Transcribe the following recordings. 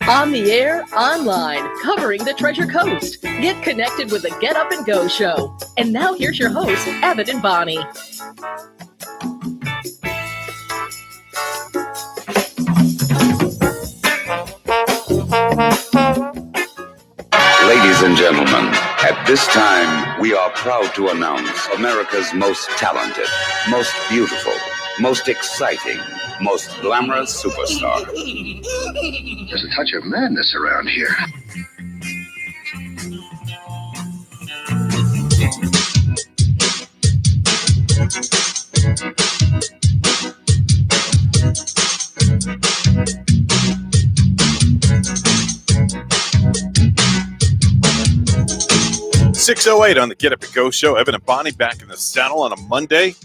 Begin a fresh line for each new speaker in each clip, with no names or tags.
On the air, online, covering the Treasure Coast. Get connected with the Get Up and Go show. And now here's your hosts, Evan and Bonnie.
Ladies and gentlemen, at this time, we are proud to announce America's most talented, most beautiful, most exciting, most glamorous superstar.
There's a touch of madness around here.
.608 on the Get Up and Go show. Evan and Bonnie back in the saddle on a Monday.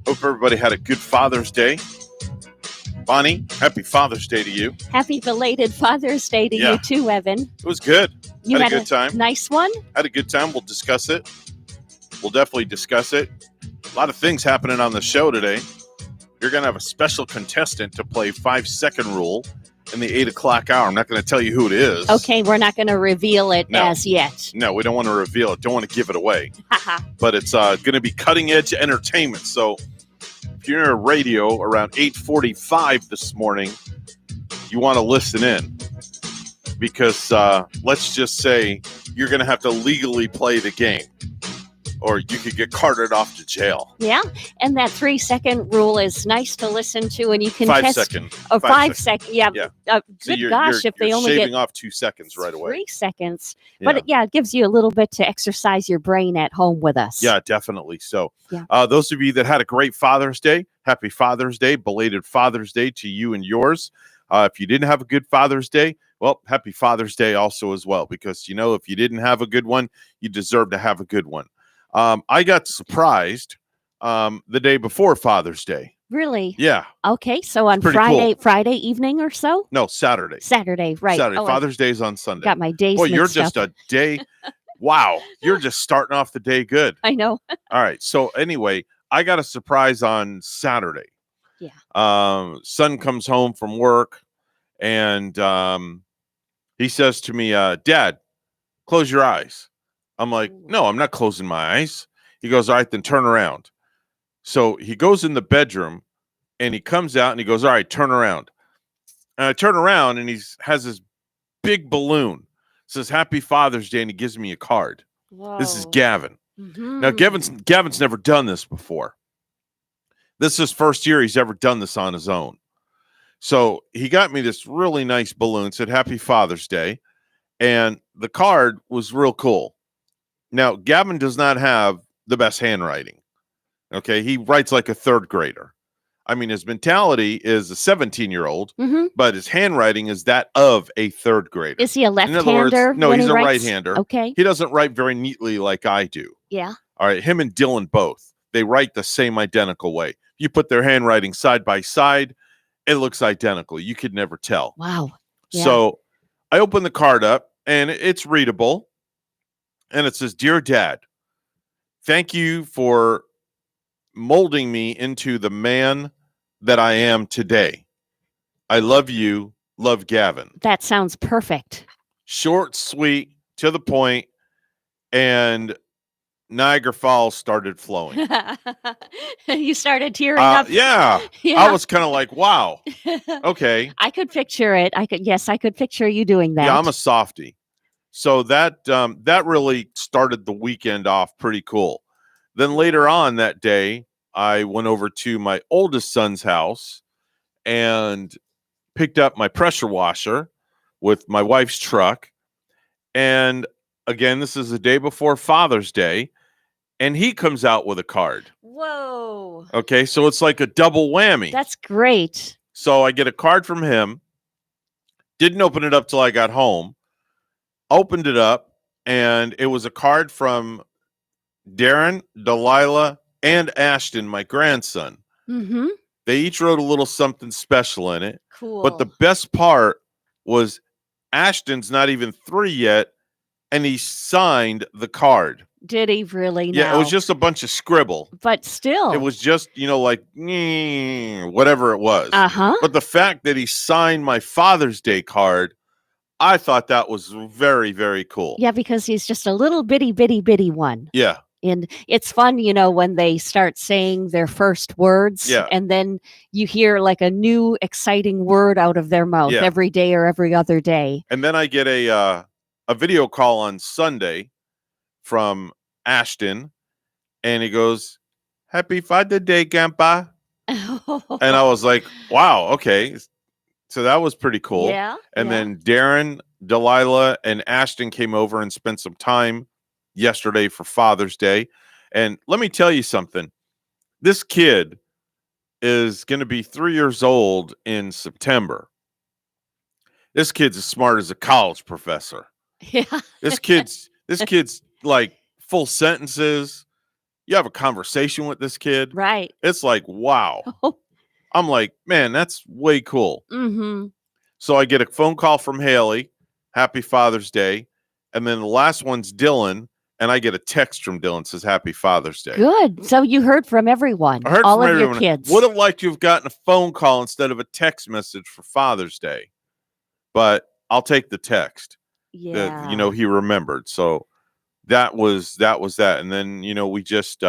Hope everybody had a good Father's Day. Bonnie, happy Father's Day to you.
Happy belated Father's Day to you too, Evan.
It was good.
You
had a good time.
Nice one?
Had a good time. We'll discuss it. We'll definitely discuss it. A lot of things happening on the show today. You're going to have a special contestant to play 5-second rule in the 8 o'clock hour. I'm not going to tell you who it is.
Okay, we're not going to reveal it as yet.
No, we don't want to reveal it. Don't want to give it away. But it's going to be cutting-edge entertainment. So if you're on radio around 8:45 this morning, you want to listen in. Because let's just say you're going to have to legally play the game. Or you could get carted off to jail. Yeah,
and that 3-second rule is nice to listen to, and you can
5
test.
Second.
Oh, 5 seconds. Yeah.
So
good gosh, if they only
shaving
get
off 2 seconds right away.
3 seconds.
Yeah.
But it gives you a little bit to exercise your brain at home with us.
Yeah, definitely. So those of you that had a great Father's Day, happy Father's Day, belated Father's Day to you and yours. If you didn't have a good Father's Day, well, happy Father's Day also as well, because, if you didn't have a good one, you deserve to have a good one. I got surprised the day before Father's Day.
Really?
Yeah.
Okay, so on Friday evening or so?
No, Saturday.
Saturday, right.
Saturday. Father's Day's on Sunday.
Got my days
Boy, you're
mixed
just
up.
a day. Wow. You're just starting off the day good.
I know.
All right. So anyway, I got a surprise on Saturday.
Yeah.
Son comes home from work and he says to me, Dad, close your eyes. I'm like, no, I'm not closing my eyes. He goes, all right, then turn around. So he goes in the bedroom and he comes out and he goes, all right, turn around. And I turn around and he has this big balloon. It says, Happy Father's Day, and he gives me a card.
Whoa.
This is Gavin.
Mm-hmm.
Now, Gavin's never done this before. This is his first year he's ever done this on his own. So he got me this really nice balloon, said Happy Father's Day, and the card was real cool. Now, Gavin does not have the best handwriting. Okay, he writes like a third grader. I mean, his mentality is a 17-year-old, but his handwriting is that of a third grader.
Is he a left-hander?
In other words, no, he's a right-hander.
Okay.
He doesn't write very neatly like I do.
Yeah.
All right, him and Dylan both. They write the same identical way. You put their handwriting side by side, it looks identical. You could never tell.
Wow. Yeah.
So I open the card up, and it's readable. And it says, Dear Dad, thank you for molding me into the man that I am today. I love you. Love, Gavin.
That sounds perfect.
Short, sweet, to the point, and Niagara Falls started flowing.
You started tearing up.
Yeah. I was kind of like, wow. Okay.
I could picture it. I could picture you doing that.
Yeah, I'm a softie. So that really started the weekend off pretty cool. Then later on that day, I went over to my oldest son's house and picked up my pressure washer with my wife's truck. And again, this is the day before Father's Day, and he comes out with a card.
Whoa.
Okay, so it's like a double whammy.
That's great.
So I get a card from him. Didn't open it up till I got home. Opened it up, and it was a card from Darren, Delilah, and Ashton, my grandson.
Mm-hmm.
They each wrote a little something special in it.
Cool.
But the best part was Ashton's not even 3 yet, and he signed the card.
Did he really?
Yeah, it was just a bunch of scribble.
But still.
It was just, like, whatever it was.
Uh-huh.
But the fact that he signed my Father's Day card, I thought that was very, very cool.
Yeah, because he's just a little bitty one.
Yeah.
And it's fun, when they start saying their first words,
Yeah.
and then you hear like a new exciting word out of their mouth every day or every other day.
And then I get a video call on Sunday from Ashton, and he goes, "Happy Father's Day, Grandpa." And I was like, wow, okay. So that was pretty cool.
Yeah.
And then Darren, Delilah, and Ashton came over and spent some time yesterday for Father's Day. And let me tell you something. This kid is going to be 3 years old in September. This kid's as smart as a college professor.
Yeah.
This kid's like full sentences. You have a conversation with this kid.
Right.
It's like, wow. I'm like, man, that's way cool.
Mm-hmm.
So I get a phone call from Haley, Happy Father's Day. And then the last one's Dylan. And I get a text from Dylan, says Happy Father's Day.
Good. So you heard from everyone.
I heard
all
from
of
everyone.
Your kids.
Would have liked to have gotten a phone call instead of a text message for Father's Day. But I'll take the text.
Yeah.
That, he remembered. So that was that. And then, we just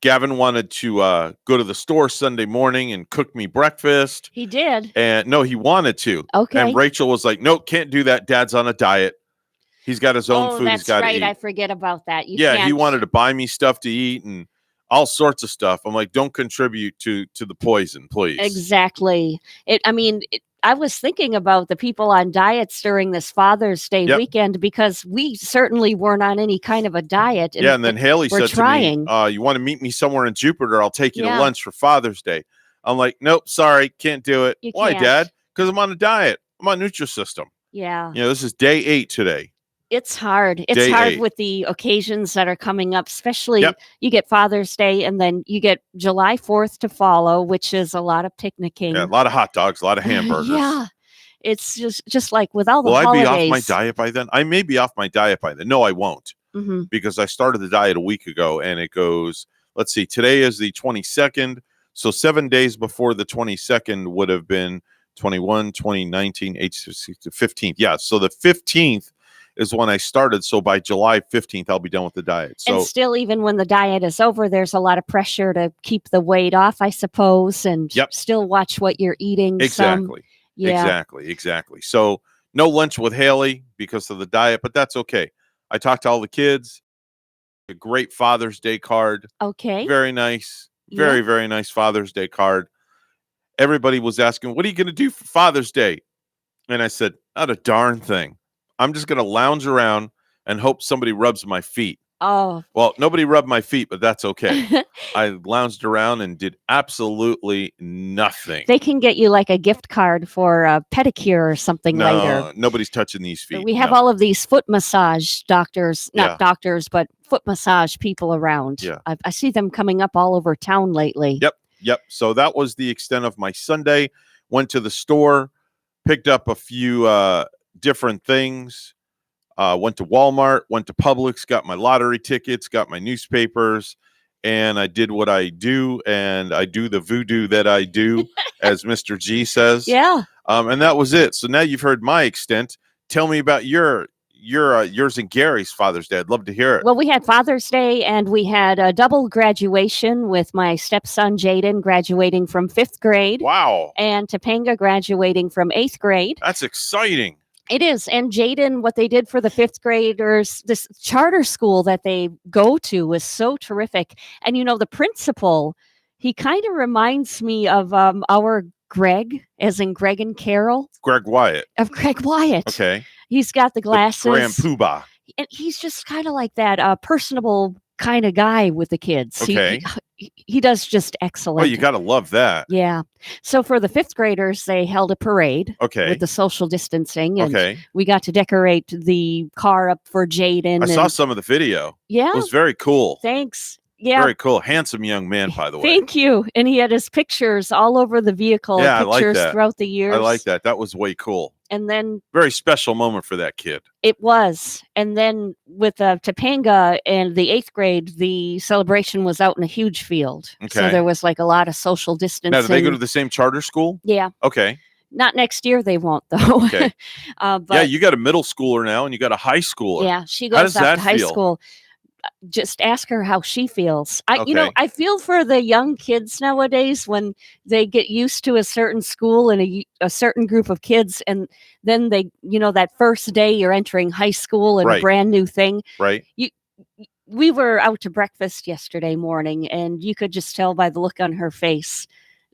Gavin wanted to go to the store Sunday morning and cook me breakfast.
He did.
And no, he wanted to.
Okay.
And Rachel was like, "No, can't do that. Dad's on a diet. He's got his own food he's got to eat."
That's right. I forget about that.
He wanted to buy me stuff to eat and all sorts of stuff. I'm like, don't contribute to the poison, please.
Exactly. I was thinking about the people on diets during this Father's Day weekend, because we certainly weren't on any kind of a diet.
And then Haley said
trying.
to me, "You want to meet me somewhere in Jupiter? I'll take you to lunch for Father's Day." I'm like, "Nope, sorry, can't do it." Why, Dad? Because I'm on a diet. I'm on Nutrisystem.
Yeah.
This is day 8 today.
It's hard. It's
Day
hard
8.
with the occasions that are coming up, especially you get Father's Day, and then you get July 4th to follow, which is a lot of picnicking.
Yeah, a lot of hot dogs, a lot of hamburgers.
Yeah. It's just like with all the holidays.
Will I be off my diet by then? I may be off my diet by then. No, I won't.
Mm-hmm.
Because I started the diet a week ago, and it goes, let's see, today is the 22nd. So 7 days before the 22nd would have been 21, 20, 19, 15th. Yeah, so the 15th is when I started. So by July 15th, I'll be done with the diet. So,
and still, even when the diet is over, there's a lot of pressure to keep the weight off, I suppose, and still watch what you're eating.
Exactly. Exactly. So no lunch with Haley because of the diet, but that's okay. I talked to all the kids. A great Father's Day card.
Okay.
Very nice. Very, very nice Father's Day card. Everybody was asking, "What are you going to do for Father's Day?" And I said, "Not a darn thing. I'm just going to lounge around and hope somebody rubs my feet."
Oh.
Well, nobody rubbed my feet, but that's okay. I lounged around and did absolutely nothing.
They can get you like a gift card for a pedicure or something later.
No, nobody's touching these feet.
We have all of these foot massage doctors, not doctors, but foot massage people around.
Yeah.
I see them coming up all over town lately.
Yep. So that was the extent of my Sunday. Went to the store, picked up a few different things. Went to Walmart, went to Publix, got my lottery tickets, got my newspapers, and I did what I do, and I do the voodoo that I do, as Mr. G says.
Yeah.
And that was it. So now you've heard my extent. Tell me about yours and Gary's Father's Day. I'd love to hear it.
Well, we had Father's Day, and we had a double graduation with my stepson Jaden graduating from 5th grade.
Wow.
And Topanga graduating from 8th grade.
That's exciting.
It is. And Jaden, what they did for the 5th graders, this charter school that they go to was so terrific. And, the principal, he kind of reminds me of our Greg, as in Greg and Carol.
Greg Wyatt.
Of Greg Wyatt.
Okay.
He's got the glasses.
The Grand Poobah.
And he's just kind of like that personable kind of guy with the kids.
Okay.
He does just excellent.
Oh, you got to love that.
Yeah. So for the 5th graders, they held a parade.
Okay.
With the social distancing. And
okay.
We got to decorate the car up for Jaden.
I saw some of the video.
Yeah.
It was very cool.
Thanks. Yeah.
Very cool. Handsome young man, by the way.
Thank you. And he had his pictures all over the vehicle.
Yeah,
pictures
I like that.
Throughout the years.
I like that. That was way cool.
And then
very special moment for that kid.
It was. And then with Topanga and the 8th grade, the celebration was out in a huge field.
Okay.
So there was like a lot of social distancing.
Now, did they go to the same charter school?
Yeah.
Okay.
Not next year, they won't, though.
Okay.
But
you got a middle schooler now, and you got a high schooler.
yeah, she
How
goes
does
off
that
to high
feel?
school. Just ask her how she feels.
Okay.
I feel for the young kids nowadays when they get used to a certain school and a certain group of kids, and then they, that first day you're entering high school and a
Right.
brand new thing.
Right.
We were out to breakfast yesterday morning, and you could just tell by the look on her face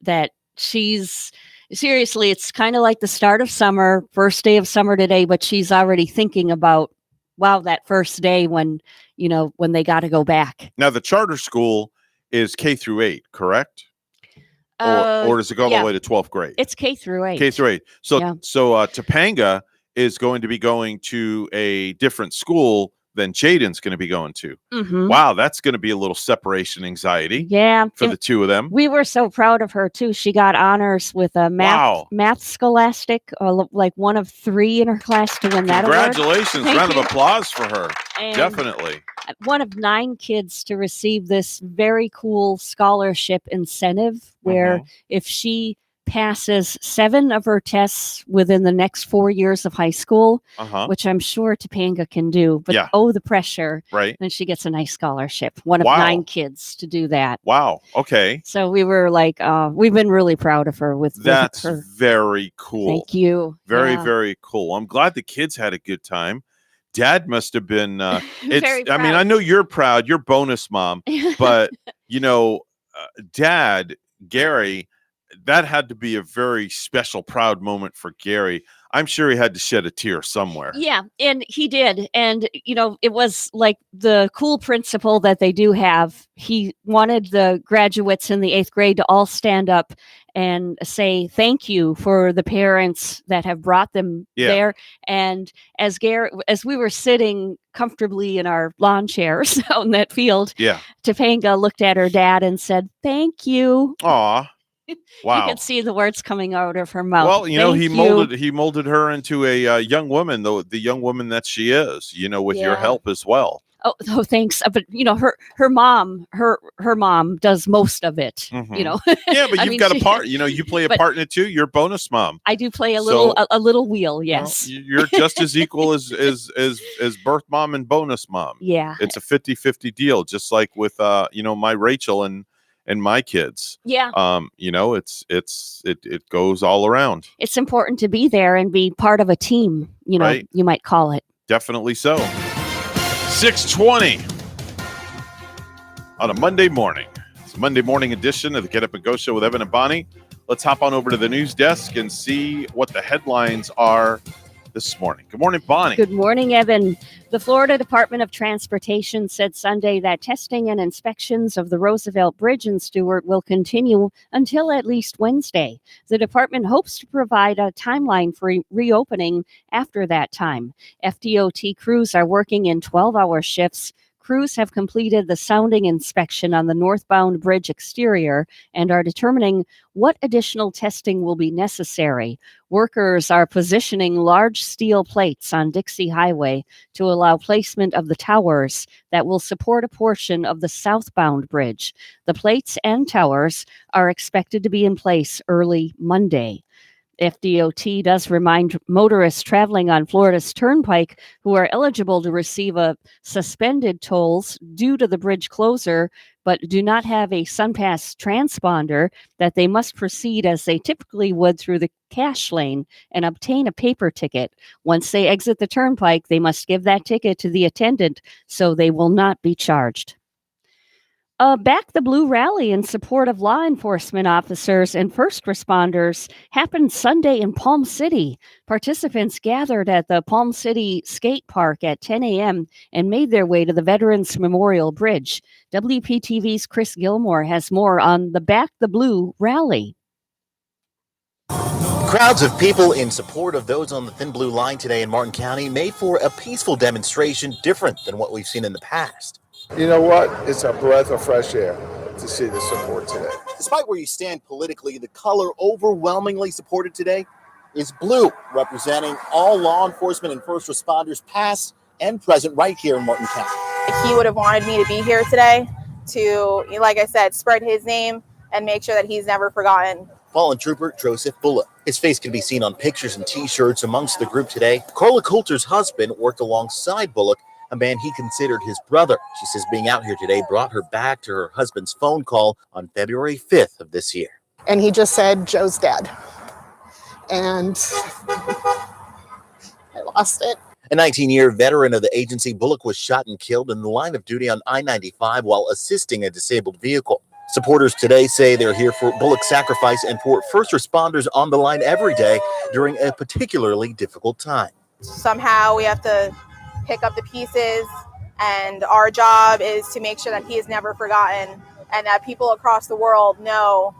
that seriously, it's kind of like the start of summer, first day of summer today, but she's already thinking about, wow, that first day when they got to go back.
Now, the charter school is K through 8, correct? Or does it go all the way to 12th grade?
It's K through 8.
K through 8. So,
Yeah.
Topanga is going to be going to a different school than Jaden's going to be going to.
Mm-hmm.
Wow, that's going to be a little separation anxiety.
Yeah,
for the two of them.
We were so proud of her too. She got honors with a math scholastic, like one of 3 in her class to win that award.
Congratulations! Round of applause for her.
And
definitely.
One of 9 kids to receive this very cool scholarship incentive, where if she passes 7 of her tests within the next 4 years of high school, which I'm sure Topanga can do, but the pressure,
right?
Then she gets a nice scholarship. One of 9 kids to do that.
Wow. Okay.
So we were like, we've been really proud of her with
that's
her.
Very cool.
Thank you.
Very, very cool. I'm glad the kids had a good time. Dad must have been.
Very proud.
I mean, I know you're proud. You're bonus mom, but Dad, Gary. That had to be a very special, proud moment for Gary. I'm sure he had to shed a tear somewhere.
Yeah, and he did. And, it was like the cool principle that they do have. He wanted the graduates in the 8th grade to all stand up and say thank you for the parents that have brought them there. And as we were sitting comfortably in our lawn chairs out in that field, Topanga looked at her dad and said, "Thank you."
Aw. Wow.
You could see the words coming out of her mouth.
Well, he molded her into a young woman, though, the young woman that she is, with your help as well.
Oh, thanks. But her mom does most of it.
Yeah, but you've got a part. You play a part in it too. You're a bonus mom.
I do play a little wheel. Yes,
you're just as equal as birth mom and bonus mom.
Yeah,
it's a 50-50 deal, just like with my Rachel and my kids.
Yeah.
It goes all around.
It's important to be there and be part of a team,
right.
You might call it.
Definitely so. 6:20 on a Monday morning. It's a Monday morning edition of the Get Up and Go Show with Evan and Bonnie. Let's hop on over to the news desk and see what the headlines are this morning. Good morning, Bonnie.
Good morning, Evan. The Florida Department of Transportation said Sunday that testing and inspections of the Roosevelt Bridge in Stewart will continue until at least Wednesday. The department hopes to provide a timeline for reopening after that time. FDOT crews are working in 12-hour shifts. Crews have completed the sounding inspection on the northbound bridge exterior and are determining what additional testing will be necessary. Workers are positioning large steel plates on Dixie Highway to allow placement of the towers that will support a portion of the southbound bridge. The plates and towers are expected to be in place early Monday. FDOT does remind motorists traveling on Florida's Turnpike who are eligible to receive a suspended tolls due to the bridge closure, but do not have a SunPass transponder, that they must proceed as they typically would through the cash lane and obtain a paper ticket. Once they exit the Turnpike, they must give that ticket to the attendant so they will not be charged. Back the Blue rally in support of law enforcement officers and first responders happened Sunday in Palm City. Participants gathered at the Palm City Skate Park at 10 a.m. and made their way to the Veterans Memorial Bridge. WPTV's Chris Gilmore has more on the Back the Blue rally.
Crowds of people in support of those on the Thin Blue Line today in Martin County made for a peaceful demonstration different than what we've seen in the past.
You know what? It's a breath of fresh air to see the support today.
Despite where you stand politically, the color overwhelmingly supported today is blue, representing all law enforcement and first responders past and present right here in Martin County.
He would have wanted me to be here today to, like I said, spread his name and make sure that he's never forgotten.
Fallen Trooper Joseph Bullock. His face can be seen on pictures and T-shirts amongst the group today. Carla Coulter's husband worked alongside Bullock, a man he considered his brother. She says being out here today brought her back to her husband's phone call on February 5th of this year.
And he just said, Joe's dead. And I lost it.
A 19-year veteran of the agency, Bullock was shot and killed in the line of duty on I-95 while assisting a disabled vehicle. Supporters today say they're here for Bullock's sacrifice and for first responders on the line every day during a particularly difficult time.
Somehow we have to pick up the pieces, and our job is to make sure that he is never forgotten and that people across the world know,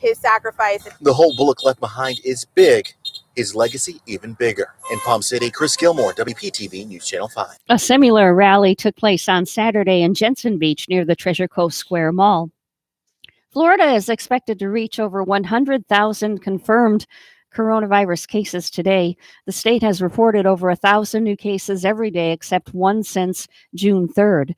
his sacrifice.
The hole Bullock left behind is big. His legacy even bigger. In Palm City, Chris Gilmore, WPTV News Channel 5.
A similar rally took place on Saturday in Jensen Beach near the Treasure Coast Square Mall. Florida is expected to reach over 100,000 confirmed coronavirus cases today. The state has reported over 1,000 new cases every day, except one since June 3rd.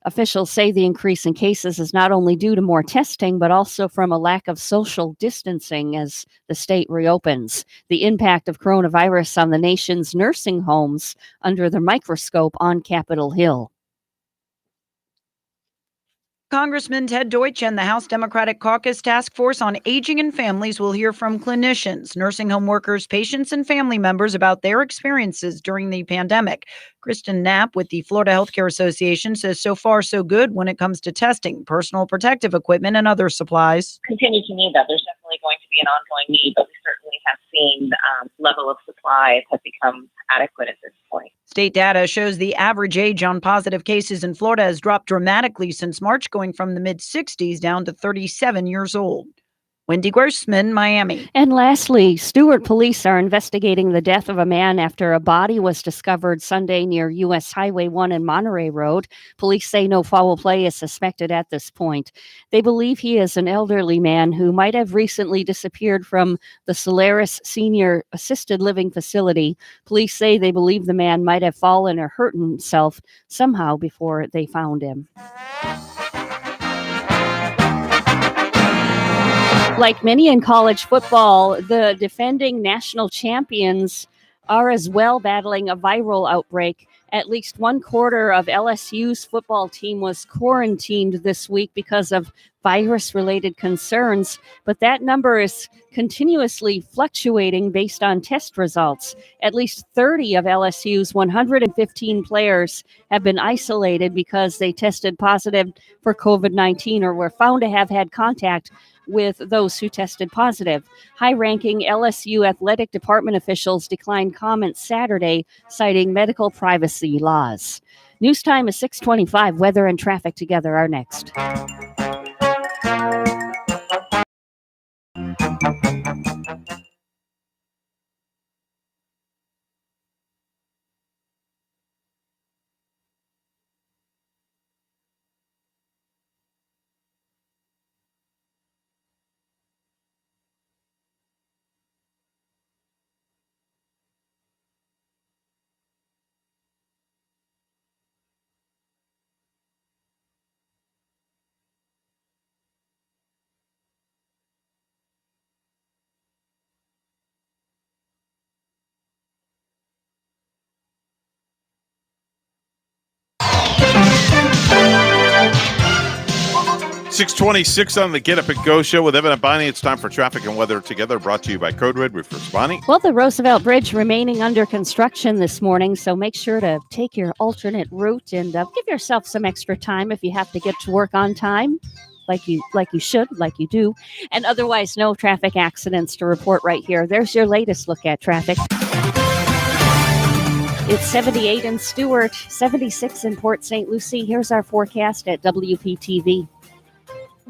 Officials say the increase in cases is not only due to more testing, but also from a lack of social distancing as the state reopens. The impact of coronavirus on the nation's nursing homes under the microscope on Capitol Hill.
Congressman Ted Deutsch and the House Democratic Caucus Task Force on Aging and Families will hear from clinicians, nursing home workers, patients, and family members about their experiences during the pandemic. Kristen Knapp with the Florida Healthcare Association says so far so good when it comes to testing, personal protective equipment, and other supplies.
Continue to need that. There's definitely going to be an ongoing need, but we certainly have seen level of supplies have become adequate at this point.
State data shows the average age on positive cases in Florida has dropped dramatically since March, going from the mid-60s down to 37 years old. Wendy Grossman, Miami.
And lastly, Stewart police are investigating the death of a man after a body was discovered Sunday near U.S. Highway 1 and Monterey Road. Police say no foul play is suspected at this point. They believe he is an elderly man who might have recently disappeared from the Solaris Senior Assisted Living Facility. Police say they believe the man might have fallen or hurt himself somehow before they found him. Like many in college football, the defending national champions are as well battling a viral outbreak. At least one quarter of LSU's football team was quarantined this week because of virus-related concerns, but that number is continuously fluctuating based on test results. At least 30 of LSU's 115 players have been isolated because they tested positive for COVID-19 or were found to have had contact with those who tested positive. High-ranking LSU athletic department officials declined comments Saturday, citing medical privacy laws. News time is 6:25. Weather and traffic together are next.
$6:26 on the Get Up and Go show with Evan and Bonnie. It's time for traffic and weather together, brought to you by Code Red. Refers Bonnie.
Well, the Roosevelt Bridge remaining under construction this morning, so make sure to take your alternate route and give yourself some extra time if you have to get to work on time, like you should, like you do. And otherwise, no traffic accidents to report right here. There's your latest look at traffic. It's 78 in Stewart, 76 in Port St. Lucie. Here's our forecast at WPTV.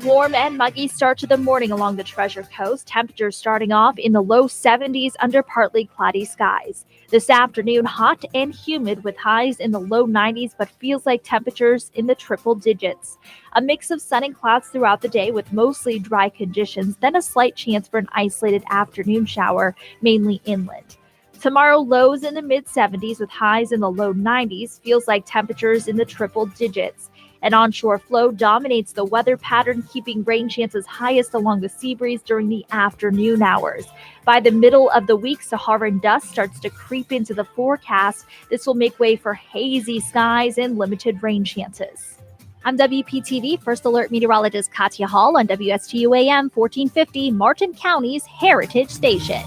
Warm and muggy start to the morning along the Treasure Coast. Temperatures starting off in the low 70s under partly cloudy skies. This afternoon, hot and humid with highs in the low 90s, but feels like temperatures in the triple digits. A mix of sun and clouds throughout the day with mostly dry conditions, then a slight chance for an isolated afternoon shower, mainly inland. Tomorrow, lows in the mid 70s with highs in the low 90s, feels like temperatures in the triple digits. An onshore flow dominates the weather pattern, keeping rain chances highest along the sea breeze during the afternoon hours. By the middle of the week, Saharan dust starts to creep into the forecast. This will make way for hazy skies and limited rain chances. I'm WPTV First Alert Meteorologist Katya Hall on WSTU AM 1450, Martin County's Heritage Station.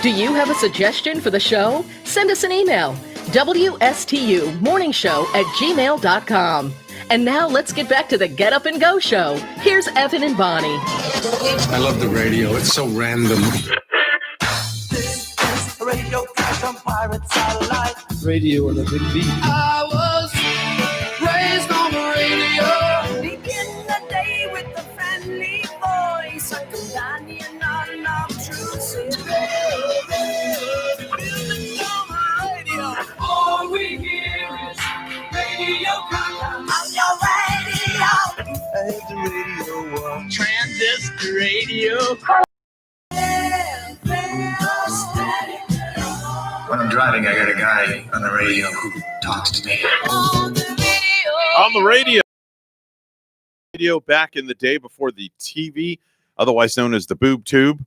Do you have a suggestion for the show? Send us an email, WSTUmorningshow@gmail.com. And now let's get back to the Get Up and Go show. Here's Evan and Bonnie.
I love the radio. It's so random.
This is Radio Crash on Pirate Satellite.
Radio with a big beat.
I was raised on the radio. Begin the day with a friendly voice, a companion on our truth. Music on the radio. All we hear is Radio Crash on your radio. As the radio was. Transistor radio.
When I'm driving, I got a guy on the radio who talks to me.
On the radio back in the day before the TV, otherwise known as the boob tube,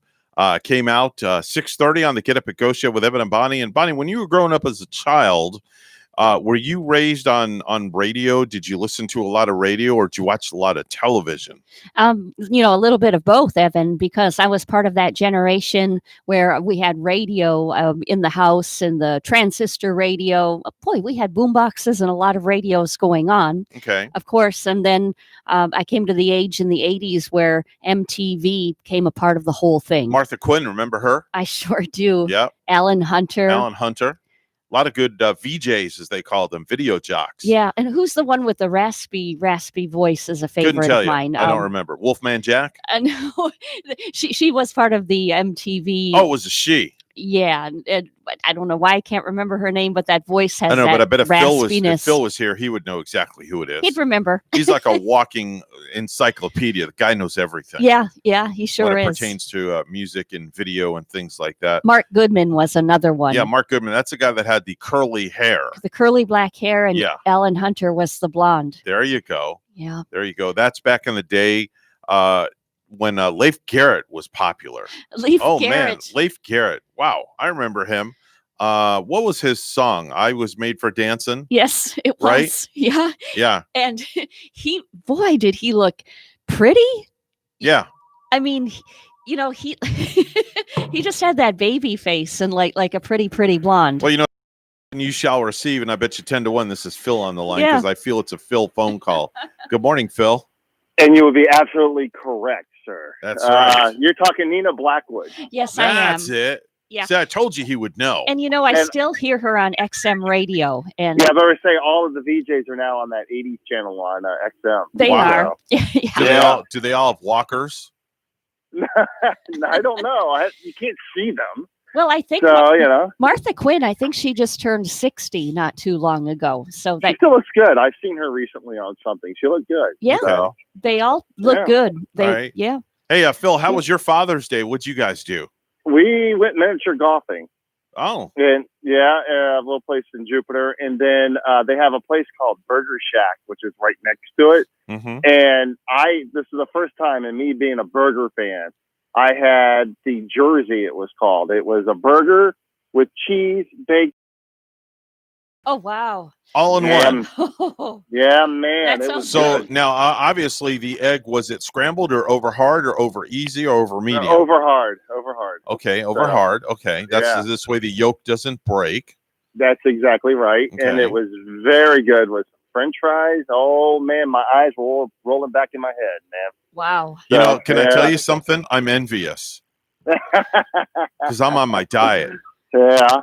came out 6:30 on the Get Up and Go show with Evan and Bonnie. And Bonnie, when you were growing up as a child, were you raised on radio? Did you listen to a lot of radio, or did you watch a lot of television?
A little bit of both, Evan, because I was part of that generation where we had radio in the house and the transistor radio. Boy, we had boom boxes and a lot of radios going on.
Okay.
Of course. And then I came to the age in the 80s where MTV became a part of the whole thing.
Martha Quinn, remember her?
I sure do.
Yeah.
Alan Hunter.
A lot of good VJs, as they call them, video jocks.
Yeah, and who's the one with the raspy voice is a favorite of mine.
I don't remember. Wolfman Jack?
No, she was part of the MTV.
Oh, it was a she.
Yeah, I don't know why I can't remember her name, but that voice has
I know,
that
but I bet if
raspiness.
Phil was here, he would know exactly who it is.
He'd remember.
He's like a walking encyclopedia. The guy knows everything.
Yeah, he sure
when it
is.
pertains to music and video and things like that.
Mark Goodman was another one.
Yeah, Mark Goodman. That's the guy that had the curly hair.
The curly black hair, and Alan Hunter was the blonde.
There you go.
Yeah.
There you go. That's back in the day when Leif Garrett was popular.
Leif
Garrett. Wow, I remember him. What was his song? I Was Made for Dancing.
Yes, it was.
Right?
Yeah.
Yeah.
And did he look pretty?
Yeah.
I mean, you know, he he just had that baby face and like a pretty blonde.
Well, you know, you shall receive, and I bet you 10-1 this is Phil on the line
Yeah.
because I feel it's a Phil phone call. Good morning, Phil.
And you would be absolutely correct, sir.
That's right.
You're talking Nina Blackwood.
Yes, I am.
That's it.
Yeah.
See, I told you he would know.
And you know, I
And-
still hear her on XM radio, and
Yeah, I better say all of the VJs are now on that 80s channel on XM.
they
Wow.
are. Yeah.
Do they all have walkers?
I don't know. You can't see them.
Well, I think
So, you know.
Martha Quinn, I think she just turned 60 not too long ago. So
She
that
still looks good. I've seen her recently on something. She looked good.
yeah,
So,
they all look
Yeah.
good. They
All right.
yeah.
Hey, Phil, how was your Father's Day? What'd you guys do?
we went miniature golfing.
Oh,
And a little place in Jupiter. And then they have a place called Burger Shack, which is right next to it.
mm-hmm.
And this is the first time in me being a burger fan, I had the jersey, it was called. It was a burger with cheese, bacon.
Oh wow.
all in one.
Yeah, man.
That
It
sounds
was
So
good.
now, obviously, the egg, was it scrambled or over hard or over easy or over medium?
Over hard.
Okay, over
So,
hard. Okay, that's
yeah.
this way the yolk doesn't break.
That's exactly right. And
Okay.
it was very good with French fries. Oh, man, my eyes were rolling back in my head, man.
Wow.
You know,
So,
can I
yeah.
tell you something? I'm envious because I'm on my diet.
Yeah.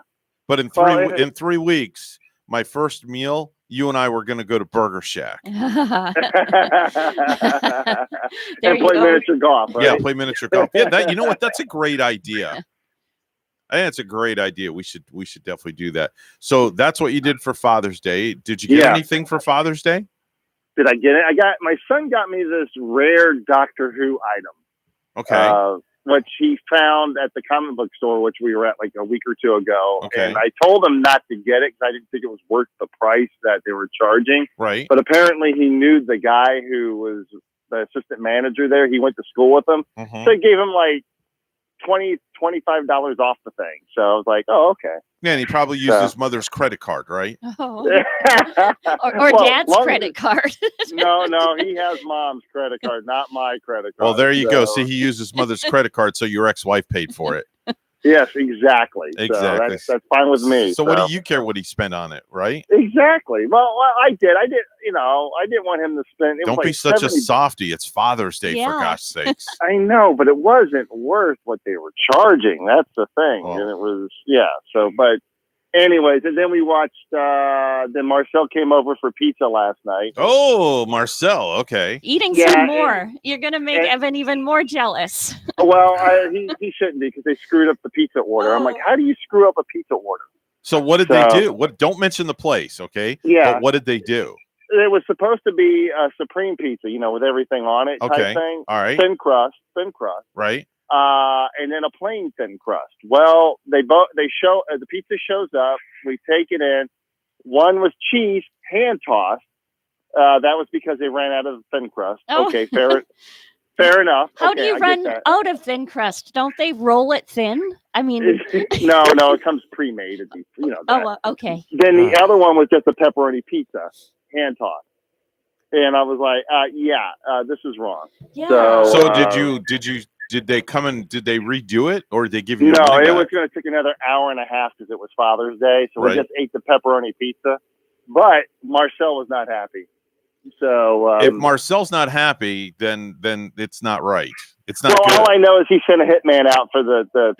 But in
Well,
3 weeks, my first meal, you and I were going to go to Burger Shack.
There
And
you
play
go.
miniature golf, right?
Yeah, play miniature golf. Yeah, you know what? That's a great idea. I think it's a great idea. We should definitely do that. So that's what you did for Father's Day. Did you get
Yeah.
anything for Father's Day?
Did I get it? My son got me this rare Doctor Who item.
Okay.
Which he found at the comic book store, which we were at like a week or two ago.
Okay.
And I told him not to get it because I didn't think it was worth the price that they were charging.
Right.
But apparently he knew the guy who was the assistant manager there. He went to school with him.
Mhm.
So he gave him like $25 off the thing. So I was like, oh, okay.
Yeah, and he probably used
So-
his mother's credit card, right?
Oh. Or
Well,
dad's
long as
credit card.
No, he has mom's credit card, not my credit card.
Well, there you go.
So-
See, he used his mother's credit card, so your ex-wife paid for it.
Yes, exactly.
Exactly.
So that's fine with me.
So what do you care what he spent on it, right?
Exactly. Well, I did. I didn't want him to spend. It
Don't
was
be
like
such a
70
softy. It's Father's Day, for
Yeah.
gosh sakes.
I know, but it wasn't worth what they were charging. That's the thing.
Oh.
And it was, So, but anyways, and then we watched, then Marcel came over for pizza last night.
Oh, Marcel. Okay.
Eating
Yeah,
some
and-
more. You're gonna make
and-
Evan even more jealous.
Well, he shouldn't be because they screwed up the pizza order. I'm like, how do you screw up a pizza order?
So what did they do? What? Don't mention the place, okay?
Yeah.
But what did they do?
It was supposed to be a supreme pizza, with everything on it
Okay.
type thing.
All right.
Thin crust.
Right.
And then a plain thin crust. Well, the pizza shows up. We take it in. One was cheese, hand tossed. That was because they ran out of thin crust.
Oh.
Okay, fair enough.
How
Okay,
do you
I get
run
that.
out of thin crust? Don't they roll it thin? I mean,
No, it comes pre-made. It'd be, that.
oh, okay.
Then the other one was just a pepperoni pizza, hand tossed. And I was like, this is wrong.
Yeah.
So,
did they come and did they redo it or did they give you your
No,
money
it
back?
was going to take another hour and a half because it was Father's Day. So
Right.
we just ate the pepperoni pizza. But Marcel was not happy. So
If Marcel's not happy, then it's not right. It's not
well,
good.
all I know is he sent a hitman out for the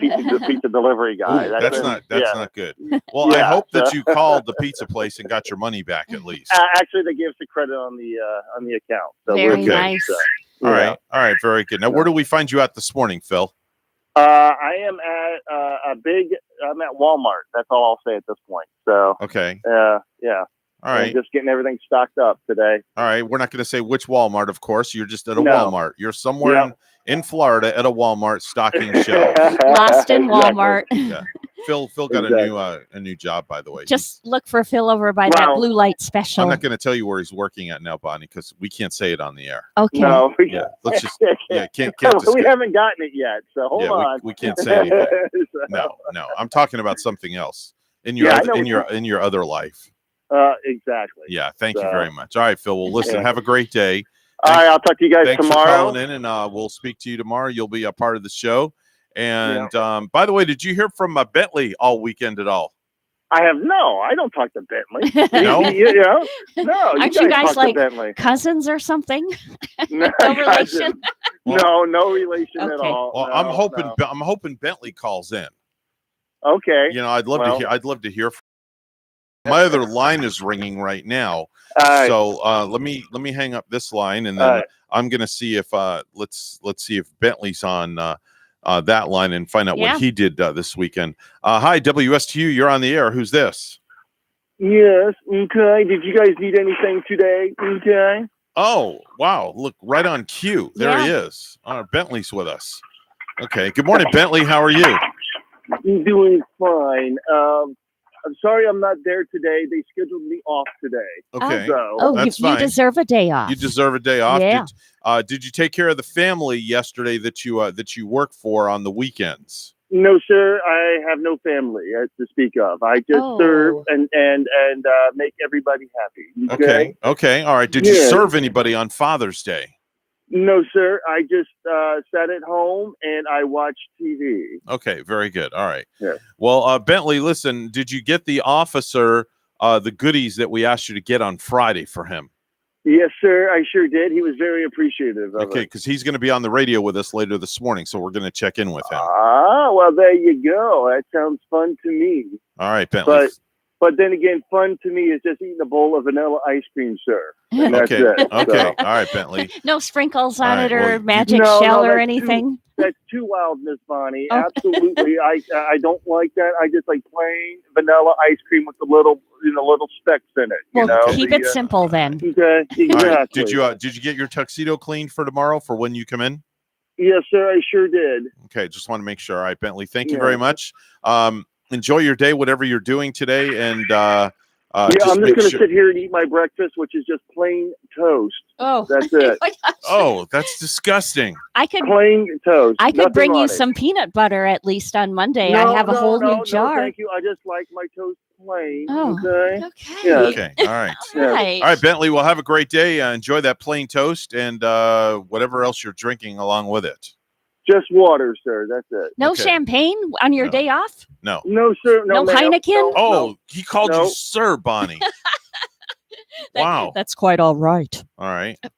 pizza delivery guy.
Ooh, that's
yeah.
not good. Well, I
Yeah,
hope that
so-
you called the pizza place and got your money back at least.
Actually, they gave us the credit on the account. So
Very
we're good.
nice.
So,
All
yeah.
right, very good. Now, where do we find you at this morning, Phil?
I am at I'm at Walmart. That's all I'll say at this point. So
Okay.
yeah.
All right.
I'm just getting everything stocked up today.
All right. We're not going to say which Walmart, of course. You're just at a
No.
Walmart. You're somewhere
Yep.
in Florida at a Walmart stocking shelves.
Lost in Walmart.
Yeah. Phil got a new job, by the way.
Just look for Phil over by that
Wow.
blue light
I'm
special.
not going to tell you where he's working at now, Bonnie, because we can't say it on the air.
Okay.
No,
Yeah. Let's just can't
we
discuss.
haven't gotten it yet. So hold on.
We can't say anything.
So,
No. I'm talking about something else in
Yeah, I know
in your other life.
exactly.
Yeah. Thank you
So-
very much. All right, Phil. Well, listen.
Yeah.
Have a great day.
All right, I'll talk to you guys
Thanks
tomorrow.
for calling in, and we'll speak to you tomorrow. You'll be a part of the show. And by the way, did you hear from Bentley all weekend at all?
I don't talk to Bentley.
No?
No.
Aren't
you guys talk
like
to Bentley.
cousins or something?
No
relation.
No relation at
Okay.
all.
Well,
No,
I'm hoping Bentley calls in.
Okay.
I'd love to hear from my other line is ringing right now.
right.
So let me hang up this line, and then
All right.
I'm gonna see if let's see if Bentley's on that line and find out what he did this weekend. Hi, WSTU, you're on the air. Who's this?
Yes. Okay. Did you guys need anything today? Okay.
Oh, wow. Look, right on cue. There he is. Bentley's with us. Okay. Good morning, Bentley. How are you?
I'm doing fine. I'm sorry I'm not there today. They scheduled me off today.
Okay.
So,
that's
you
fine.
deserve a day off.
You deserve a day off.
Yeah.
Did you take care of the family yesterday that you work for on the weekends?
no, sir. I have no family to speak of. I just serve and make everybody happy.
Okay. All right. Did you serve anybody on Father's Day?
No, sir. I just sat at home and I watched TV.
Okay, very good. All right.
Yeah.
Well, Bentley, listen, did you get the officer the goodies that we asked you to get on Friday for him?
Yes, sir. I sure did. He was very appreciative of
Okay,
it.
because he's going to be on the radio with us later this morning, so we're going to check in with him.
Well, there you go. That sounds fun to me.
All right, Bentley.
But then again, fun to me is just eating a bowl of vanilla ice cream, sir. And that's it.
Okay.
So.
All right, Bentley.
No sprinkles on
All
it
right,
or
well,
magic shell or anything?
That's too wild, Miss Bonnie.
Okay.
Absolutely. I don't like that. I just like plain vanilla ice cream with the little specks in it.
Well, keep it simple then.
Okay, exactly.
All right. Did you get your tuxedo cleaned for tomorrow for when you come in?
Yes, sir. I sure did.
Okay, just want to make sure. All right, Bentley. Thank you very much. Enjoy your day, whatever you're doing today, and
I'm just going to sit here and eat my breakfast, which is just plain toast.
Oh,
that's it.
Oh, that's disgusting.
Plain toast.
I could
Nothing
bring you
on it.
some peanut butter at least on Monday.
No,
I have a whole new
No,
jar.
thank you. I just like my toast plain.
Oh,
okay.
Yeah.
Okay. All right.
Right.
All right, Bentley. Well, have a great day. Enjoy that plain toast and whatever else you're drinking along with it.
Just water, sir. That's it.
No champagne on your day off?
No.
No, sir.
No
ma'am.
Heineken?
Oh, he called you Sir Bonnie. Wow.
That's quite all right.
All right. All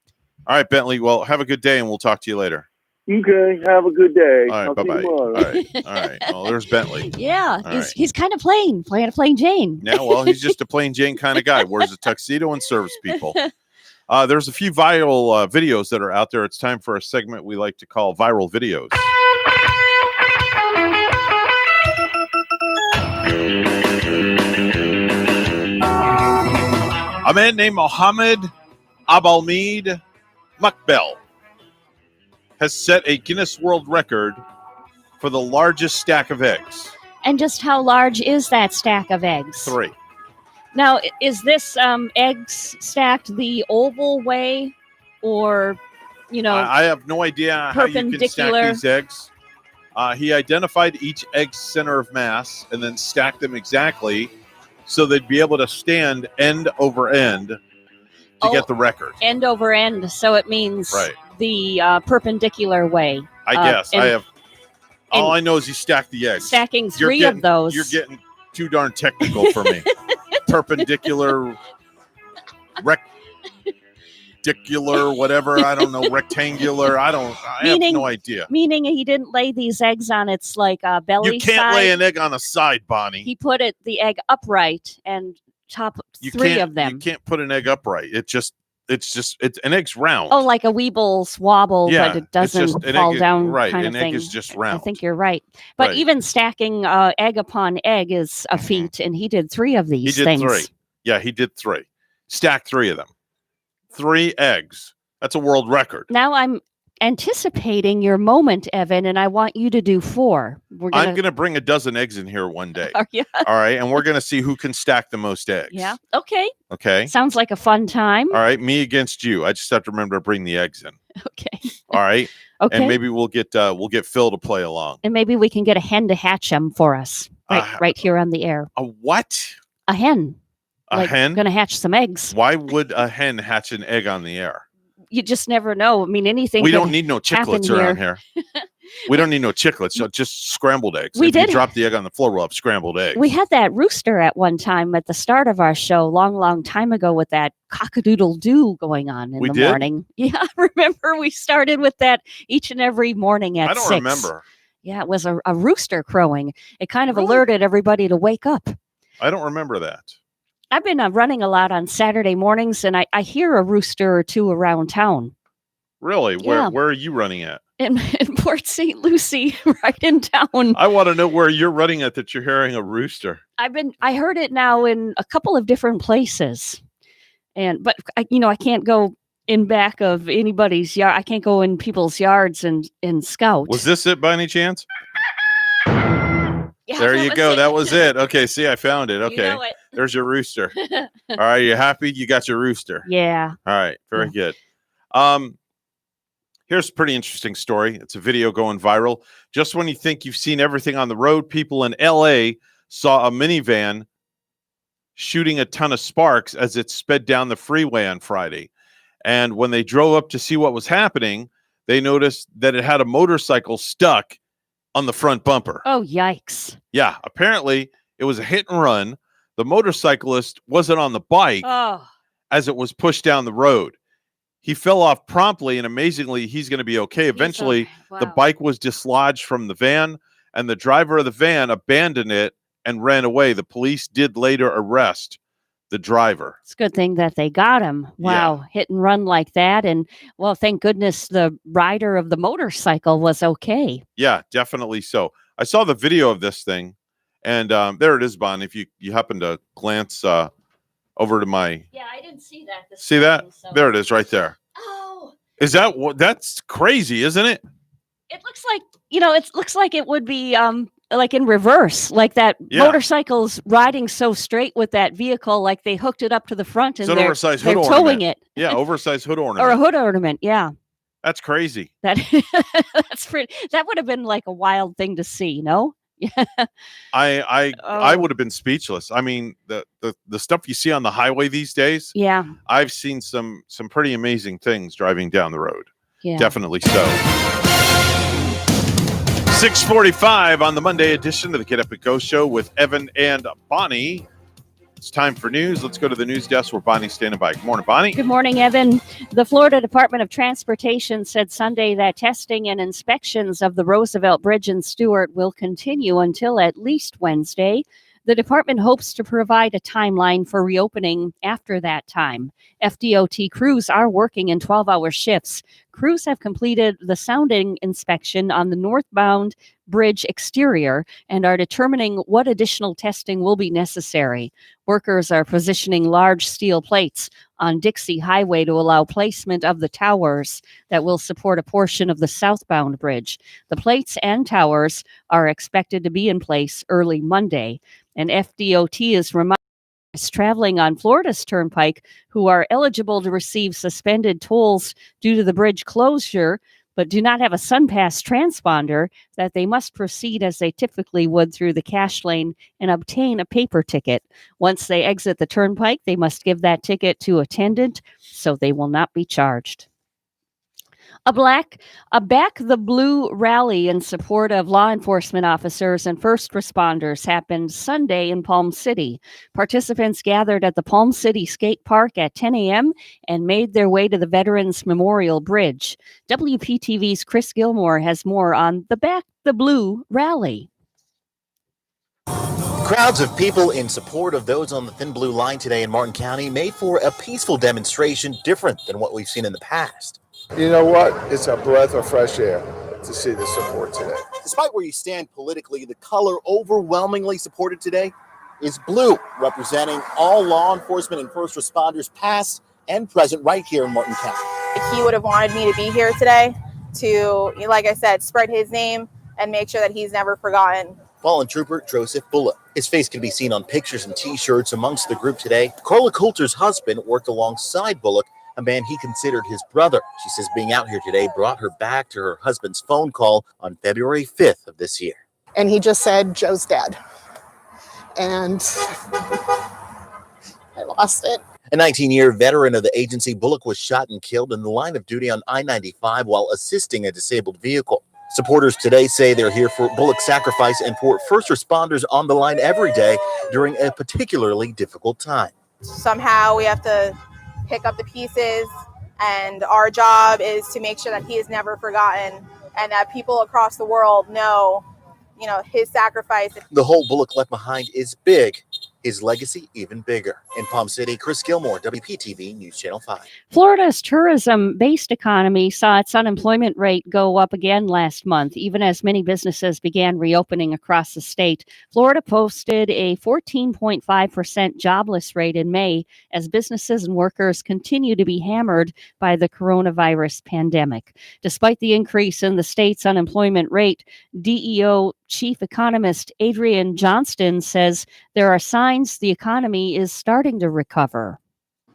right, Bentley. Well, have a good day, and we'll talk to you later.
Okay. Have a good day.
All right.
I'll see you
Bye-bye. All
tomorrow.
right. All right. Well, there's Bentley.
Yeah,
All
he's
right.
he's kind of playing a plain Jane.
Yeah, well, he's just a plain Jane kind of guy. Wears a tuxedo and serves people. There's a few viral videos that are out there. It's time for a segment we like to call Viral Videos. A man named Mohammed Abalmeed Mukbel has set a Guinness World Record for the largest stack of eggs.
And just how large is that stack of eggs?
3.
Now, is this eggs stacked the oval way, or
I have no idea how you can stack
perpendicular?
these eggs. He identified each egg's center of mass and then stacked them exactly so they'd be able to stand end over end to get the record.
End over end? So it means the perpendicular way.
I guess. All I know is he stacked the eggs.
Stacking 3 of those.
You're getting too darn technical for me. Perpendicular, rectangular, whatever. I don't know. Rectangular. I have no idea.
Meaning he didn't lay these eggs on its belly.
You can't
side.
lay an egg on a side, Bonnie.
He put the egg upright and top 3 of them.
You can't put an egg upright. It's an egg's round.
Oh, like a Weebles wobble, but it doesn't fall down.
Right,
kind
an
of
egg
thing.
is just round.
I think you're right. But
Right.
even stacking egg upon egg is a feat, and he did 3 of these
He did
things.
3. Yeah, he did 3. Stacked 3 of them. 3 eggs. That's a world record.
Now I'm anticipating your moment, Evan, and I want you to do 4.
I'm going to bring a dozen eggs in here one day.
Are you?
All right, and we're going to see who can stack the most eggs.
Yeah. Okay.
Okay.
Sounds like a fun time.
All right, me against you. I just have to remember to bring the eggs in.
Okay.
All right.
Okay.
And maybe we'll get Phil to play along.
And maybe we can get a hen to hatch them for us right here on the air.
A what?
A hen.
A hen?
Going to hatch some eggs.
Why would a hen hatch an egg on the air?
you just never know. I mean, anything.
We
could
don't need no
happen
chiclets around here. We don't need no chiclets, just scrambled eggs. If you drop the egg on the floor, we'll have scrambled eggs.
We had that rooster at one time at the start of our show, long time ago, with that cock-a-doodle-doo going on in the morning. Yeah, remember we started with that each and every morning at 6.
I don't remember.
Yeah, it was a rooster crowing. It kind of alerted everybody to wake up.
I don't remember that.
I've been running a lot on Saturday mornings, and I hear a rooster or two around town.
Really?
Yeah.
Where are you running at?
In Port St. Lucie, right in town.
I want to know where you're running at that you're hearing a rooster.
I heard it now in a couple of different places, but I can't go in back of anybody's yard. I can't go in people's yards and scout.
Was this it by any chance?
Yeah,
there you go. That was it. Okay, see, I found it. Okay,
You know it.
There's your rooster. All right, you happy? You got your rooster.
Yeah.
All right, very good. Here's a pretty interesting story. It's a video going viral. Just when you think you've seen everything on the road, people in LA saw a minivan shooting a ton of sparks as it sped down the freeway on Friday. And when they drove up to see what was happening, they noticed that it had a motorcycle stuck on the front bumper.
Oh, yikes.
Yeah, apparently it was a hit and run. The motorcyclist wasn't on the bike as it was pushed down the road. He fell off promptly, and amazingly, he's going to be okay. Eventually, the bike was dislodged from the van, and the driver of the van abandoned it and ran away. The police did later arrest the driver.
It's a good thing that they got him. Wow,
Yeah.
hit and run like that. And, well, thank goodness the rider of the motorcycle was okay.
Yeah, definitely so. I saw the video of this thing, and there it is, Bon. If you happen to glance over to my...
Yeah, I didn't see that.
See that? There it is right there.
Oh.
Is that what? That's crazy, isn't it?
It looks like, it looks like it would be like in reverse, like that motorcycle's riding so straight with that vehicle, like they hooked it up to the front and
It's an
they're
oversized hood
towing
ornament.
it.
Yeah, oversized hood ornament.
Or a hood ornament, yeah.
That's crazy.
That's pretty. That would have been like a wild thing to see, no? Yeah.
I would have been speechless. I mean, the stuff you see on the highway these days.
Yeah.
I've seen some pretty amazing things driving down the road.
Yeah.
Definitely so. 6:45 on the Monday edition of the Get Up and Go Show with Evan and Bonnie. It's time for news. Let's go to the news desk where Bonnie's standing by. Good morning, Bonnie.
Good morning, Evan. The Florida Department of Transportation said Sunday that testing and inspections of the Roosevelt Bridge in Stewart will continue until at least Wednesday. The department hopes to provide a timeline for reopening after that time. FDOT crews are working in 12-hour shifts. Crews have completed the sounding inspection on the northbound bridge exterior and are determining what additional testing will be necessary. Workers are positioning large steel plates on Dixie Highway to allow placement of the towers that will support a portion of the southbound bridge. The plates and towers are expected to be in place early Monday, and FDOT is reminding traveling on Florida's Turnpike who are eligible to receive suspended tolls due to the bridge closure but do not have a SunPass transponder that they must proceed as they typically would through the cash lane and obtain a paper ticket. Once they exit the turnpike, they must give that ticket to attendant so they will not be charged. A Back the Blue rally in support of law enforcement officers and first responders happened Sunday in Palm City. Participants gathered at the Palm City Skate Park at 10 a.m. and made their way to the Veterans Memorial Bridge. WPTV's Chris Gilmore has more on the Back the Blue rally.
Crowds of people in support of those on the Thin Blue Line today in Martin County made for a peaceful demonstration different than what we've seen in the past.
You know what? It's a breath of fresh air to see the support today.
Despite where you stand politically, the color overwhelmingly supported today is blue, representing all law enforcement and first responders past and present right here in Martin County.
He would have wanted me to be here today to, like I said, spread his name and make sure that he's never forgotten.
Fallen Trooper Joseph Bullock. His face can be seen on pictures and T-shirts amongst the group today. Carla Coulter's husband worked alongside Bullock, a man he considered his brother. She says being out here today brought her back to her husband's phone call on February 5th of this year.
And he just said, Joe's dead. And I lost it.
A 19-year veteran of the agency, Bullock, was shot and killed in the line of duty on I-95 while assisting a disabled vehicle. Supporters today say they're here for Bullock's sacrifice and for first responders on the line every day during a particularly difficult time.
Somehow we have to pick up the pieces, and our job is to make sure that he is never forgotten and that people across the world know, his sacrifice.
The hole Bullock left behind is big. His legacy even bigger. In Palm City, Chris Gilmore, WPTV News Channel 5.
Florida's tourism-based economy saw its unemployment rate go up again last month, even as many businesses began reopening across the state. Florida posted a 14.5% jobless rate in May as businesses and workers continue to be hammered by the coronavirus pandemic. Despite the increase in the state's unemployment rate, DEO Chief Economist Adrian Johnston says there are signs the economy is starting to recover.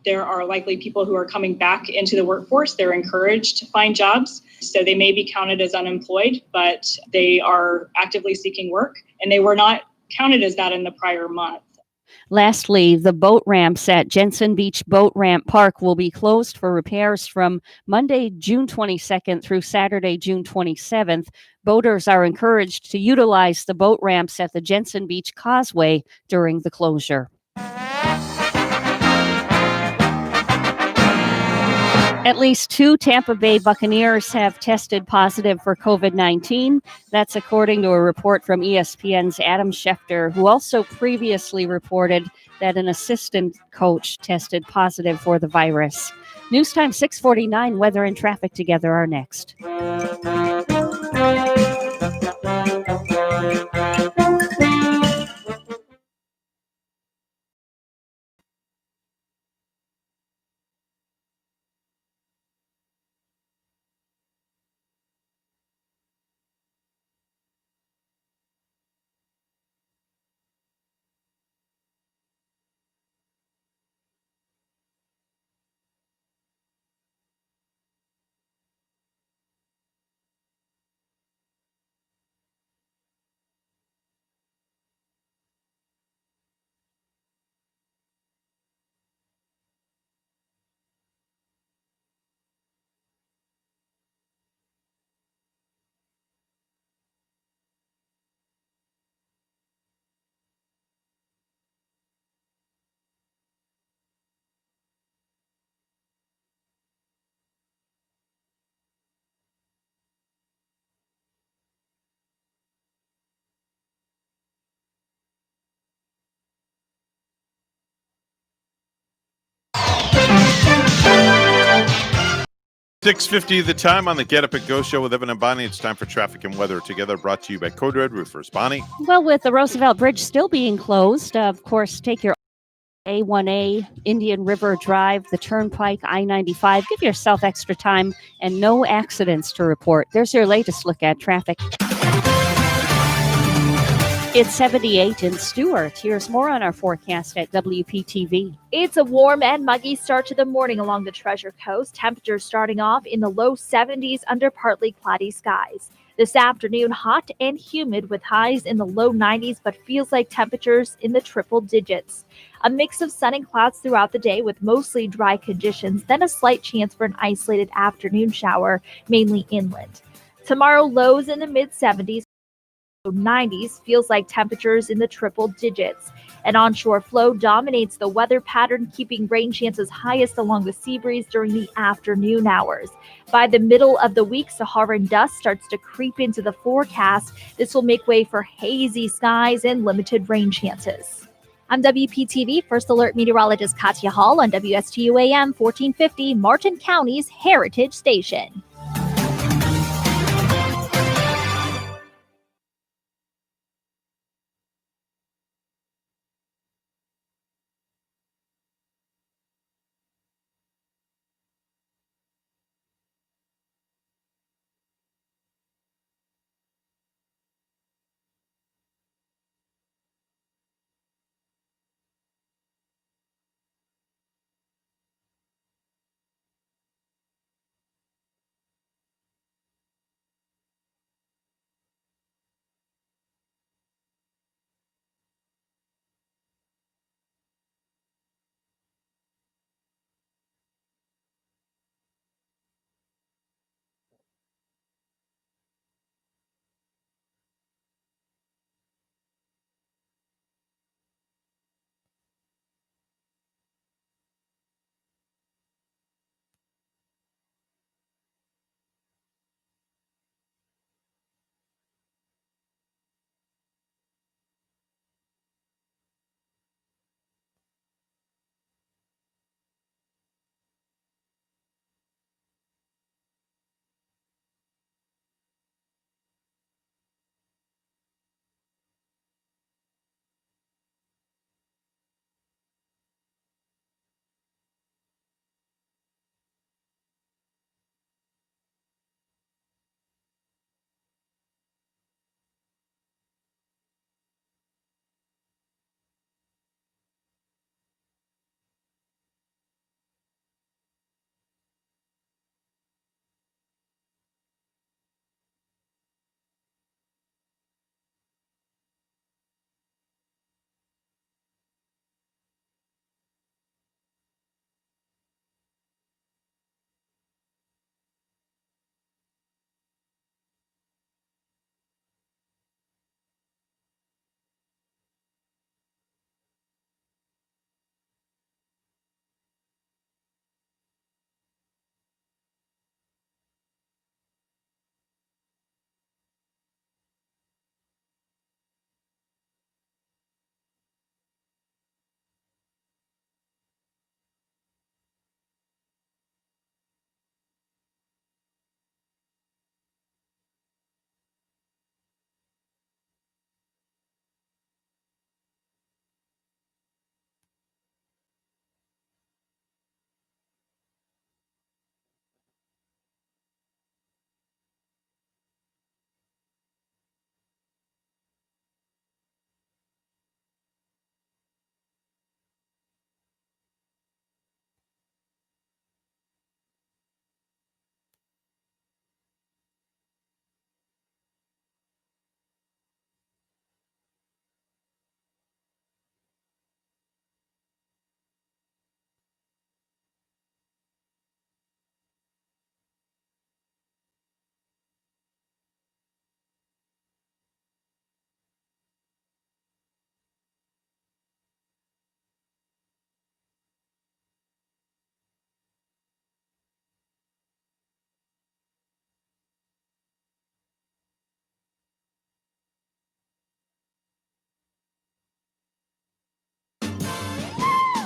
There are likely people who are coming back into the workforce. They're encouraged to find jobs. So they may be counted as unemployed, but they are actively seeking work. And they were not counted as that in the prior month.
Lastly, the boat ramps at Jensen Beach Boat Ramp Park will be closed for repairs from Monday, June 22nd through Saturday, June 27th. Boaters are encouraged to utilize the boat ramps at the Jensen Beach Causeway during the closure. At least 2 Tampa Bay Buccaneers have tested positive for COVID-19. That's according to a report from ESPN's Adam Schefter, who also previously reported that an assistant coach tested positive for the virus. News Time 6:49, weather and traffic together are next.
6:50 the time on the Get Up and Go show with Evan and Bonnie. It's time for traffic and weather together, brought to you by Code Red Roofers. Bonnie?
Well, with the Roosevelt Bridge still being closed, of course, take your A1A, Indian River Drive, the Turnpike, I-95. Give yourself extra time and no accidents to report. There's your latest look at traffic. It's 78 in Stewart. Here's more on our forecast at WPTV.
It's a warm and muggy start to the morning along the Treasure Coast. Temperatures starting off in the low 70s under partly cloudy skies. This afternoon, hot and humid with highs in the low 90s, but feels like temperatures in the triple digits. A mix of sun and clouds throughout the day with mostly dry conditions, then a slight chance for an isolated afternoon shower, mainly inland. Tomorrow, lows in the mid-70s. 90s, feels like temperatures in the triple digits. An onshore flow dominates the weather pattern, keeping rain chances highest along the sea breeze during the afternoon hours. By the middle of the week, Saharan dust starts to creep into the forecast. This will make way for hazy skies and limited rain chances. I'm WPTV First Alert Meteorologist Katya Hall on WSTU AM 1450, Martin County's Heritage Station.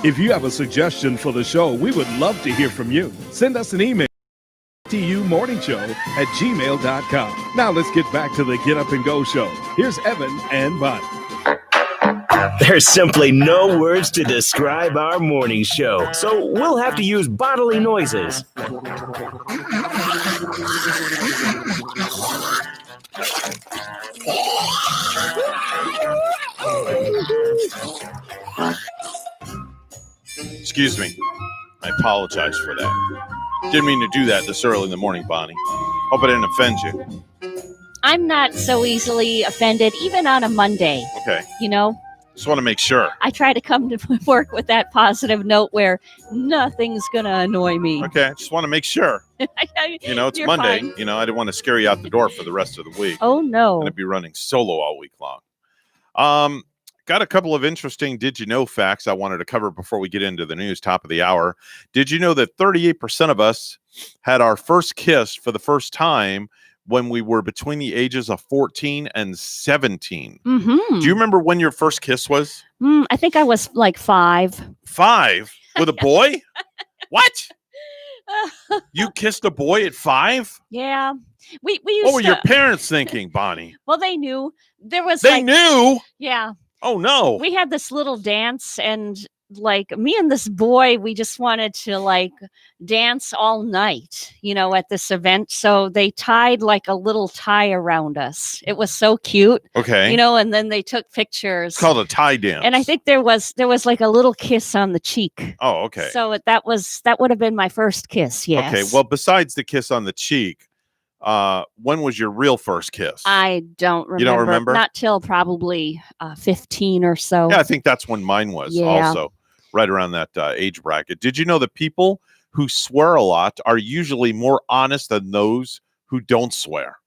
If you have a suggestion for the show, we would love to hear from you. Send us an email. TUmorningshow@gmail.com. Now let's get back to the Get Up and Go show. Here's Evan and Bonnie.
There's simply no words to describe our morning show, so we'll have to use bodily noises.
Excuse me. I apologize for that. Didn't mean to do that this early in the morning, Bonnie. Hope I didn't offend you.
I'm not so easily offended, even on a Monday.
Okay.
You know,
Just want to make sure.
I try to come to work with that positive note where nothing's going to annoy me.
Okay. I just want to make sure. You know, it's
You're
Monday.
fine.
You know, I didn't want to scare you out the door for the rest of the week.
Oh, no.
I'm going to be running solo all week long. Got a couple of interesting did you know facts I wanted to cover before we get into the news, top of the hour. Did you know that 38% of us had our first kiss for the first time when we were between the ages of 14 and 17?
Mm-hmm.
Do you remember when your first kiss was?
I think I was like 5.
5? With a boy? What? You kissed a boy at 5?
Yeah. We used
What were
to,
your parents thinking, Bonnie?
Well, they knew. There was
They knew?
Yeah.
Oh, no.
We had this little dance, and like me and this boy, we just wanted to like dance all night, you know, at this event. So they tied like a little tie around us. It was so cute.
Okay.
You know, and then they took pictures.
It's called a tie dance.
And I think there was like a little kiss on the cheek.
Oh, okay.
So that would have been my first kiss. Yes.
Okay. Well, besides the kiss on the cheek, when was your real first kiss?
I don't remember.
You don't remember?
Not till probably 15 or so.
Yeah, I think that's when mine was also, right around that age bracket. Did you know that people who swear a lot are usually more honest than those who don't swear?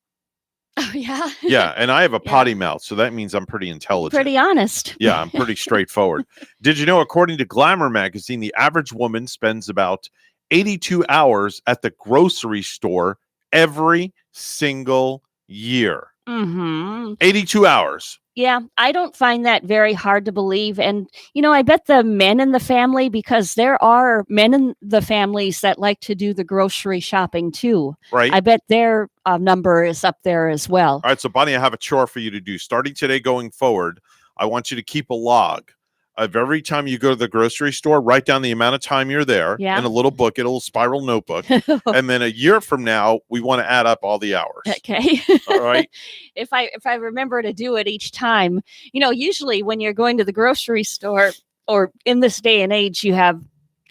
Oh, yeah.
Yeah, and I have a potty mouth, so that means I'm pretty intelligent.
Pretty honest.
Yeah, I'm pretty straightforward. Did you know, according to Glamour magazine, the average woman spends about 82 hours at the grocery store every single year?
Mm-hmm.
82 hours.
Yeah, I don't find that very hard to believe. And, you know, I bet the men in the family, because there are men in the families that like to do the grocery shopping too.
Right.
I bet their number is up there as well.
All right, so Bonnie, I have a chore for you to do. Starting today going forward, I want you to keep a log of every time you go to the grocery store, write down the amount of time you're there in a little book, a little spiral notebook. And then a year from now, we want to add up all the hours.
Okay.
All right.
If I remember to do it each time, you know, usually when you're going to the grocery store, or in this day and age, you have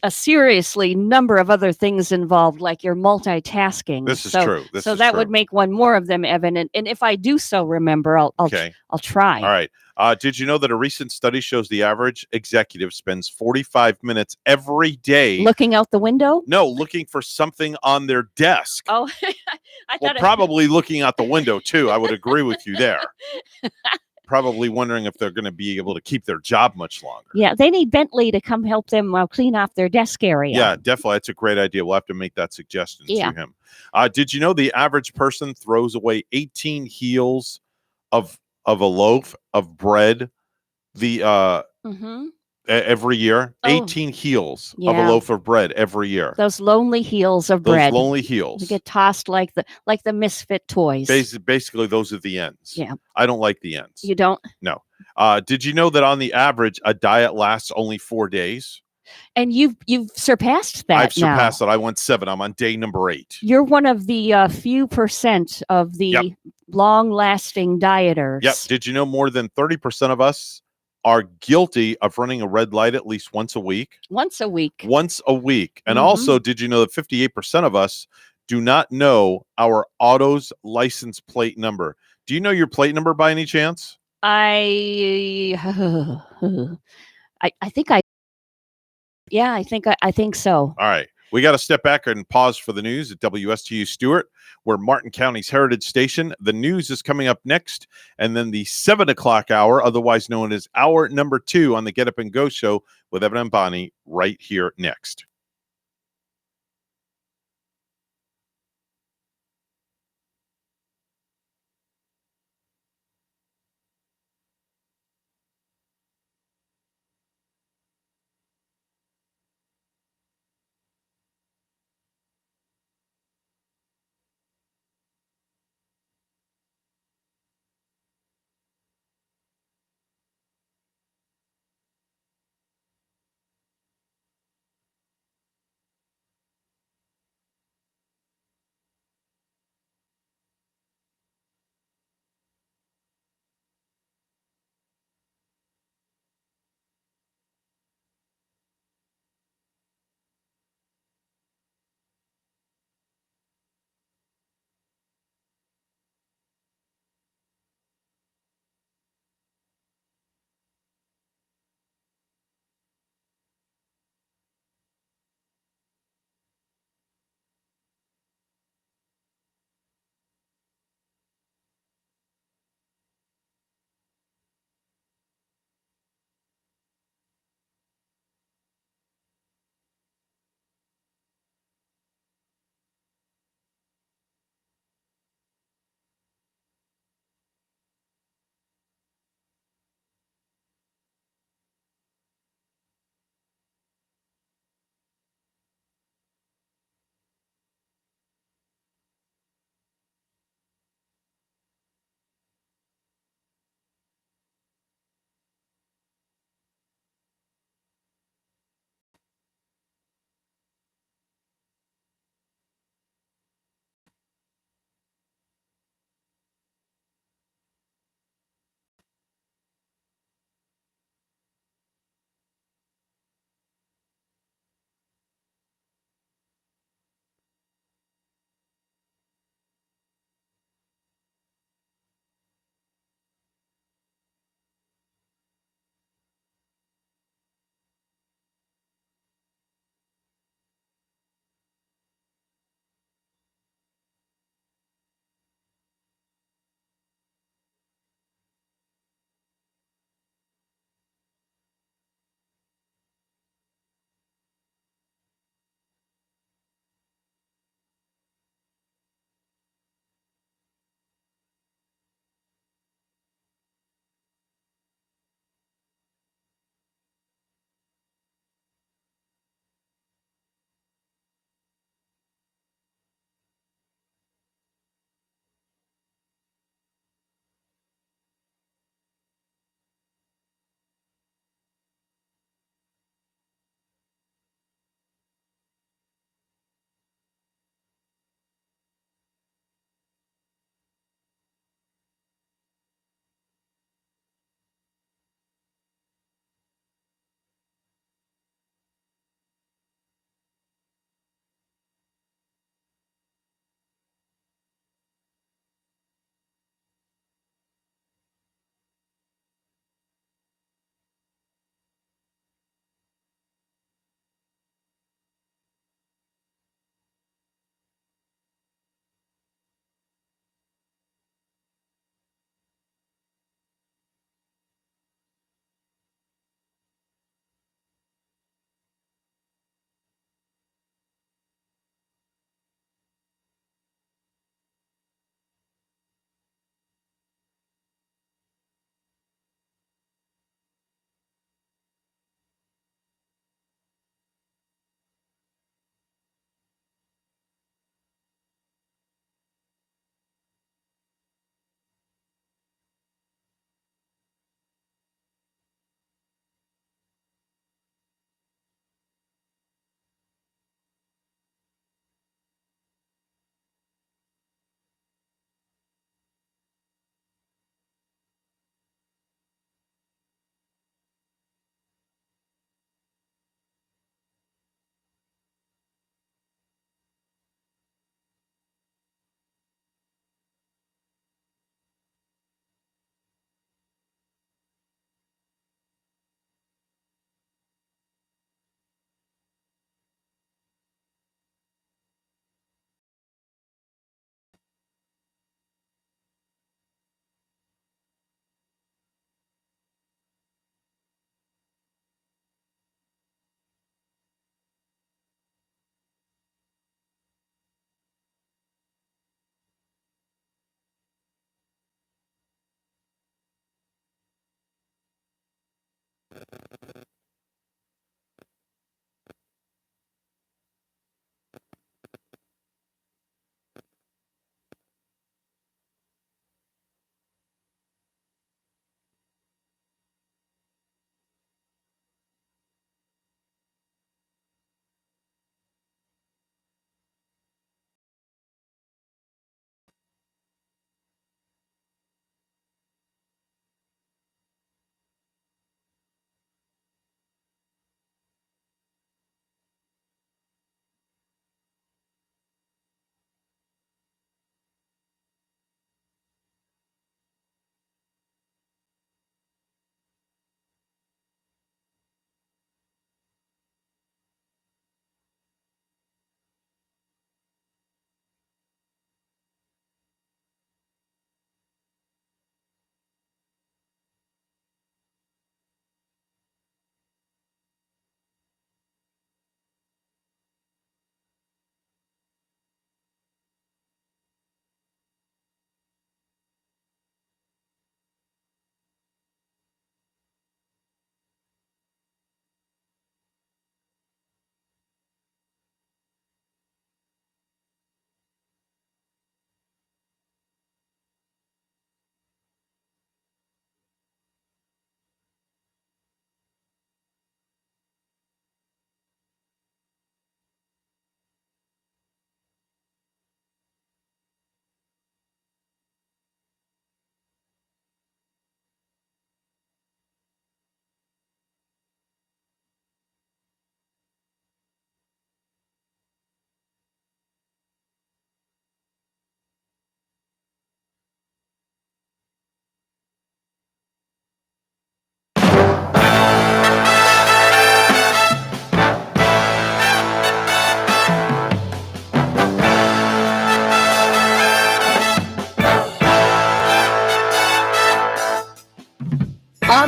a seriously number of other things involved, like you're multitasking.
This is true.
So that would make one more of them, Evan. And if I do so remember, I'll try.
All right. Did you know that a recent study shows the average executive spends 45 minutes every day
looking out the window?
No, looking for something on their desk.
Oh, I thought
probably looking out the window too. I would agree with you there. Probably wondering if they're going to be able to keep their job much longer.
Yeah, they need Bentley to come help them clean off their desk area.
Yeah, definitely. That's a great idea. We'll have to make that suggestion to him. Did you know the average person throws away 18 heels of a loaf of bread every year? 18 heels of a loaf of bread every year.
Those lonely heels of bread.
Those lonely heels.
They get tossed like the misfit toys.
Basically, those are the ends.
Yeah.
I don't like the ends.
You don't?
No. Did you know that on the average, a diet lasts only 4 days?
And you've surpassed that.
I've surpassed it. I went 7. I'm on day number 8.
You're one of the few percent of the long-lasting dieters.
Yep. Did you know more than 30% of us are guilty of running a red light at least once a week?
Once a week.
Once a week. And also, did you know that 58% of us do not know our auto's license plate number? Do you know your plate number by any chance?
I think I think so.
All right. We got to step back and pause for the news at WSTU Stewart. We're Martin County's Heritage Station. The news is coming up next. And then the 7 o'clock hour, otherwise known as hour number 2 on the Get Up and Go show with Evan and Bonnie right here next.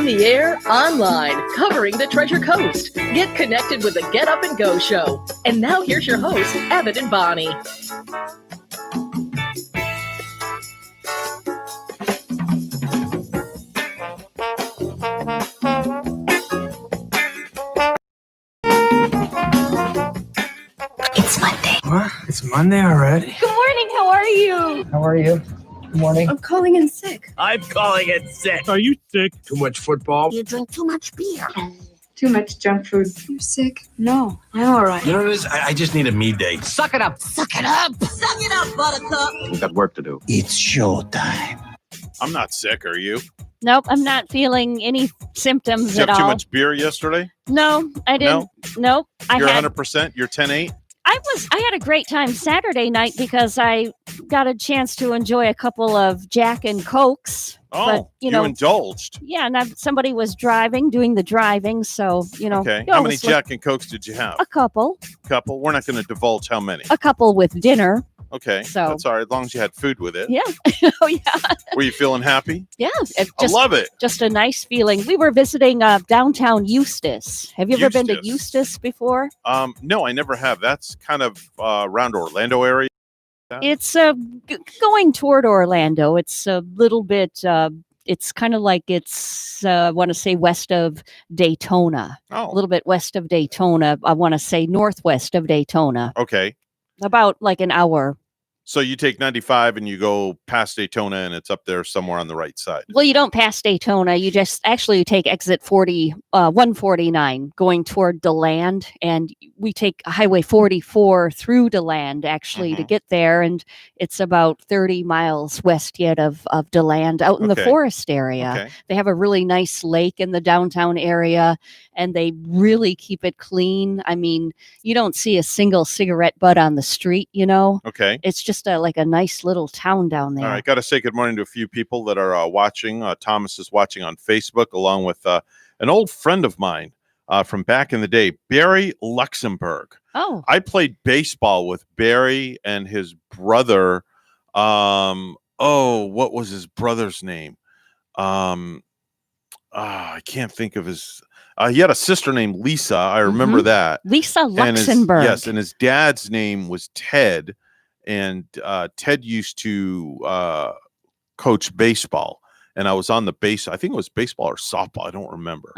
the air, online, covering the Treasure Coast. Get connected with the Get Up and Go show. And now here's your hosts, Evan and Bonnie.
It's Monday. What? It's Monday already?
Good morning. How are you?
How are you? Good morning.
I'm calling in sick.
I'm calling it sick. Are you sick? Too much football?
You drink too much beer. Too much junk food. You're sick? No, I'm all right.
You know what it is? I just need a me day.
Suck it up.
Suck it up.
Suck it up, buttercup.
We've got work to do.
It's showtime.
I'm not sick. Are you?
Nope, I'm not feeling any symptoms
Did you
at
have
all.
too much beer yesterday?
No, I didn't. Nope.
You're 100%? You're 10-8?
I had a great time Saturday night because I got a chance to enjoy a couple of Jack and Cokes.
Oh,
but, you
indulged.
Yeah, and somebody was doing the driving, so,
Okay. How many Jack and Cokes did you have?
A couple.
Couple? We're not going to divulge how many.
A couple with dinner.
Okay.
So-
That's all right, as long as you had food with it.
Yeah. Oh, yeah.
Were you feeling happy?
Yeah.
I love it.
Just a nice feeling. We were visiting downtown Eustis. Have you ever been to Eustis before?
No, I never have. That's kind of around Orlando area.
It's going toward Orlando. It's a little bit, it's kind of like I want to say west of Daytona.
Oh.
A little bit west of Daytona. I want to say northwest of Daytona.
Okay.
About like an hour.
So you take 95 and you go past Daytona and it's up there somewhere on the right side.
Well, you don't pass Daytona. You just actually take exit 149 going toward DeLand, and we take Highway 44 through DeLand actually to get there, and it's about 30 miles west yet of DeLand out in the forest area.
Okay.
They have a really nice lake in the downtown area, and they really keep it clean. I mean, you don't see a single cigarette butt on the street,
Okay.
It's just like a nice little town down there.
All right. Got to say good morning to a few people that are watching. Thomas is watching on Facebook, along with an old friend of mine from back in the day, Barry Luxembourg.
Oh.
I played baseball with Barry and his brother. What was his brother's name? I can't think of his. He had a sister named Lisa. I remember that.
Lisa
And
Luxembourg.
and his dad's name was Ted. And Ted used to coach baseball, and I was on the base. I think it was baseball or softball. I don't remember.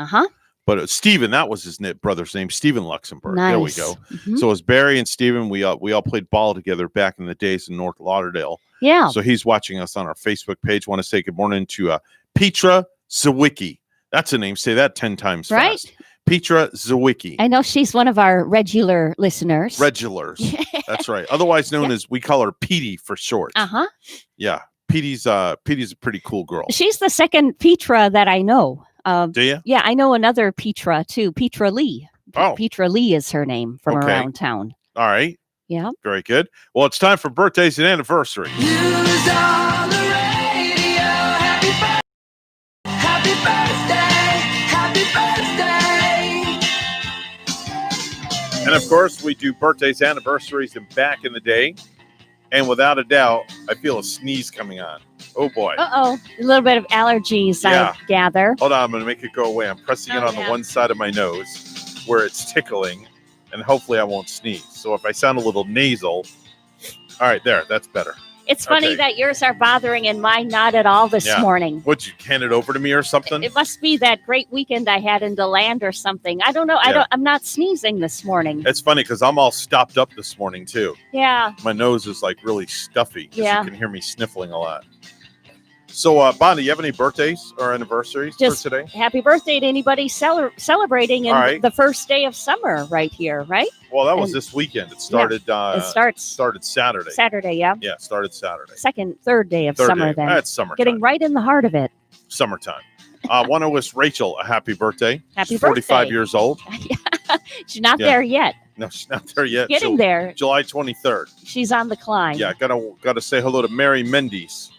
But it was Steven, that was his brother's name, Steven Luxembourg. There we
Nice.
go. So it was Barry and Steven. We all played ball together back in the days in North Lauderdale.
Yeah.
So he's watching us on our Facebook page. Want to say good morning to Petra Zawicki. That's a name. Say that 10 times
Right?
fast. Petra Zawicki.
I know she's one of our regular listeners.
Regulars. That's right. Otherwise known as, we call her Petey for short. Yeah. Petey's a pretty cool girl.
She's the second Petra that I know.
Do you?
Yeah, I know another Petra too. Petra Lee.
Oh.
Petra Lee is her name from
Okay.
around town.
All right.
Yeah.
Very good. Well, it's time for birthdays and anniversaries.
Happy birthday. Happy birthday.
And of course, we do birthdays, anniversaries, and back in the day. And without a doubt, I feel a sneeze coming on. Oh boy.
Uh-oh. A little bit of allergies,
Yeah.
I gather.
Hold on, I'm going to make it go away. I'm pressing it on the one side of my nose where it's tickling, and hopefully I won't sneeze. So if I sound a little nasal, all right, there, that's better.
It's funny
Okay.
that yours are bothering and mine not at all this
Yeah.
morning.
Would you hand it over to me or something?
It must be that great weekend I had in DeLand or something. I don't know.
Yeah.
I'm not sneezing this morning.
It's funny because I'm all stopped up this morning too.
Yeah.
My nose is like really stuffy. 'Cause
Yeah.
You can hear me sniffling a lot. So, Bonnie, you have any birthdays or anniversaries
Just
for today?
happy birthday to anybody celebrating in
All right.
the first day of summer right here, right?
Well, that was
And-
this weekend. It started.
It starts
started Saturday.
Saturday, yeah.
Yeah, it started Saturday.
Third day of
Third
summer
day.
then.
That's summertime.
Getting right in the heart of it.
Summertime. Want to wish Rachel a happy birthday.
Happy
She's 45
birthday.
years old.
She's not
Yeah.
there yet.
No, she's not there yet.
Getting there.
July 23rd.
She's on the climb.
Yeah, gotta say hello to Mary Mendes.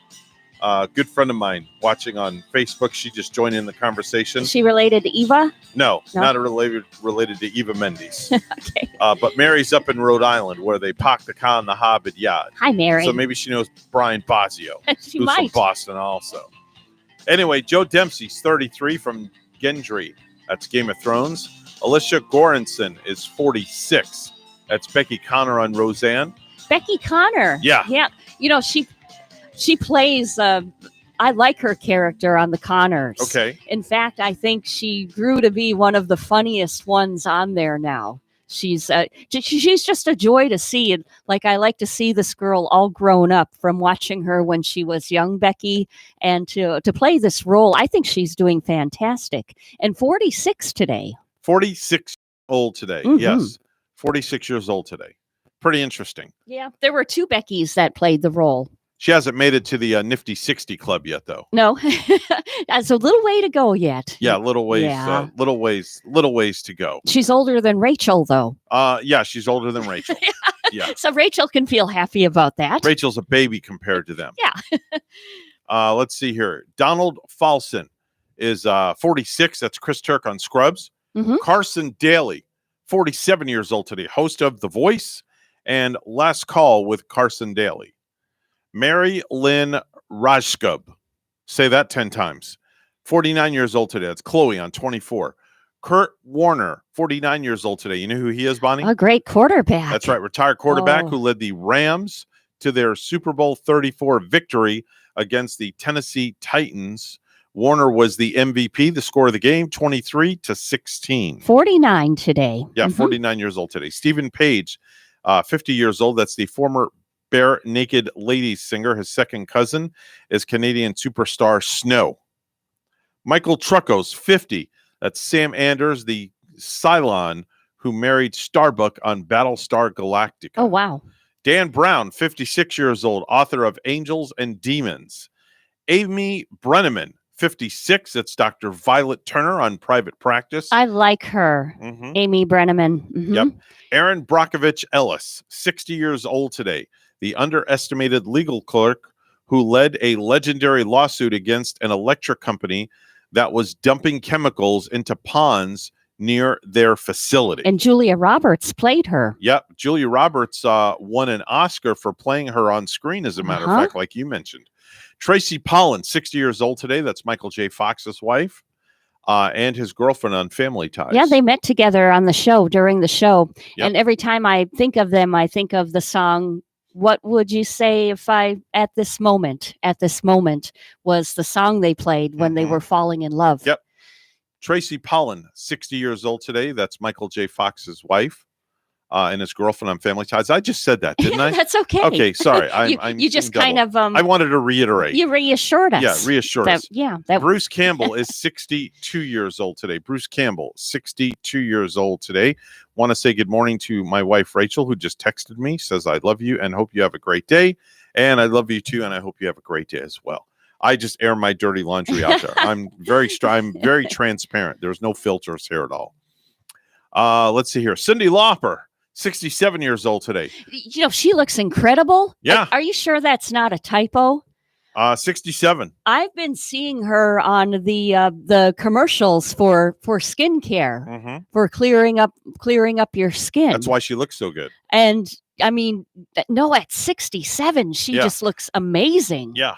Good friend of mine watching on Facebook. She just joined in the conversation.
Is she related to Eva?
No,
No?
not related to Eva Mendes.
Okay.
But Mary's up in Rhode Island where they park the car in the Harvard Yard.
Hi, Mary.
So maybe she knows Brian Bosio,
She
who's from
might.
Boston also. Anyway, Joe Dempsey's 33 from Gendry. That's Game of Thrones. Alicia Goranson is 46. That's Becky Connor on Roseanne.
Becky Connor.
Yeah.
Yeah. You know, she plays, I like her character on the Connors.
Okay.
In fact, I think she grew to be one of the funniest ones on there now. She's just a joy to see. And like, I like to see this girl all grown up from watching her when she was young Becky, and to play this role. I think she's doing fantastic. And 46 today.
46 old today.
Mhm.
Yes. 46 years old today. Pretty interesting.
Yeah. There were 2 Beckys that played the role.
She hasn't made it to the Nifty 60 club yet, though.
No, that's a little way to go yet.
Yeah, little ways,
Yeah.
little ways to go.
She's older than Rachel, though.
Yeah, she's older than Rachel. Yeah,
So Rachel can feel happy about that.
Rachel's a baby compared to them.
Yeah.
Let's see here. Donald Falson is 46. That's Chris Turk on Scrubs.
Mhm.
Carson Daly, 47 years old today, host of The Voice and Last Call with Carson Daly. Mary Lynn Rajskub, say that 10 times. 49 years old today. That's Chloe on 24. Kurt Warner, 49 years old today. You know who he is, Bonnie?
A great quarterback.
That's right. Retired quarterback
Oh.
who led the Rams to their Super Bowl 34 victory against the Tennessee Titans. Warner was the MVP, the score of the game, 23-16.
49 today.
Yeah,
Mhm.
49 years old today. Stephen Page, 50 years old. That's the former Bare Naked Ladies singer. His second cousin is Canadian superstar Snow. Michael Trucko's 50. That's Sam Anders, the Cylon who married Starbuck on Battlestar Galactica.
Oh, wow.
Dan Brown, 56 years old, author of Angels and Demons. Amy Brenneman, 56. That's Dr. Violet Turner on Private Practice.
I like her.
Mhm.
Amy Brenneman. Mhm.
Yep. Aaron Brockovich Ellis, 60 years old today, the underestimated legal clerk who led a legendary lawsuit against an electric company that was dumping chemicals into ponds near their facility.
And Julia Roberts played her.
Yep. Julia Roberts won an Oscar for playing her on screen, as a matter of fact, like you mentioned. Tracy Pollan, 60 years old today. That's Michael J. Fox's wife. And his girlfriend on Family Ties.
Yeah, they met together on the show, during the show.
Yep.
And every time I think of them, I think of the song, What Would You Say If I, at this moment was the song they played when they were falling in love.
Yep. Tracy Pollan, 60 years old today. That's Michael J. Fox's wife and his girlfriend on Family Ties. I just said that, didn't I?
That's okay.
Okay, sorry.
You just kind of
I wanted to reiterate.
you reassured us.
Yeah, reassure us.
That
Bruce Campbell is 62 years old today. Bruce Campbell, 62 years old today. Want to say good morning to my wife, Rachel, who just texted me, says, I love you and hope you have a great day. And I love you too, and I hope you have a great day as well. I just air my dirty laundry out there. I'm very transparent. There's no filters here at all. Let's see here. Cyndi Lauper, 67 years old today.
You know, she looks incredible.
Yeah.
Are you sure that's not a typo?
67.
I've been seeing her on the commercials for skincare, for clearing up your skin.
That's why she looks so good.
And I mean, no, at 67, she just looks amazing.
Yeah.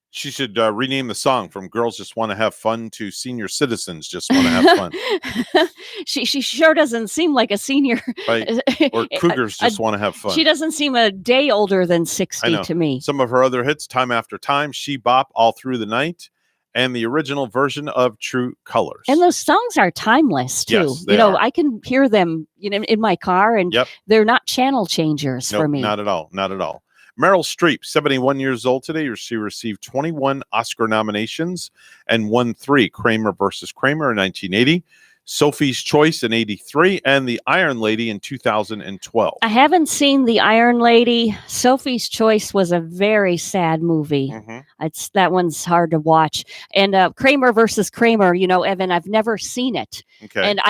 She should rename the song from Girls Just Want to Have Fun to Senior Citizens Just Want to Have Fun.
She sure doesn't seem like a senior.
Right. Or Cougars Just Want to Have Fun.
She doesn't seem a day older than
I
60
know.
to me.
Some of her other hits, Time After Time, She Bop, All Through the Night, and the original version of True Colors.
And those songs are timeless too.
Yes, they
you know,
are.
I can hear them, in my car, and they're not channel changers for
Nope,
me.
not at all. Not at all. Meryl Streep, 71 years old today. She received 21 Oscar nominations and won 3. Kramer versus Kramer in 1980, Sophie's Choice in 83, and The Iron Lady in 2012.
I haven't seen The Iron Lady. Sophie's Choice was a very sad movie. That one's hard to watch. And Kramer versus Kramer, Evan, I've never seen it.
Okay.
And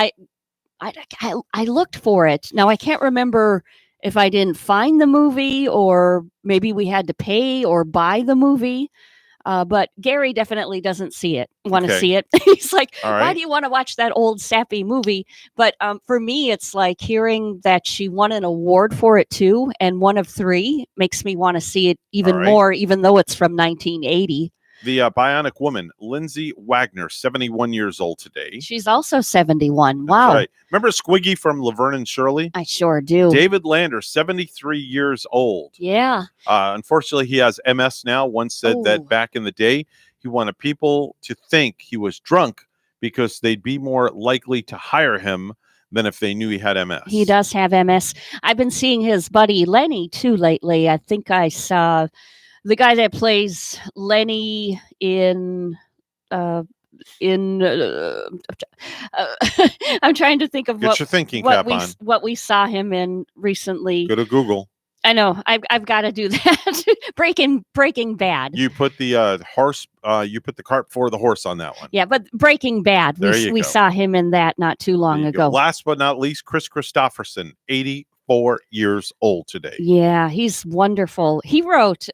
I looked for it. Now I can't remember if I didn't find the movie, or maybe we had to pay or buy the movie. But Gary definitely doesn't want to
Okay.
see it. He's like,
All
why
right.
do you want to watch that old sappy movie? But for me, it's like hearing that she won an award for it too, and one of 3 makes me want to see it even
All right.
more, even though it's from 1980.
The Bionic Woman, Lindsay Wagner, 71 years old today.
She's also 71. Wow.
That's right. Remember Squiggy from Laverne and Shirley?
I sure do.
David Lander, 73 years old.
Yeah.
Unfortunately, he has MS now. One said that back in the day, he wanted people to think he was drunk because they'd be more likely to hire him than if they knew he had MS.
He does have MS. I've been seeing his buddy Lenny, too, lately. I think I saw the guy that plays Lenny in I'm trying to think of
Get your thinking cap on.
What we saw him in recently.
Go to Google.
I know. I've got to do that. Breaking Bad.
You put the horse. You put the cart before the horse on that one.
Yeah, but Breaking Bad. We saw him in that not too long ago.
Last but not least, Chris Christopherson, 84 years old today.
Yeah, he's wonderful. He wrote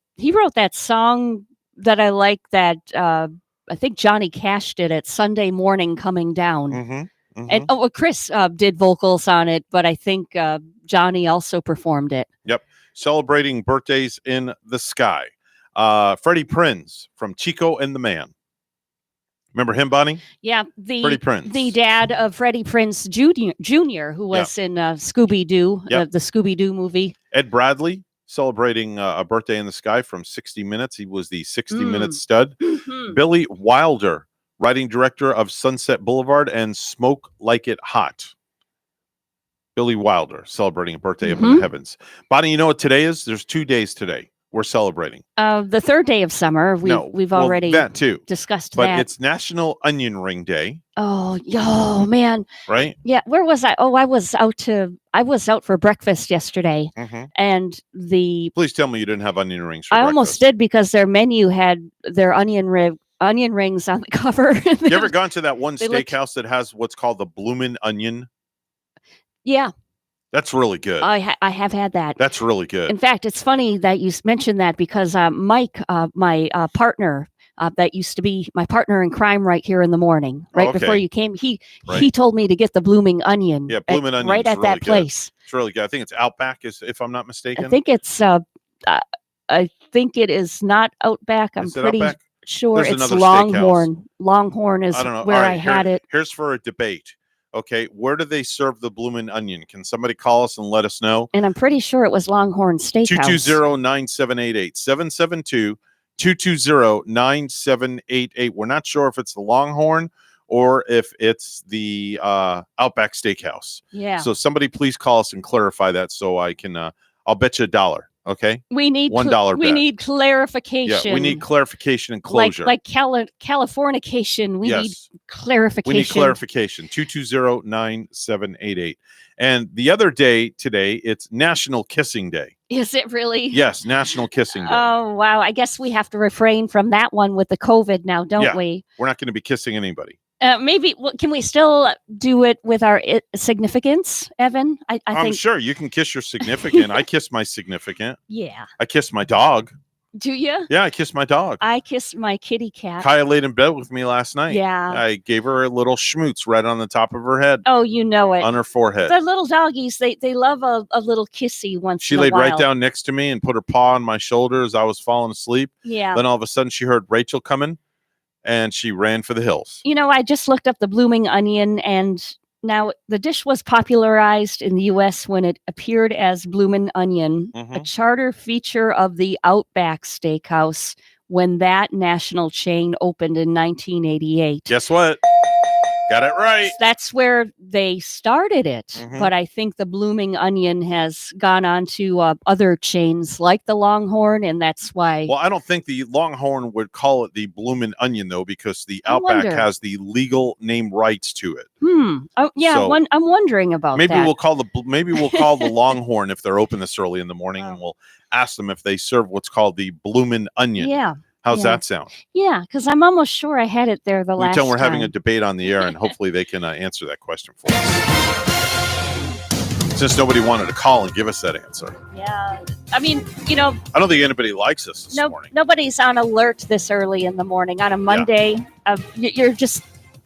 that song that I like that I think Johnny Cash did it, Sunday Morning Coming Down.
Mm-hmm.
And Chris did vocals on it, but I think Johnny also performed it.
Yep. Celebrating birthdays in the sky. Freddie Prinze from Chico and the Man. Remember him, Bonnie?
Yeah.
Freddie Prinze.
The dad of Freddie Prinze Jr., who was in Scooby-Doo, the Scooby-Doo movie.
Ed Bradley, celebrating a birthday in the sky from 60 Minutes. He was the 60 Minutes stud. Billy Wilder, writing director of Sunset Boulevard and Smoke Like It Hot. Billy Wilder celebrating a birthday up in the heavens. Bonnie, you know what today is? There's 2 days today we're celebrating.
The third day of summer. We've already
that too.
discussed
but
that.
It's National Onion Ring Day.
Oh man.
Right?
Yeah. Where was I? Oh, I was out for breakfast yesterday, and
Please tell me you didn't have onion rings for
I
breakfast.
almost did because their menu had their onion rings on the cover.
You ever gone to that one steakhouse that has what's called the bloomin' onion?
Yeah.
That's really good.
I have had that.
That's really good.
In fact, it's funny that you mentioned that because Mike, my partner, that used to be my partner in crime right here in the morning, before you came, he told me to get the blooming onion.
Yeah, bloomin' onion
right at
really
that place.
It's really good. I think it's Outback, if I'm not mistaken.
I think it's. I think it is not Outback. I'm pretty sure
There's
it's
another
Longhorn.
steakhouse.
Longhorn is
I don't know.
where
All
I
right,
had it.
Here's for a debate. Okay, where do they serve the bloomin' onion? Can somebody call us and let us know?
And I'm pretty sure it was Longhorn Steakhouse.
220-9788. 772-220-9788. We're not sure if it's the Longhorn or if it's the Outback Steakhouse.
Yeah.
So somebody please call us and clarify that so I can, I'll bet you $1. Okay.
We need
$1
we
bet.
need clarification.
Yeah, we need clarification and closure.
Like Californication. We need clarification.
We need clarification. 220-9788. And the other day today, it's National Kissing Day.
Is it really?
Yes, National Kissing Day.
Oh, wow. I guess we have to refrain from that one with the COVID now, don't we?
We're not going to be kissing anybody.
Maybe can we still do it with our significance, Evan?
I'm
think
sure you can kiss your significant. I kiss my significant.
Yeah.
I kiss my dog.
Do you?
Yeah, I kiss my dog.
I kiss my kitty cat.
Kaya laid in bed with me last night.
Yeah.
I gave her a little schmoots right on the top of her head.
Oh, you know it.
On her forehead.
The little doggies, they love a little kissy once
She
in a
laid
while.
right down next to me and put her paw on my shoulder as I was falling asleep.
Yeah.
Then all of a sudden she heard Rachel coming and she ran for the hills.
You know, I just looked up the blooming onion, and now the dish was popularized in the U.S. when it appeared as bloomin' onion, a charter feature of the Outback Steakhouse when that national chain opened in 1988.
Guess what? Got it right.
That's where they started it. But I think the blooming onion has gone on to other chains like the Longhorn, and that's why.
Well, I don't think the Longhorn would call it the bloomin' onion, though, because the Outback
wonder.
has the legal name rights to it.
Oh, yeah.
So,
I'm wondering about
Maybe
that.
we'll call the Longhorn if they're open this early in the morning, and we'll ask them if they serve what's called the bloomin' onion.
Yeah.
How's that sound?
Yeah, because I'm almost sure I had it there the last
Tell them we're having
time.
a debate on the air, and hopefully they can answer that question for us. Since nobody wanted to call and give us that answer.
Yeah. I mean, you know,
I don't think anybody likes us this morning.
nobody's on alert this early in the morning on a Monday. You're just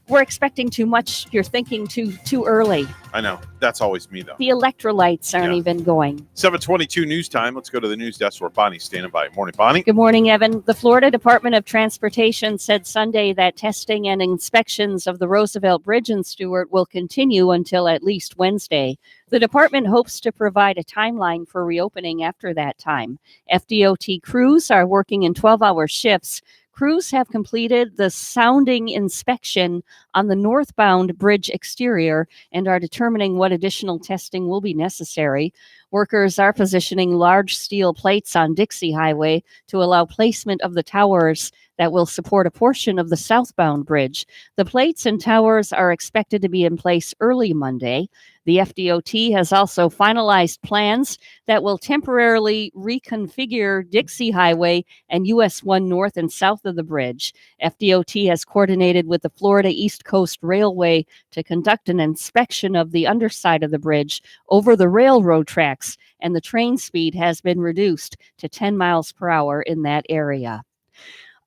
we're expecting too much. You're thinking too early.
I know. That's always me, though.
The electrolytes aren't even going.
7:22 news time. Let's go to the news desk where Bonnie's standing by. Morning, Bonnie.
Good morning, Evan. The Florida Department of Transportation said Sunday that testing and inspections of the Roosevelt Bridge in Stewart will continue until at least Wednesday. The department hopes to provide a timeline for reopening after that time. FDOT crews are working in 12-hour shifts. Crews have completed the sounding inspection on the northbound bridge exterior and are determining what additional testing will be necessary. Workers are positioning large steel plates on Dixie Highway to allow placement of the towers that will support a portion of the southbound bridge. The plates and towers are expected to be in place early Monday. The FDOT has also finalized plans that will temporarily reconfigure Dixie Highway and US 1 north and south of the bridge. FDOT has coordinated with the Florida East Coast Railway to conduct an inspection of the underside of the bridge over the railroad tracks, and the train speed has been reduced to 10 miles per hour in that area.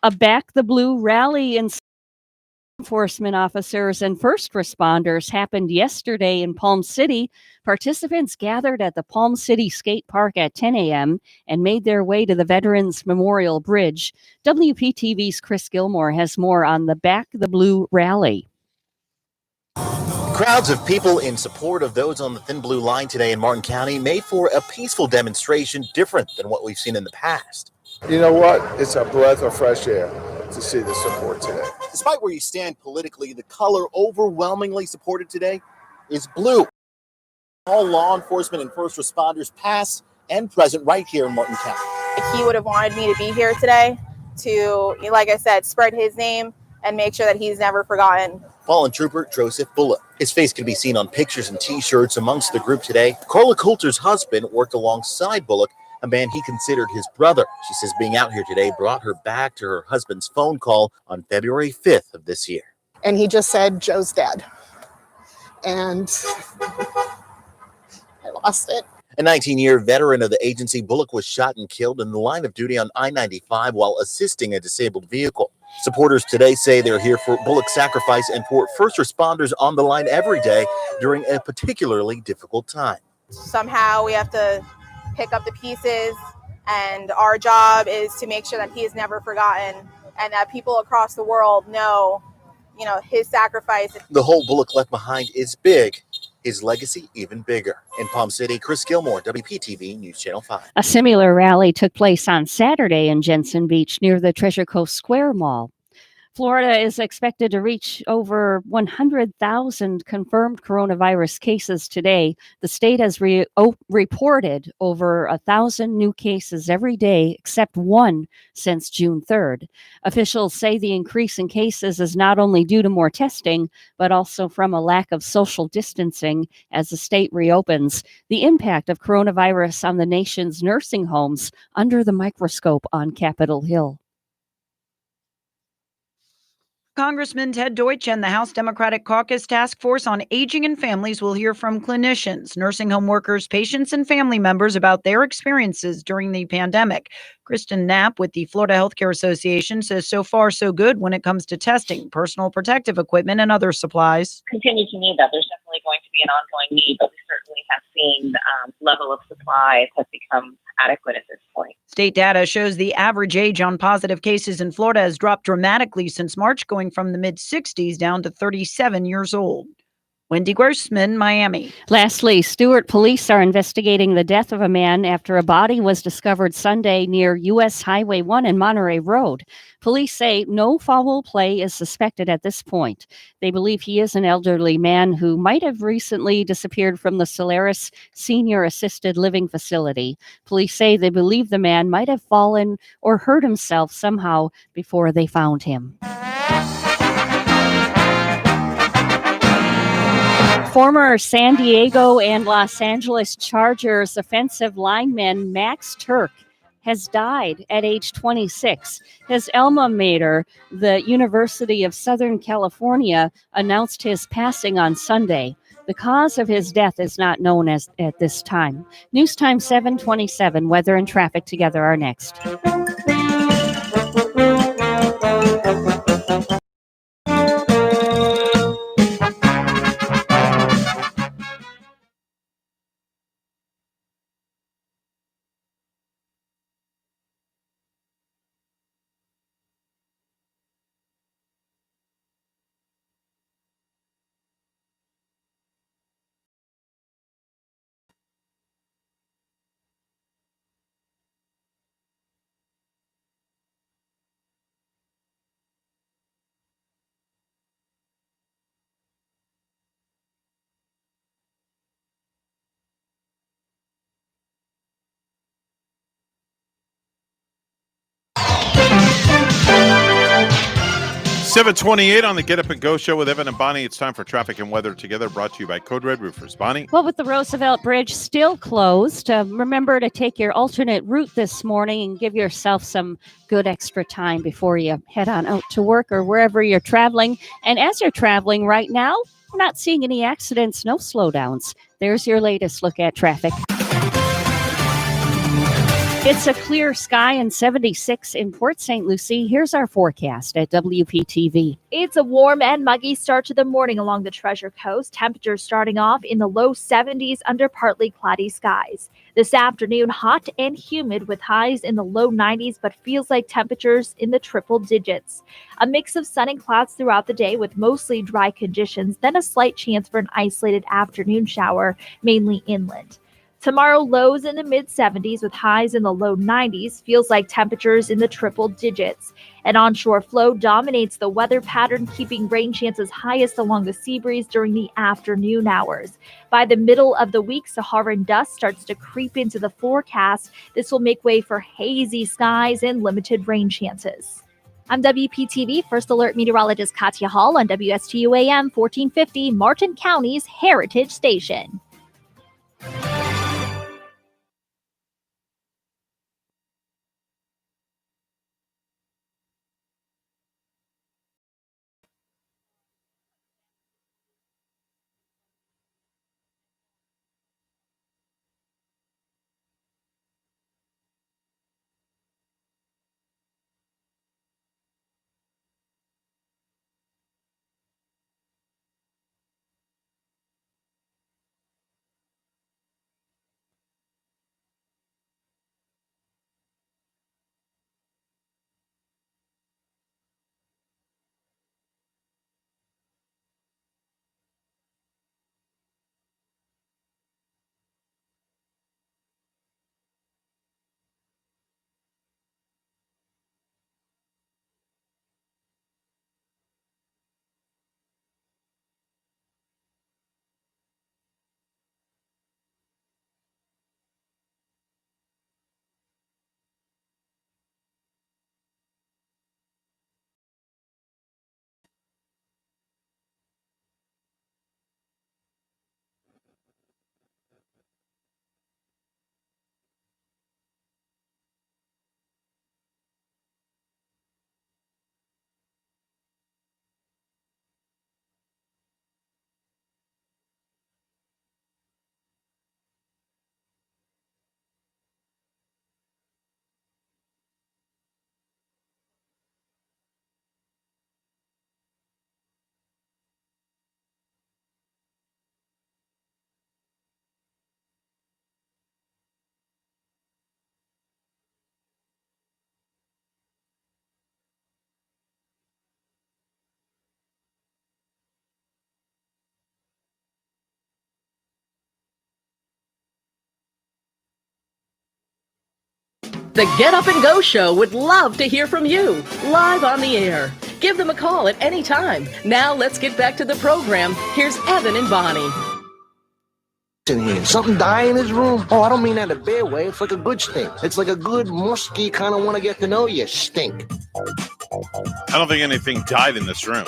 A Back the Blue rally in enforcement officers and first responders happened yesterday in Palm City. Participants gathered at the Palm City Skate Park at 10 a.m. and made their way to the Veterans Memorial Bridge. WPTV's Chris Gilmore has more on the Back the Blue rally.
Crowds of people in support of those on the Thin Blue Line today in Martin County made for a peaceful demonstration different than what we've seen in the past.
You know what? It's a breath of fresh air to see the support today.
Despite where you stand politically, the color overwhelmingly supported today is blue. All law enforcement and first responders past and present right here in Martin County.
He would have wanted me to be here today to, like I said, spread his name and make sure that he's never forgotten.
Fallen Trooper Joseph Bullock. His face could be seen on pictures and T-shirts amongst the group today. Carla Coulter's husband worked alongside Bullock, a man he considered his brother. She says being out here today brought her back to her husband's phone call on February 5th of this year.
And he just said, Joe's dead. And I lost it.
A 19-year veteran of the agency, Bullock was shot and killed in the line of duty on I-95 while assisting a disabled vehicle. Supporters today say they're here for Bullock's sacrifice and for first responders on the line every day during a particularly difficult time.
Somehow we have to pick up the pieces, and our job is to make sure that he is never forgotten and that people across the world know, his sacrifice.
The hole Bullock left behind is big. His legacy even bigger. In Palm City, Chris Gilmore, WPTV News Channel 5.
A similar rally took place on Saturday in Jensen Beach near the Treasure Coast Square Mall. Florida is expected to reach over 100,000 confirmed coronavirus cases today. The state has reported over 1,000 new cases every day, except one since June 3rd. Officials say the increase in cases is not only due to more testing, but also from a lack of social distancing as the state reopens. The impact of coronavirus on the nation's nursing homes under the microscope on Capitol Hill.
Congressman Ted Deutsch and the House Democratic Caucus Task Force on Aging and Families will hear from clinicians, nursing home workers, patients, and family members about their experiences during the pandemic. Kristen Knapp with the Florida Healthcare Association says so far so good when it comes to testing, personal protective equipment, and other supplies.
Continue to need that. There's definitely going to be an ongoing need, but we certainly have seen level of supplies has become adequate at this point.
State data shows the average age on positive cases in Florida has dropped dramatically since March, going from the mid-60s down to 37 years old. Wendy Grossman, Miami.
Lastly, Stewart police are investigating the death of a man after a body was discovered Sunday near U.S. Highway 1 and Monterey Road. Police say no foul play is suspected at this point. They believe he is an elderly man who might have recently disappeared from the Solaris Senior Assisted Living Facility. Police say they believe the man might have fallen or hurt himself somehow before they found him. Former San Diego and Los Angeles Chargers offensive lineman Max Turk has died at age 26. His alma mater, the University of Southern California, announced his passing on Sunday. The cause of his death is not known at this time. News Time 7:27. Weather and traffic together are next.
7:28 on the Get Up and Go show with Evan and Bonnie. It's time for traffic and weather together, brought to you by Code Red Roofers. Bonnie?
Well, with the Roosevelt Bridge still closed, remember to take your alternate route this morning and give yourself some good extra time before you head on out to work or wherever you're traveling. And as you're traveling right now, we're not seeing any accidents, no slowdowns. There's your latest look at traffic. It's a clear sky and 76 in Port St. Lucie. Here's our forecast at WPTV.
It's a warm and muggy start to the morning along the Treasure Coast. Temperatures starting off in the low 70s under partly cloudy skies. This afternoon, hot and humid with highs in the low 90s, but feels like temperatures in the triple digits. A mix of sun and clouds throughout the day with mostly dry conditions, then a slight chance for an isolated afternoon shower, mainly inland. Tomorrow, lows in the mid-70s with highs in the low 90s. Feels like temperatures in the triple digits. An onshore flow dominates the weather pattern, keeping rain chances highest along the sea breeze during the afternoon hours. By the middle of the week, Saharan dust starts to creep into the forecast. This will make way for hazy skies and limited rain chances. I'm WPTV First Alert Meteorologist Katya Hall on WSTU AM 1450, Martin County's Heritage Station.
The Get Up and Go Show would love to hear from you, live on the air. Give them a call at any time. Now let's get back to the program. Here's Evan and Bonnie.
In here. Something die in his room? Oh, I don't mean that a bad way. It's like a good stink. It's like a good musky kind of want to get to know you stink.
I don't think anything died in this room.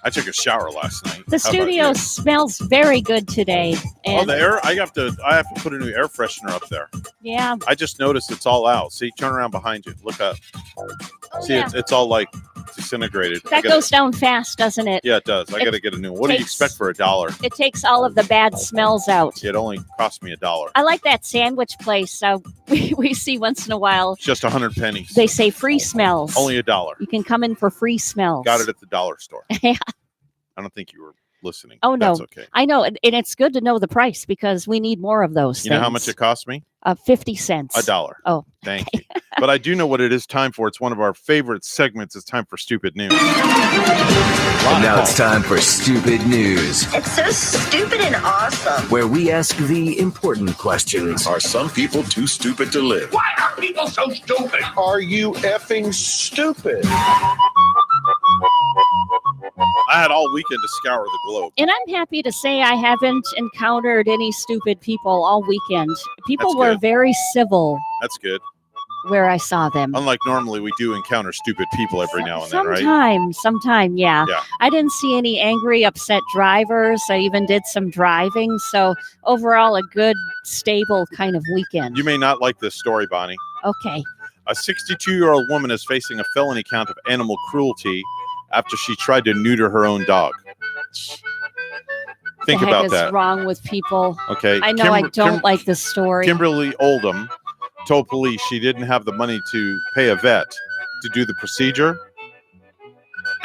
I took a shower last night.
The studio smells very good today. And
the air! I have to put a new air freshener up there.
Yeah.
I just noticed it's all out. See, turn around behind you. Look up. See,
yeah.
it's all like disintegrated.
That goes down fast, doesn't it?
Yeah, it does. I got to get a new one. What do you expect for $1?
It takes all of the bad smells out.
It only cost me $1.
I like that sandwich place we see once in a while.
It's just 100 pennies.
They say free smells.
Only $1.
You can come in for free smells.
Got it at the dollar store.
Yeah.
I don't think you were listening.
Oh, no.
That's okay.
I know. And it's good to know the price because we need more of those
You know how much it cost me?
50 cents.
$1.
Oh.
Thank you. But I do know what it is time for. It's one of our favorite segments. It's time for Stupid News. And
now it's time for Stupid News.
It's so stupid and awesome.
Where we ask the important questions.
Are some people too stupid to live?
Why are people so stupid?
Are you effing stupid?
I had all weekend to scour the globe.
And I'm happy to say I haven't encountered any stupid people all weekend. People were very civil.
That's good.
where I saw them.
Unlike normally, we do encounter stupid people every now and then, right?
Sometime, yeah.
Yeah.
I didn't see any angry, upset drivers. I even did some driving. So overall, a good, stable kind of weekend.
You may not like this story, Bonnie.
Okay.
A 62-year-old woman is facing a felony count of animal cruelty after she tried to neuter her own dog. Think
the heck
about
is
that.
wrong with people?
Okay.
I know I don't like this story.
Kimberly Oldham told police she didn't have the money to pay a vet to do the procedure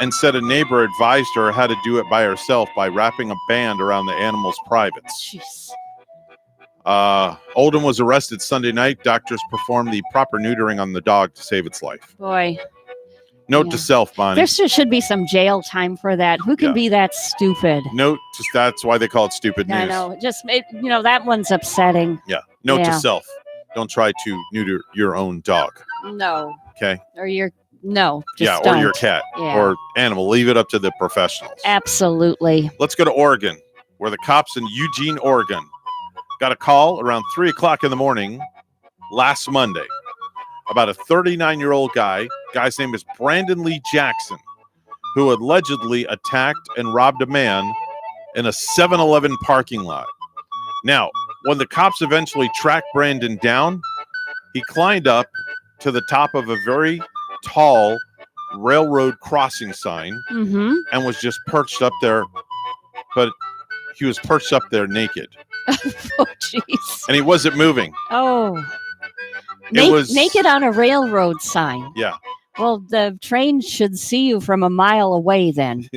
and said a neighbor advised her how to do it by herself by wrapping a band around the animal's privates.
Jeez.
Oldham was arrested Sunday night. Doctors performed the proper neutering on the dog to save its life.
Boy.
Note to self, Bonnie.
There should be some jail time for that. Who can be that stupid?
Note, that's why they call it stupid news.
I know. That one's upsetting.
Yeah. Note to
Yeah.
self. Don't try to neuter your own dog.
No.
Okay.
Or just
yeah, or
don't.
your cat
Yeah.
or animal. Leave it up to the professionals.
Absolutely.
Let's go to Oregon, where the cops in Eugene, Oregon, got a call around 3 o'clock in the morning last Monday about a 39-year-old guy. Guy's name is Brandon Lee Jackson, who allegedly attacked and robbed a man in a 7-Eleven parking lot. Now, when the cops eventually tracked Brandon down, he climbed up to the top of a very tall railroad crossing sign and was just perched up there, but he was perched up there naked.
Oh, jeez.
And he wasn't moving.
Oh.
It was
naked on a railroad sign.
Yeah.
Well, the train should see you from a mile away then.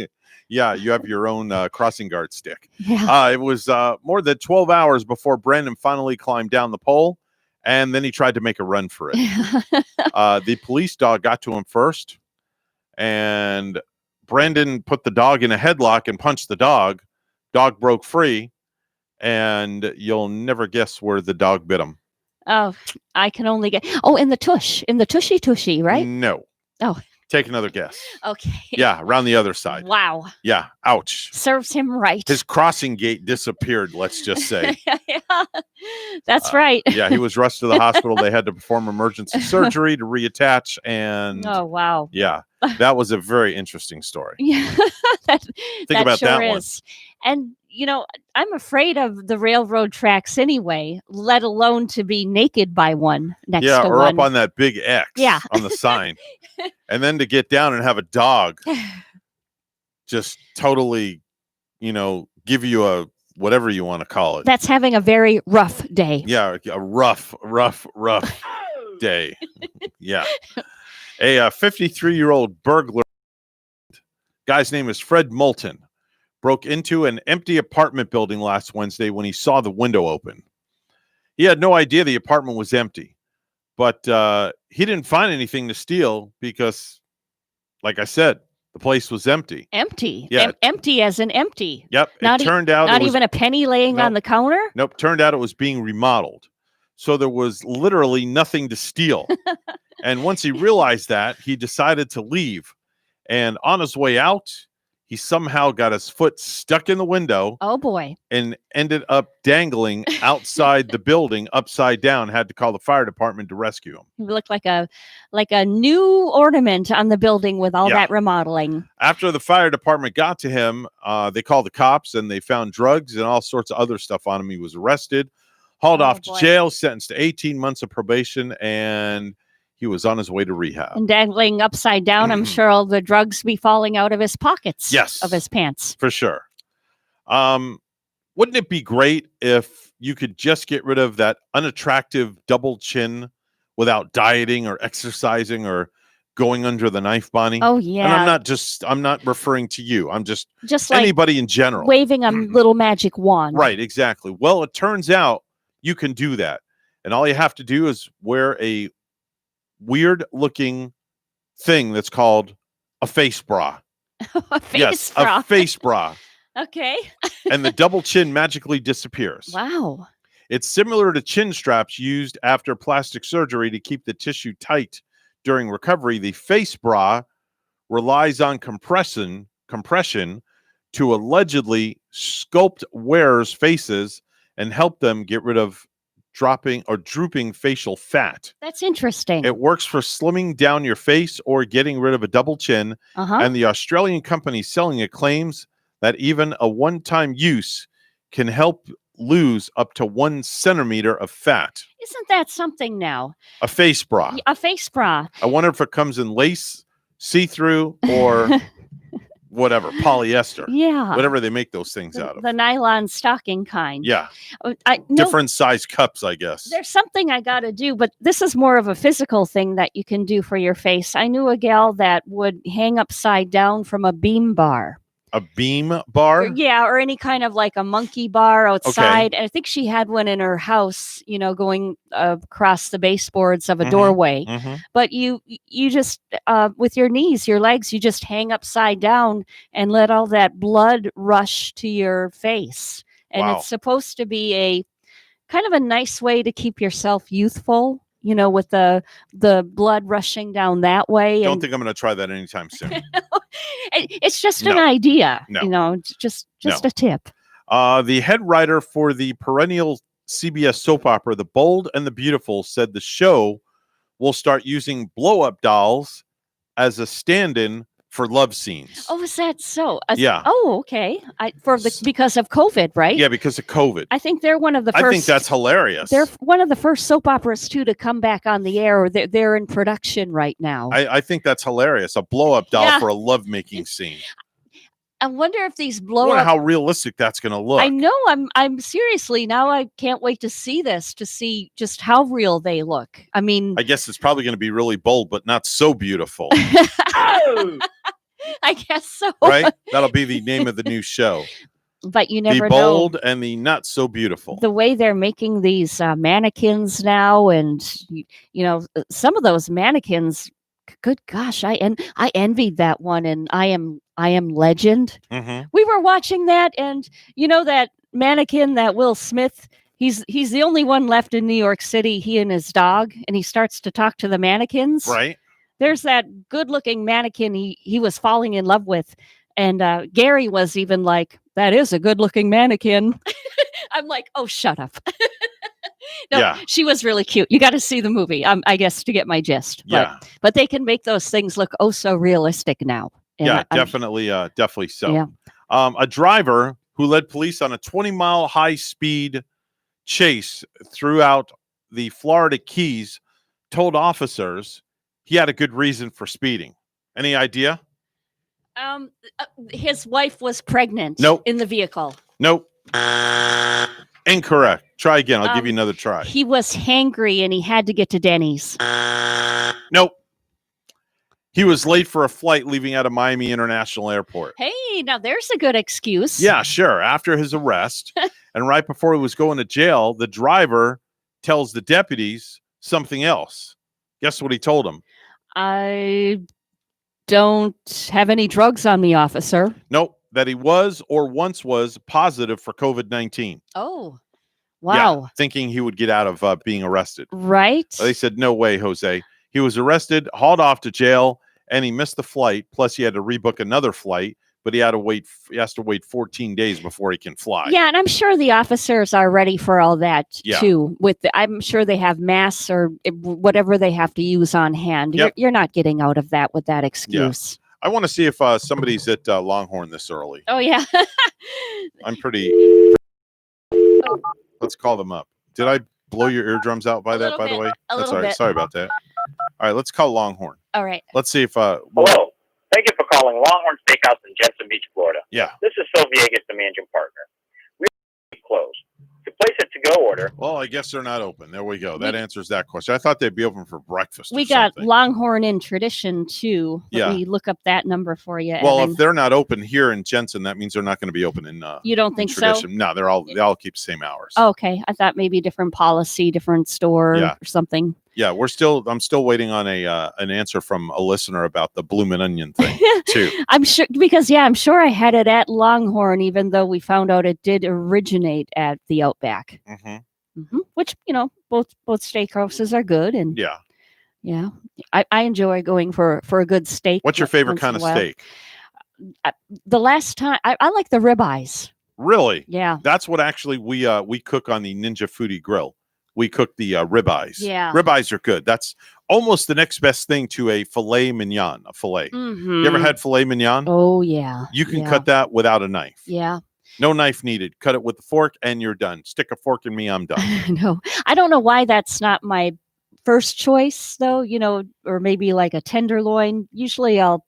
Yeah, you have your own crossing guard stick.
Yeah.
It was more than 12 hours before Brandon finally climbed down the pole, and then he tried to make a run for it. The police dog got to him first, and Brandon put the dog in a headlock and punched the dog. Dog broke free, and you'll never guess where the dog bit him.
Oh, I can only get. Oh, in the tushy, right?
No.
Oh.
Take another guess.
Okay.
Yeah, around the other side.
Wow.
Yeah, ouch.
Serves him right.
His crossing gate disappeared, let's just say.
Yeah, that's right.
Yeah, he was rushed to the hospital. They had to perform emergency surgery to reattach. And
oh, wow.
Yeah, that was a very interesting story.
Yeah.
Think about
sure
that
is. And, I'm afraid of the railroad tracks anyway, let alone to be naked by one next to
or
one.
up on that big X on the sign. And then to get down and have a dog just totally, give you a whatever you want to call it.
That's having a very rough day.
Yeah, a rough day. Yeah. A 53-year-old burglar, guy's name is Fred Moulton, broke into an empty apartment building last Wednesday when he saw the window open. He had no idea the apartment was empty, but he didn't find anything to steal because, like I said, the place was empty.
Empty?
Yeah.
Empty as in empty.
Yep.
Not
it turned out
not
it was,
even a penny laying on the counter?
Nope. Turned out it was being remodeled. So there was literally nothing to steal. And once he realized that, he decided to leave. And on his way out, he somehow got his foot stuck in the window.
Oh, boy.
And ended up dangling outside the building upside down. Had to call the fire department to rescue him.
He looked like a new ornament on the building with all that remodeling.
After the fire department got to him, they called the cops and they found drugs and all sorts of other stuff on him. He was arrested, hauled off to jail, sentenced to 18 months of probation, and he was on his way to rehab.
And dangling upside down, I'm sure all the drugs be falling out of his pockets.
Yes.
Of his pants.
For sure. Wouldn't it be great if you could just get rid of that unattractive double chin without dieting or exercising or going under the knife, Bonnie?
Oh, yeah.
And I'm not referring to you. I'm just
like
anybody in general.
Waving a little magic wand.
Right, exactly. Well, it turns out you can do that. And all you have to do is wear a weird looking thing that's called a face bra.
A face bra.
A face bra.
Okay.
And the double chin magically disappears.
Wow.
It's similar to chin straps used after plastic surgery to keep the tissue tight during recovery. The face bra relies on compression to allegedly sculpt wearers' faces and help them get rid of drooping facial fat.
That's interesting.
It works for slimming down your face or getting rid of a double chin. And the Australian company selling it claims that even a one-time use can help lose up to 1 centimeter of fat.
Isn't that something now?
A face bra.
A face bra.
I wonder if it comes in lace, see-through, or whatever, polyester.
Yeah.
Whatever they make those things out of.
The nylon stocking kind.
Yeah.
No,
different size cups, I guess.
There's something I got to do, but this is more of a physical thing that you can do for your face. I knew a gal that would hang upside down from a beam bar.
A beam bar?
Yeah, or any kind of like a monkey bar outside. And I think she had one in her house, going across the baseboards of a doorway. But you just, with your knees, your legs, you just hang upside down and let all that blood rush to your face. And it's supposed to be a kind of a nice way to keep yourself youthful, with the blood rushing down that way.
Don't think I'm going to try that anytime soon.
It's just an idea, just a tip.
The head writer for the perennial CBS soap opera, The Bold and the Beautiful, said the show will start using blow-up dolls as a stand-in for love scenes.
Oh, is that so?
Yeah.
Oh, okay. Because of COVID, right?
Yeah, because of COVID.
I think they're one of the first.
I think that's hilarious.
They're one of the first soap operas too to come back on the air. Or they're in production right now.
I think that's hilarious. A blow-up doll for a lovemaking scene.
I wonder if these
I
blow
wonder
up.
how realistic that's going to look.
I know. I'm seriously now. I can't wait to see this to see just how real they look. I mean,
I guess it's probably going to be really bold, but not so beautiful.
I guess so.
Right? That'll be the name of the new show.
But you never
know. The bold and the not so beautiful.
The way they're making these mannequins now, and some of those mannequins. Good gosh, I envied that one, and I am Legend. We were watching that, and that mannequin, that Will Smith. He's the only one left in New York City. He and his dog, and he starts to talk to the mannequins.
Right.
There's that good-looking mannequin he was falling in love with, and Gary was even like, "That is a good-looking mannequin." I'm like, "Oh, shut up." No, she was really cute. You got to see the movie, I guess, to get my gist. But they can make those things look so realistic now. And
definitely so.
Yeah.
A driver who led police on a 20-mile high-speed chase throughout the Florida Keys told officers he had a good reason for speeding. Any idea?
His wife was pregnant.
Nope.
In the vehicle.
Nope. Incorrect. Try again. I'll give you another try.
He was hangry and he had to get to Denny's.
Nope. He was late for a flight leaving out of Miami International Airport.
Hey, now there's a good excuse.
Yeah, sure. After his arrest and right before he was going to jail, the driver tells the deputies something else. Guess what he told them?
I don't have any drugs on me, officer.
Nope. That he was or once was positive for COVID-19.
Oh, wow.
Yeah, thinking he would get out of being arrested.
Right.
They said, no way, Jose. He was arrested, hauled off to jail, and he missed the flight. Plus, he had to rebook another flight, but he has to wait 14 days before he can fly.
Yeah, and I'm sure the officers are ready for all that too. I'm sure they have masks or whatever they have to use on hand.
Yep.
You're not getting out of that with that excuse.
Yeah. I want to see if somebody's at Longhorn this early.
Oh, yeah.
I'm pretty... Let's call them up. Did I blow your eardrums out by that, by the way? That's all right. Sorry about that. All right, let's call Longhorn.
All right.
Let's see if...
Hello. Thank you for calling Longhorn Steakhouse in Jensen Beach, Florida.
Yeah.
This is Phil Viegas, the managing partner. We are closed. To place a to-go order...
Well, I guess they're not open. There we go. That answers that question. I thought they'd be open for breakfast.
We got Longhorn in Tradition, too. Let me look up that number for you.
Well,
Evan.
if they're not open here in Jensen, that means they're not going to be open in
You don't think
Tradition.
so?
No, they all keep the same hours.
Oh, okay. I thought maybe different policy, different store or something.
Yeah, I'm still waiting on an answer from a listener about the Bloomin' Onion thing, too.
I'm sure, because, I'm sure I had it at Longhorn, even though we found out it did originate at the Outback. Which, both steakhouses are good. And yeah, I enjoy going for a good steak.
What's your favorite kind of steak?
The last time, I like the ribeyes.
Really?
Yeah.
That's what actually we cook on the Ninja Foodie Grill. we cooked the ribeyes.
Yeah.
Ribeyes are good. That's almost the next best thing to a filet mignon, a filet.
Mhm.
You ever had filet mignon?
Oh, yeah.
You can
Yeah.
cut that without a knife.
Yeah.
No knife needed. Cut it with the fork and you're done. Stick a fork in me, I'm done.
No, I don't know why that's not my first choice, though. Or maybe like a tenderloin. Usually, I'll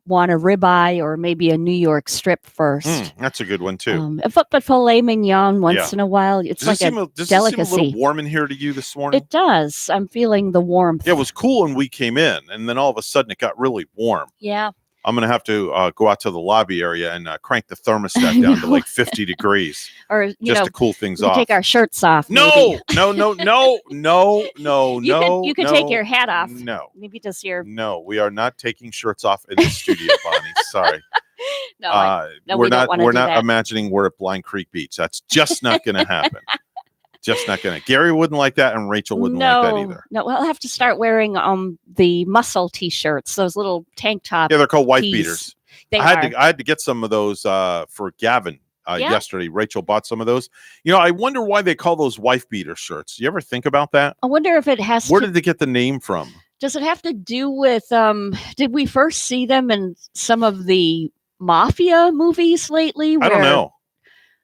want a ribeye or maybe a New York strip first.
That's a good one too.
But filet mignon once
Yeah.
in a while, it's
Does
like
it
a
seem
delicacy.
a little warm in here to you this morning?
It does. I'm feeling the warmth.
Yeah, it was cool when we came in, and then all of a sudden it got really warm.
Yeah.
I'm going to have to go out to the lobby area and crank the thermostat down to like 50 degrees
Or
just to cool things
we
off.
take our shirts off.
No,
maybe.
no.
You could take your hat off.
No.
Maybe just your.
No, we are not taking shirts off in the studio, Bonnie. Sorry.
No,
we're
we don't
not.
wanna
We're
do
not
that.
imagining we're at Blind Creek Beach. That's just not going to happen. Just not going to. Gary wouldn't like that, and Rachel wouldn't like that either.
No, we'll have to start wearing the muscle T-shirts, those little tank top.
Yeah, they're called wife
tees.
beaters.
They
I
are.
had to get some of those for Gavin
Yeah.
yesterday. Rachel bought some of those. I wonder why they call those wife beater shirts. Do you ever think about that?
I wonder if it has.
Where did they get the name from?
Does it have to do with? Did we first see them in some of the mafia movies lately?
I don't know.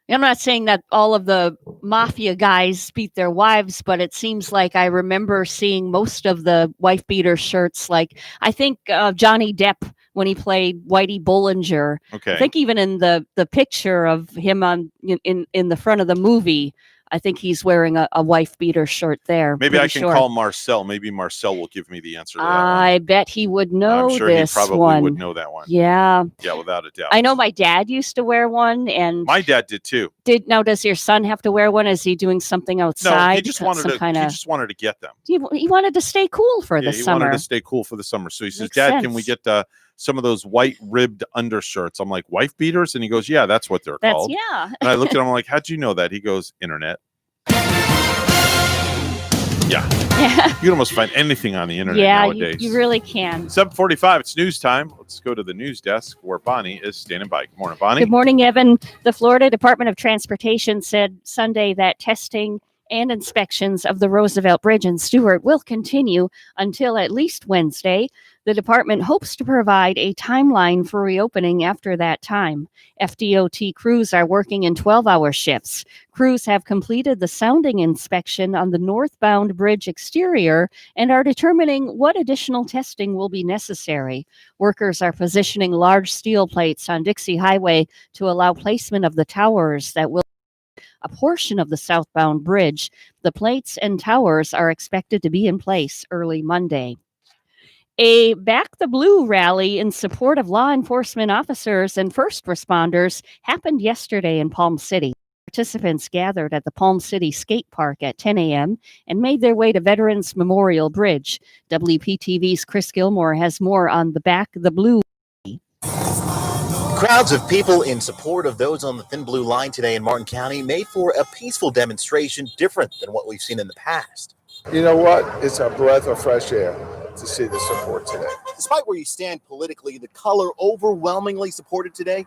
I'm not saying that all of the mafia guys beat their wives, but it seems like I remember seeing most of the wife beater shirts. Like I think Johnny Depp when he played Whitey Bullinger.
Okay.
I think even in the picture of him in the front of the movie, I think he's wearing a wife beater shirt there.
Maybe I
pretty
can
sure.
call Marcel. Maybe Marcel will give me the answer to that one.
I bet he would know
I'm sure
this
he probably
one.
would know that one.
Yeah.
Yeah, without a doubt.
I know my dad used to wear one, and
My dad did too.
does your son have to wear one? Is he doing something outside?
No, he just wanted to.
Kinda,
He just wanted to get them.
he wanted to stay cool for the
He
summer.
wanted to stay cool for the summer. So he says,
Makes
"Dad, can we
sense.
get some of those white ribbed undershirts?" I'm like, "Wife beaters?" And he goes, "Yeah, that's what they're
That's
called."
yeah.
And I looked at him, I'm like, "How'd you know that?" He goes, "Internet." Yeah. You can almost find anything on the internet
Yeah,
nowadays.
you really can.
7:45. It's news time. Let's go to the news desk where Bonnie is standing by. Good morning, Bonnie.
Good morning, Evan. The Florida Department of Transportation said Sunday that testing and inspections of the Roosevelt Bridge in Stewart will continue until at least Wednesday. The department hopes to provide a timeline for reopening after that time. FDOT crews are working in 12-hour shifts. Crews have completed the sounding inspection on the northbound bridge exterior and are determining what additional testing will be necessary. Workers are positioning large steel plates on Dixie Highway to allow placement of the towers that will a portion of the southbound bridge. The plates and towers are expected to be in place early Monday. A Back the Blue rally in support of law enforcement officers and first responders happened yesterday in Palm City. Participants gathered at the Palm City Skate Park at 10 a.m. and made their way to Veterans Memorial Bridge. WPTV's Chris Gilmore has more on the Back the Blue.
Crowds of people in support of those on the Thin Blue Line today in Martin County made for a peaceful demonstration different than what we've seen in the past.
You know what? It's a breath of fresh air to see the support today.
Despite where you stand politically, the color overwhelmingly supported today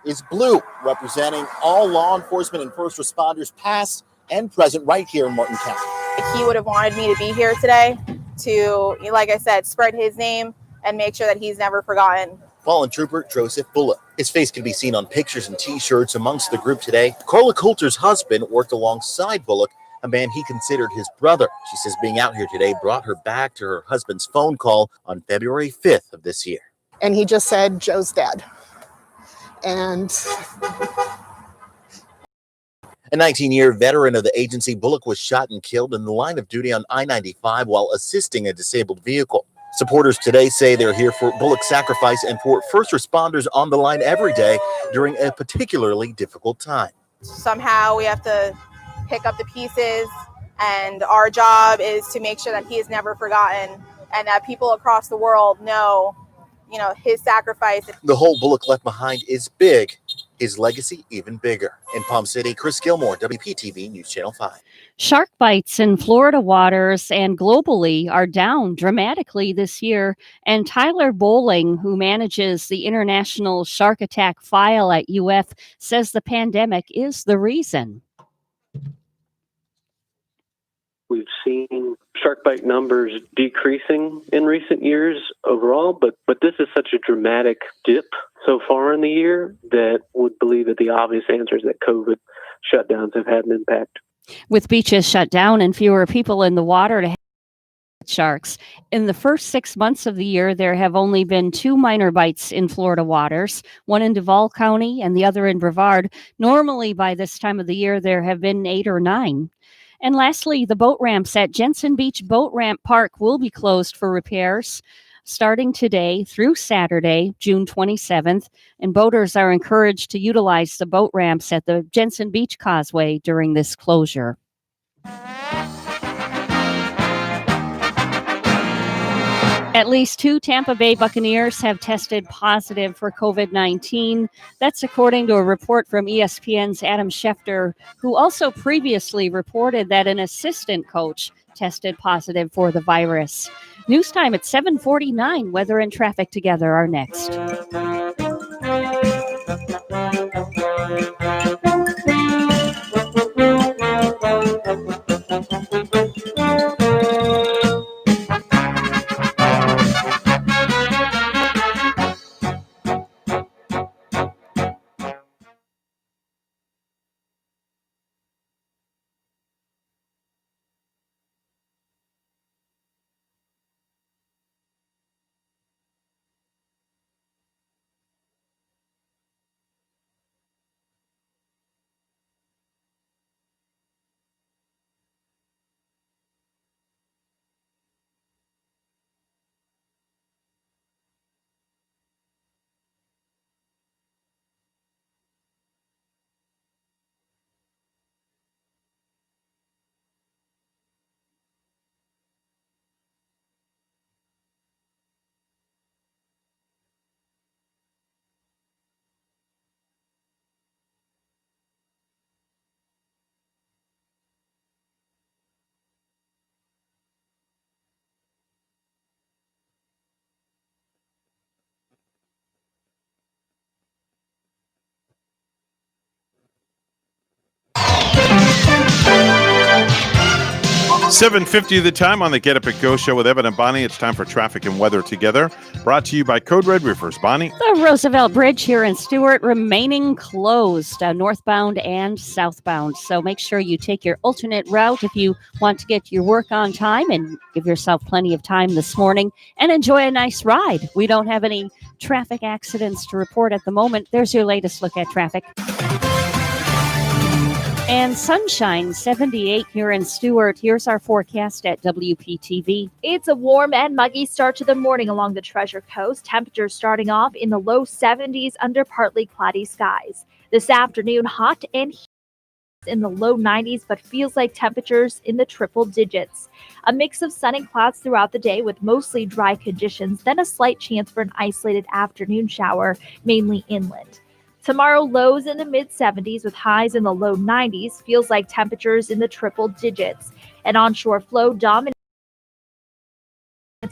is blue, representing all law enforcement and first responders past and present right here in Martin County.
He would have wanted me to be here today to, like I said, spread his name and make sure that he's never forgotten.
Fallen Trooper Joseph Bullock. His face can be seen on pictures and T-shirts amongst the group today. Carla Coulter's husband worked alongside Bullock, a man he considered his brother. She says being out here today brought her back to her husband's phone call on February 5th of this year.
And he just said, Joe's dead. And
A 19-year veteran of the agency, Bullock was shot and killed in the line of duty on I-95 while assisting a disabled vehicle. Supporters today say they're here for Bullock's sacrifice and for first responders on the line every day during a particularly difficult time.
Somehow we have to pick up the pieces, and our job is to make sure that he is never forgotten and that people across the world know, his sacrifice.
The hole Bullock left behind is big, his legacy even bigger. In Palm City, Chris Gilmore, WPTV News Channel 5.
Shark bites in Florida waters and globally are down dramatically this year. And Tyler Bowling, who manages the International Shark Attack File at UF, says the pandemic is the reason.
We've seen shark bite numbers decreasing in recent years overall, but this is such a dramatic dip so far in the year that would believe that the obvious answer is that COVID shutdowns have had an impact.
With beaches shut down and fewer people in the water to sharks. In the first 6 months of the year, there have only been 2 minor bites in Florida waters, one in Duval County and the other in Brevard. Normally, by this time of the year, there have been 8 or 9. And lastly, the boat ramps at Jensen Beach Boat Ramp Park will be closed for repairs starting today through Saturday, June 27th. And boaters are encouraged to utilize the boat ramps at the Jensen Beach Causeway during this closure. At least 2 Tampa Bay Buccaneers have tested positive for COVID-19. That's according to a report from ESPN's Adam Schefter, who also previously reported that an assistant coach tested positive for the virus. News time at 7:49. Weather and traffic together are next.
7:50 the time on the Get Up and Go show with Evan and Bonnie. It's time for traffic and weather together. Brought to you by Code Red Roofers. Bonnie?
The Roosevelt Bridge here in Stewart remaining closed, northbound and southbound. So make sure you take your alternate route if you want to get to your work on time and give yourself plenty of time this morning and enjoy a nice ride. We don't have any traffic accidents to report at the moment. There's your latest look at traffic. And sunshine, 78 here in Stewart. Here's our forecast at WPTV.
It's a warm and muggy start to the morning along the Treasure Coast. Temperatures starting off in the low 70s under partly cloudy skies. This afternoon, hot and in the low 90s, but feels like temperatures in the triple digits. A mix of sun and clouds throughout the day with mostly dry conditions, then a slight chance for an isolated afternoon shower, mainly inland. Tomorrow, lows in the mid-70s with highs in the low 90s. Feels like temperatures in the triple digits. An onshore flow dominates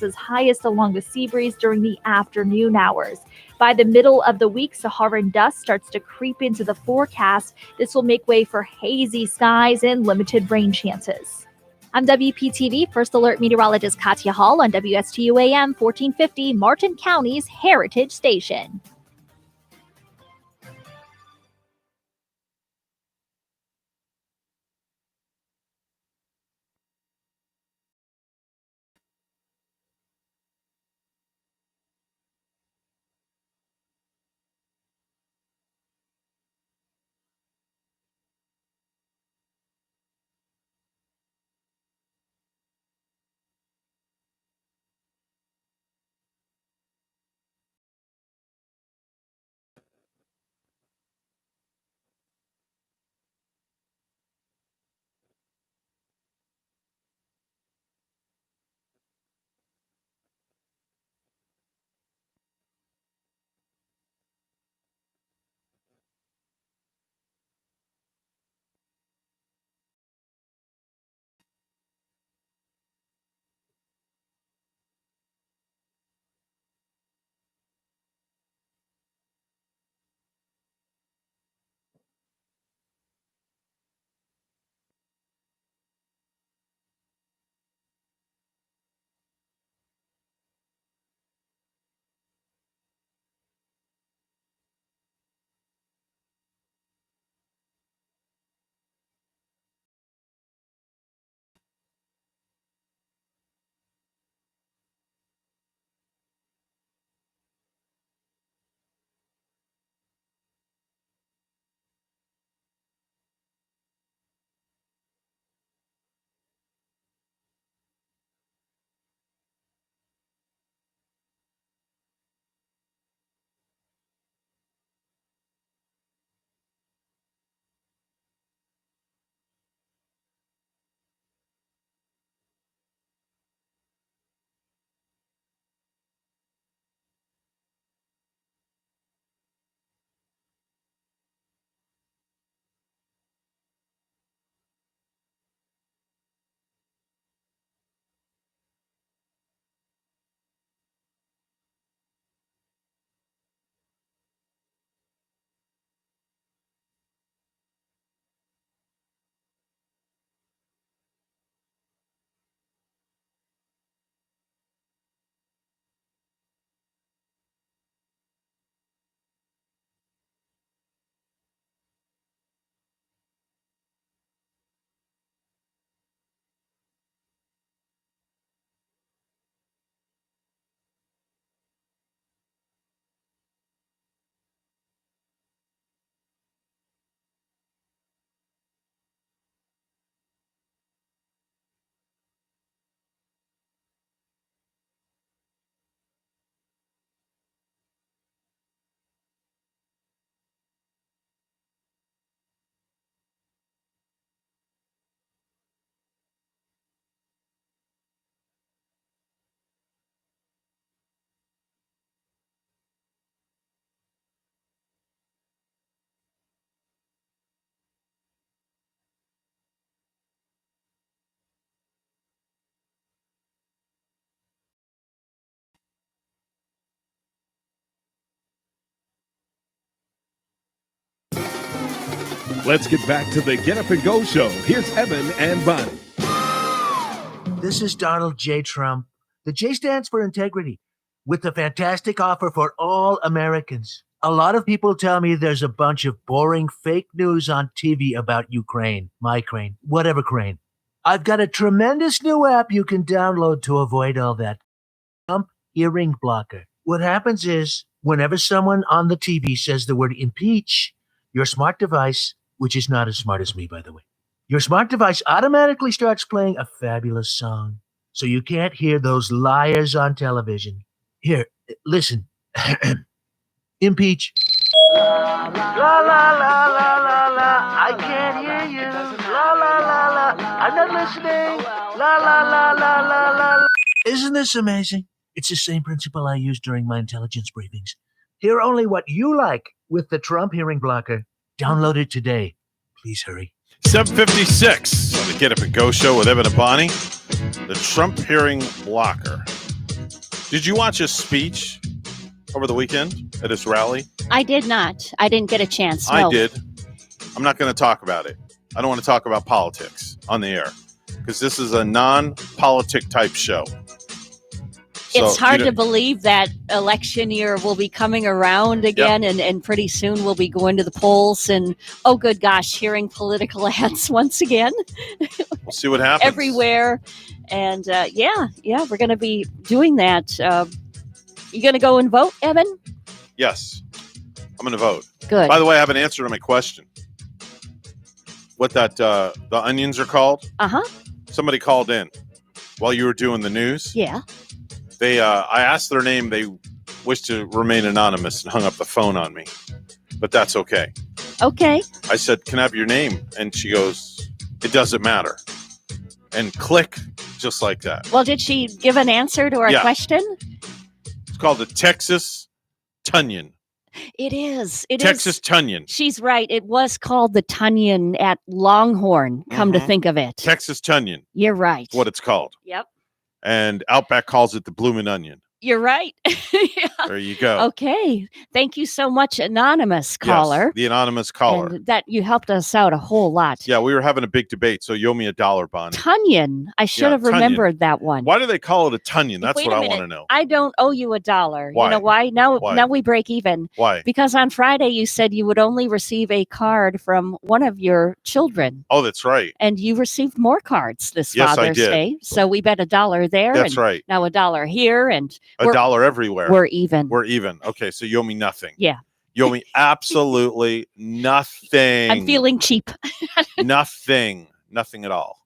as highest along the sea breeze during the afternoon hours. By the middle of the week, Saharan dust starts to creep into the forecast. This will make way for hazy skies and limited rain chances. I'm WPTV First Alert Meteorologist Katya Hall on WSTU AM 1450, Martin County's Heritage Station.
Let's get back to the Get Up and Go show. Here's Evan and Bonnie.
This is Donald J. Trump. The J stands for integrity, with a fantastic offer for all Americans. A lot of people tell me there's a bunch of boring fake news on TV about Ukraine, my crane, whatever crane. I've got a tremendous new app you can download to avoid all that. Trump Hearing Blocker. What happens is, whenever someone on the TV says the word impeach, your smart device, which is not as smart as me, by the way, your smart device automatically starts playing a fabulous song, so you can't hear those liars on television. Here, listen. Impeach. La la la la la la. I can't hear you. La la la la. I'm not listening. La la la la la la. Isn't this amazing? It's the same principle I use during my intelligence briefings. Hear only what you like with the Trump Hearing Blocker. Download it today. Please hurry.
7:56 on the Get Up and Go show with Evan and Bonnie. The Trump Hearing Blocker. Did you watch his speech over the weekend at his rally?
I did not. I didn't get a chance. No.
I did. I'm not going to talk about it. I don't want to talk about politics on the air because this is a non-politic type show.
It's hard to believe that election year will be coming around again, and pretty soon we'll be going to the polls and, oh, good gosh, hearing political ads once again.
We'll see what happens.
Everywhere. And, we're going to be doing that. You going to go and vote, Evan?
Yes. I'm going to vote.
Good.
By the way, I have an answer to my question. What the onions are called?
Uh-huh.
Somebody called in while you were doing the news.
Yeah.
I asked their name. They wish to remain anonymous and hung up the phone on me, but that's okay.
Okay.
I said, "Can I have your name?" And she goes, "It doesn't matter." And click, just like that.
Well, did she give an answer to our question?
It's called the Texas Tunyon.
It is.
Texas Tunyon.
She's right. It was called the Tunyon at Longhorn, come to think of it.
Texas Tunyon.
You're right.
What it's called.
Yep.
And Outback calls it the Bloomin' Onion.
You're right.
There you go.
Okay. Thank you so much, anonymous caller.
Yes, the anonymous caller.
And that you helped us out a whole lot.
Yeah, we were having a big debate, so you owe me $1, Bonnie.
Tunyon. I should have remembered that one.
Why do they call it a Tunyon? That's
Wait
what
a
I
minute.
want to know.
I don't owe you $1.
Why?
You know why? Now we break even.
Why?
Because on Friday you said you would only receive a card from one of your children.
Oh, that's right.
And you received more cards this
Yes, I
Father's
did.
Day. So we bet $1 there.
That's
and
right.
Now $1 here and
$1 everywhere.
We're even.
We're even. Okay, so you owe me nothing.
Yeah.
You owe me absolutely nothing.
I'm feeling cheap.
Nothing at all.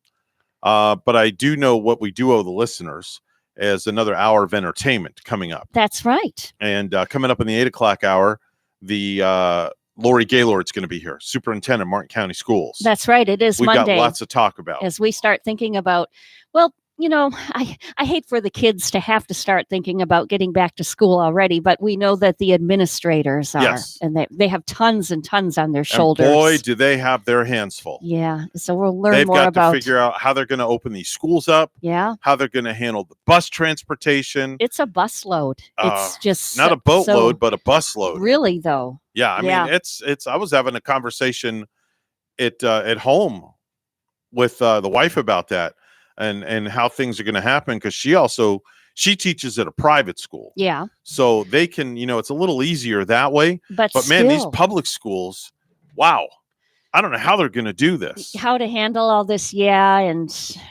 But I do know what we do owe the listeners is another hour of entertainment coming up.
That's right.
And coming up in the 8 o'clock hour, the Lori Gaylord's going to be here, superintendent of Martin County Schools.
That's right. It is
We've
Monday.
got lots to talk about.
As we start thinking about, well, you know, I hate for the kids to have to start thinking about getting back to school already, but we know that the administrators are,
Yes.
and they have tons and tons on their shoulders.
And boy, do they have their hands full.
Yeah, so we'll learn
They've
more
got
about.
to figure out how they're going to open these schools up.
Yeah,
how they're going to handle the bus transportation.
It's a bus load. It's just
not a boatload, but a bus load.
Really, though.
Yeah, I mean, it's. I was having a conversation at home with the wife about that. And how things are going to happen because she teaches at a private school.
Yeah.
So they can, it's a little easier that way.
But
man, these public schools, wow. I don't know how they're going to do this.
How to handle all this, yeah. And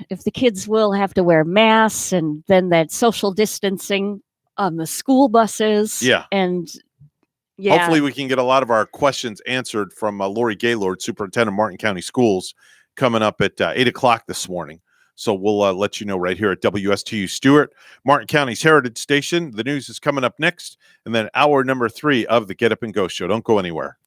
if the kids will have to wear masks and then that social distancing on the school buses.
Yeah.
And yeah.
Hopefully we can get a lot of our questions answered from Lori Gaylord, superintendent of Martin County Schools, coming up at 8 o'clock this morning. So we'll let you know right here at WSTU Stewart, Martin County's Heritage Station. The news is coming up next, and then hour number 3 of the Get Up and Go show. Don't go anywhere.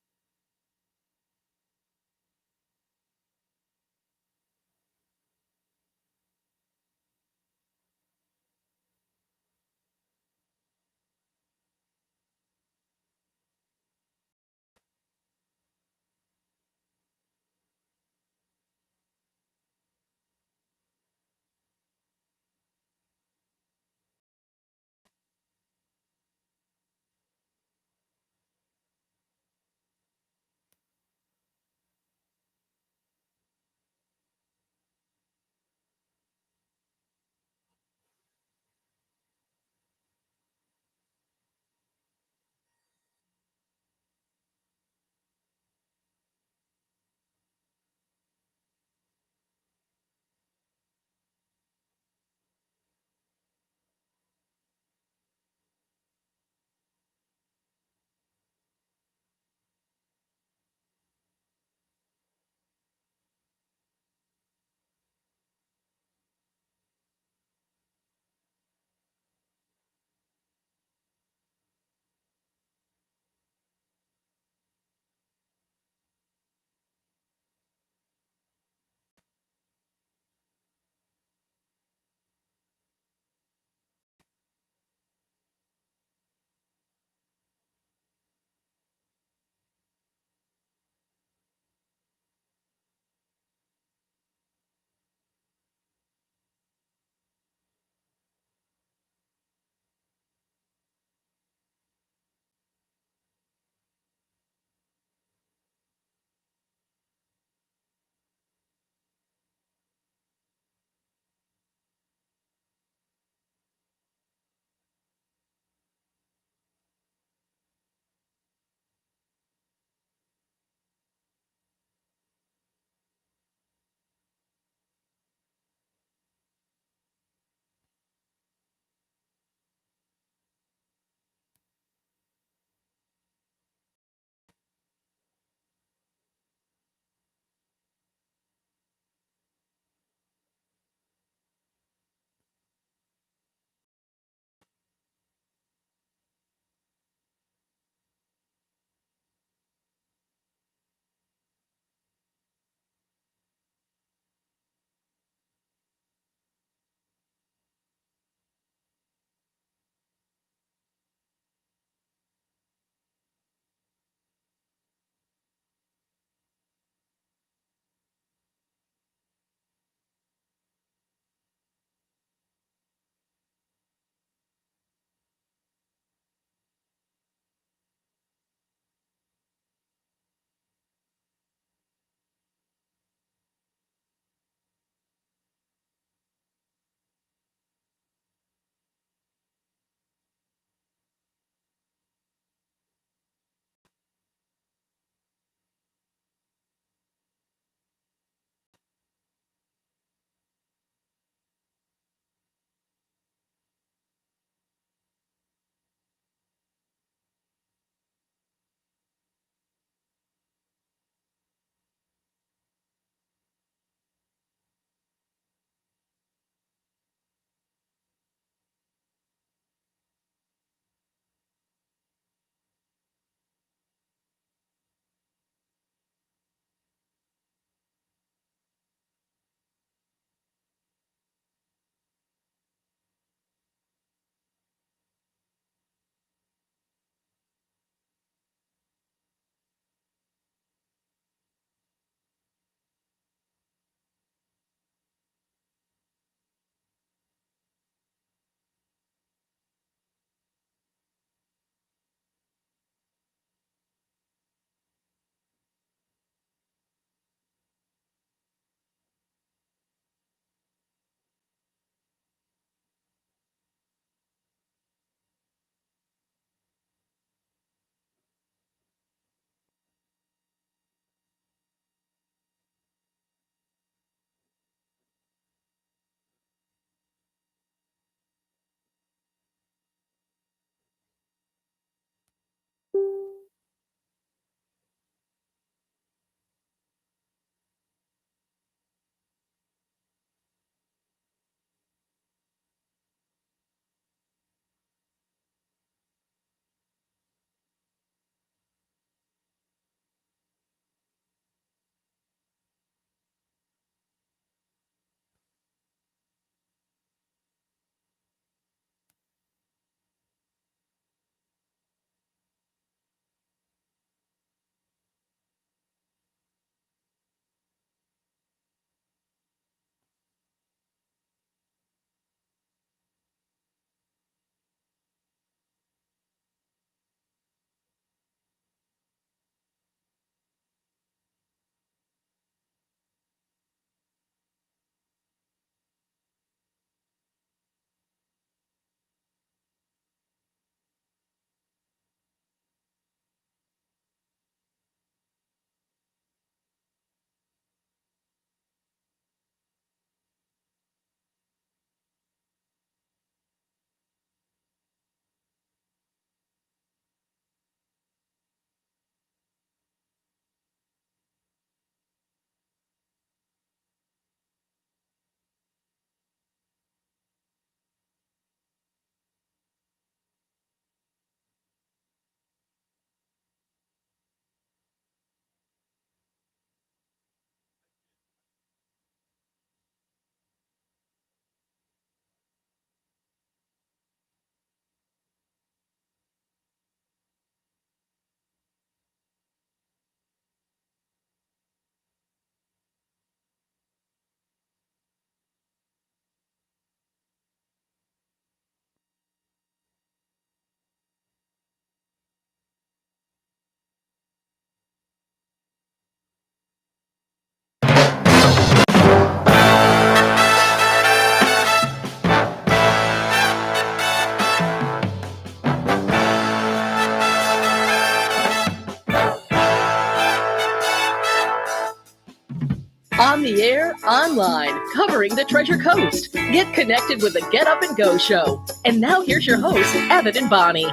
the air, online, covering the Treasure Coast. Get connected with the Get Up and Go Show. And now here's your host, Evan and Bonnie.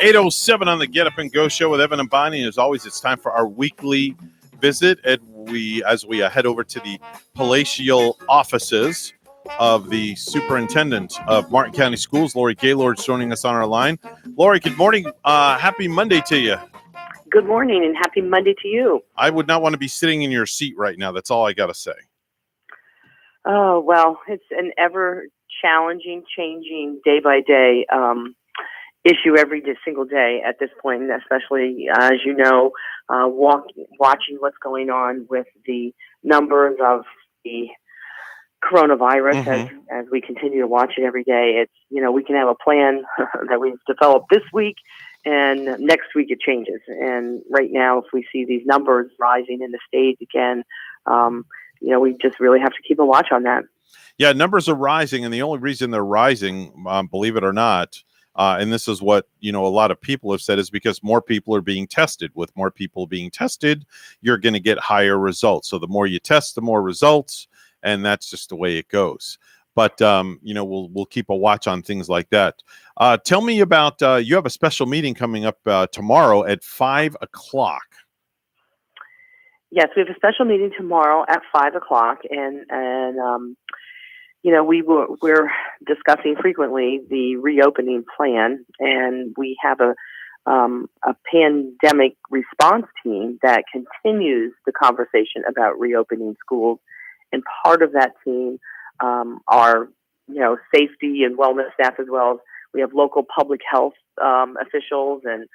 8:07 on the Get Up and Go Show with Evan and Bonnie. As always, it's time for our weekly visit as we head over to the palatial offices of the superintendent of Martin County Schools, Lori Gaylord, joining us on our line. Lori, good morning. Happy Monday to you.
Good morning and happy Monday to you.
I would not want to be sitting in your seat right now. That's all I got to say.
Oh, well, it's an ever challenging, changing day by day issue every single day at this point, especially, as you know, watching what's going on with the numbers of the coronavirus as we continue to watch it every day. It's, we can have a plan that we've developed this week, and next week it changes. And right now, if we see these numbers rising in the state again, we just really have to keep a watch on that.
Yeah, numbers are rising, and the only reason they're rising, believe it or not, and this is what, a lot of people have said, is because more people are being tested. With more people being tested, you're going to get higher results. So the more you test, the more results, and that's just the way it goes. But, we'll keep a watch on things like that. Tell me about, you have a special meeting coming up tomorrow at 5 o'clock.
Yes, we have a special meeting tomorrow at 5 o'clock, and we're discussing frequently the reopening plan, and we have a pandemic response team that continues the conversation about reopening schools. And part of that team are, safety and wellness staff, as well as we have local public health officials and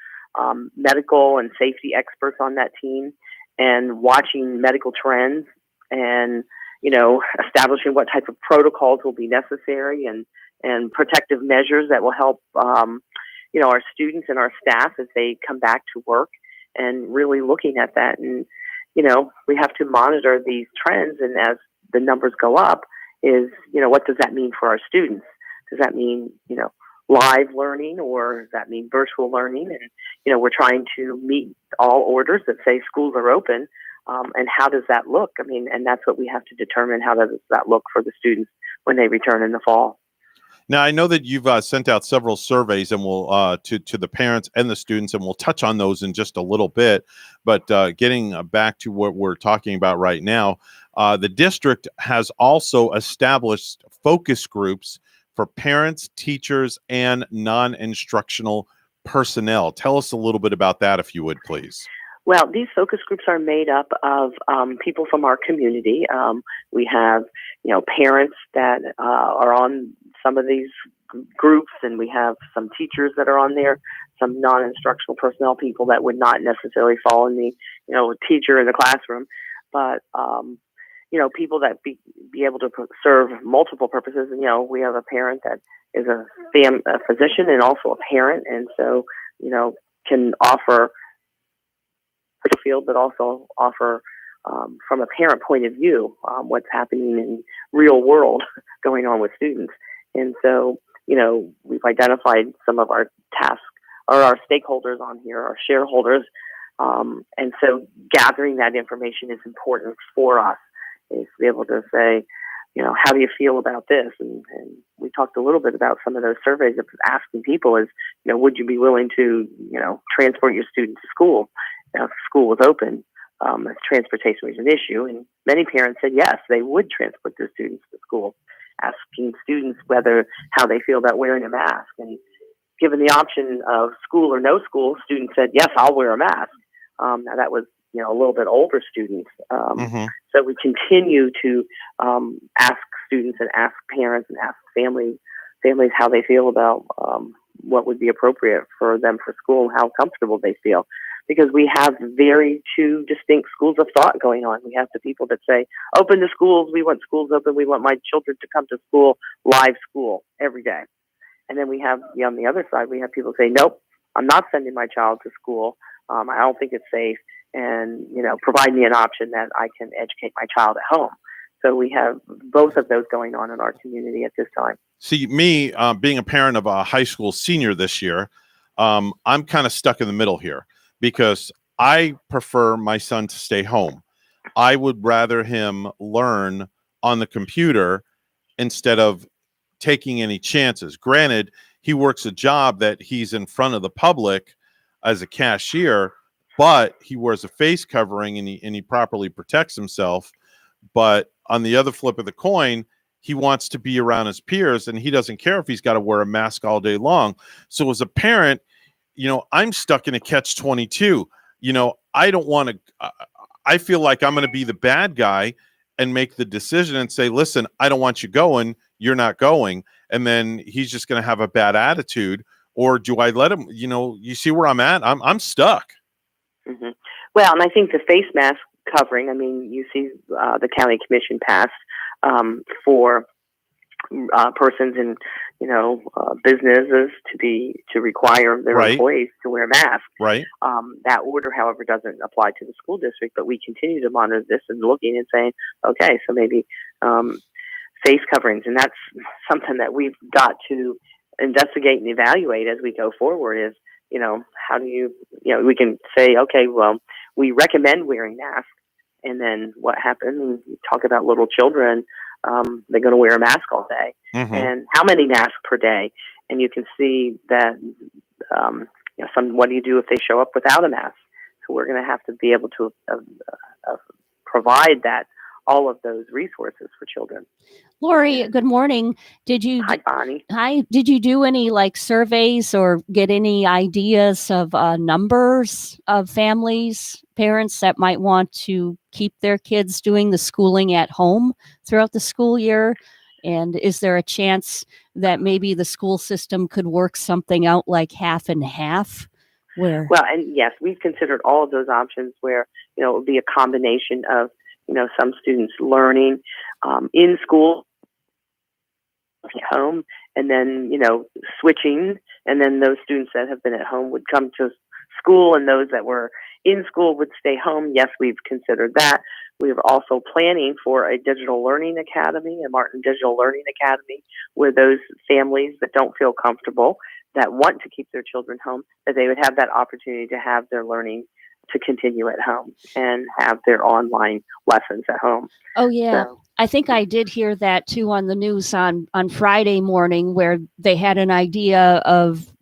medical and safety experts on that team, and watching medical trends and, establishing what type of protocols will be necessary and protective measures that will help, our students and our staff as they come back to work, and really looking at that. And, we have to monitor these trends. And as the numbers go up, what does that mean for our students? Does that mean, live learning, or does that mean virtual learning? And, we're trying to meet all orders that say schools are open. And how does that look? I mean, and that's what we have to determine. How does that look for the students when they return in the fall?
Now, I know that you've sent out several surveys, and we'll to the parents and the students, and we'll touch on those in just a little bit. But getting back to what we're talking about right now, the district has also established focus groups for parents, teachers, and non-instructional personnel. Tell us a little bit about that, if you would, please.
Well, these focus groups are made up of people from our community. We have, parents that are on some of these groups, and we have some teachers that are on there, some non-instructional personnel people that would not necessarily fall in the, teacher in the classroom, but, people that be able to serve multiple purposes. And, we have a parent that is a physician and also a parent, and so, can offer the field, but also offer from a parent point of view what's happening in real world going on with students. And so, we've identified some of our tasks, or our stakeholders on here, our shareholders. And so gathering that information is important for us, is to be able to say, how do you feel about this? And we talked a little bit about some of those surveys of asking people is, would you be willing to, transport your student to school if school was open? If transportation was an issue, and many parents said yes, they would transport their students to school. Asking students how they feel about wearing a mask, and given the option of school or no school, students said yes, I'll wear a mask. Now that was a little bit older students. So we continue to ask students and ask parents and ask families how they feel about what would be appropriate for them for school, how comfortable they feel. Because we have two distinct schools of thought going on. We have the people that say, open the schools, we want schools open, we want my children to come to school, live school every day. And then we have, on the other side, we have people say, nope, I'm not sending my child to school. I don't think it's safe. And, provide me an option that I can educate my child at home. So we have both of those going on in our community at this time.
See, me being a parent of a high school senior this year, I'm kind of stuck in the middle here, because I prefer my son to stay home. I would rather him learn on the computer instead of taking any chances. Granted, he works a job that he's in front of the public as a cashier, but he wears a face covering and he properly protects himself. But on the other flip of the coin, he wants to be around his peers and he doesn't care if he's got to wear a mask all day long. So as a parent, I'm stuck in a catch-22. I don't want to, I feel like I'm going to be the bad guy and make the decision and say, listen, I don't want you going. You're not going. And then he's just going to have a bad attitude. Or do I let him, you see where I'm at? I'm stuck.
Mm-hmm. Well, and I think the face mask covering, I mean, you see the county commission passed for persons in, businesses to require their employees to wear masks.
Right.
That order, however, doesn't apply to the school district, but we continue to monitor this and looking and saying, okay, so maybe face coverings, and that's something that we've got to investigate and evaluate as we go forward is, how do we can say, okay, well, we recommend wearing masks, and then what happens? We talk about little children, they're going to wear a mask all day.
Mm-hmm.
And how many masks per day? And you can see that, what do you do if they show up without a mask? So we're going to have to be able to provide all of those resources for children.
Lori, good morning.
Hi, Bonnie.
Hi. Did you do any surveys or get any ideas of numbers of families, parents that might want to keep their kids doing the schooling at home throughout the school year? And is there a chance that maybe the school system could work something out like half and half? Well,
and yes, we've considered all of those options where, it would be a combination of, some students learning in school, at home, and then, switching. And then those students that have been at home would come to school, and those that were in school would stay home. Yes, we've considered that. We're also planning for a digital learning academy, a Martin Digital Learning Academy, where those families that don't feel comfortable, that want to keep their children home, that they would have that opportunity to have their learning to continue at home and have their online lessons at home.
Oh, yeah.
So,
I think I did hear that too on the news on Friday morning, where they had an idea of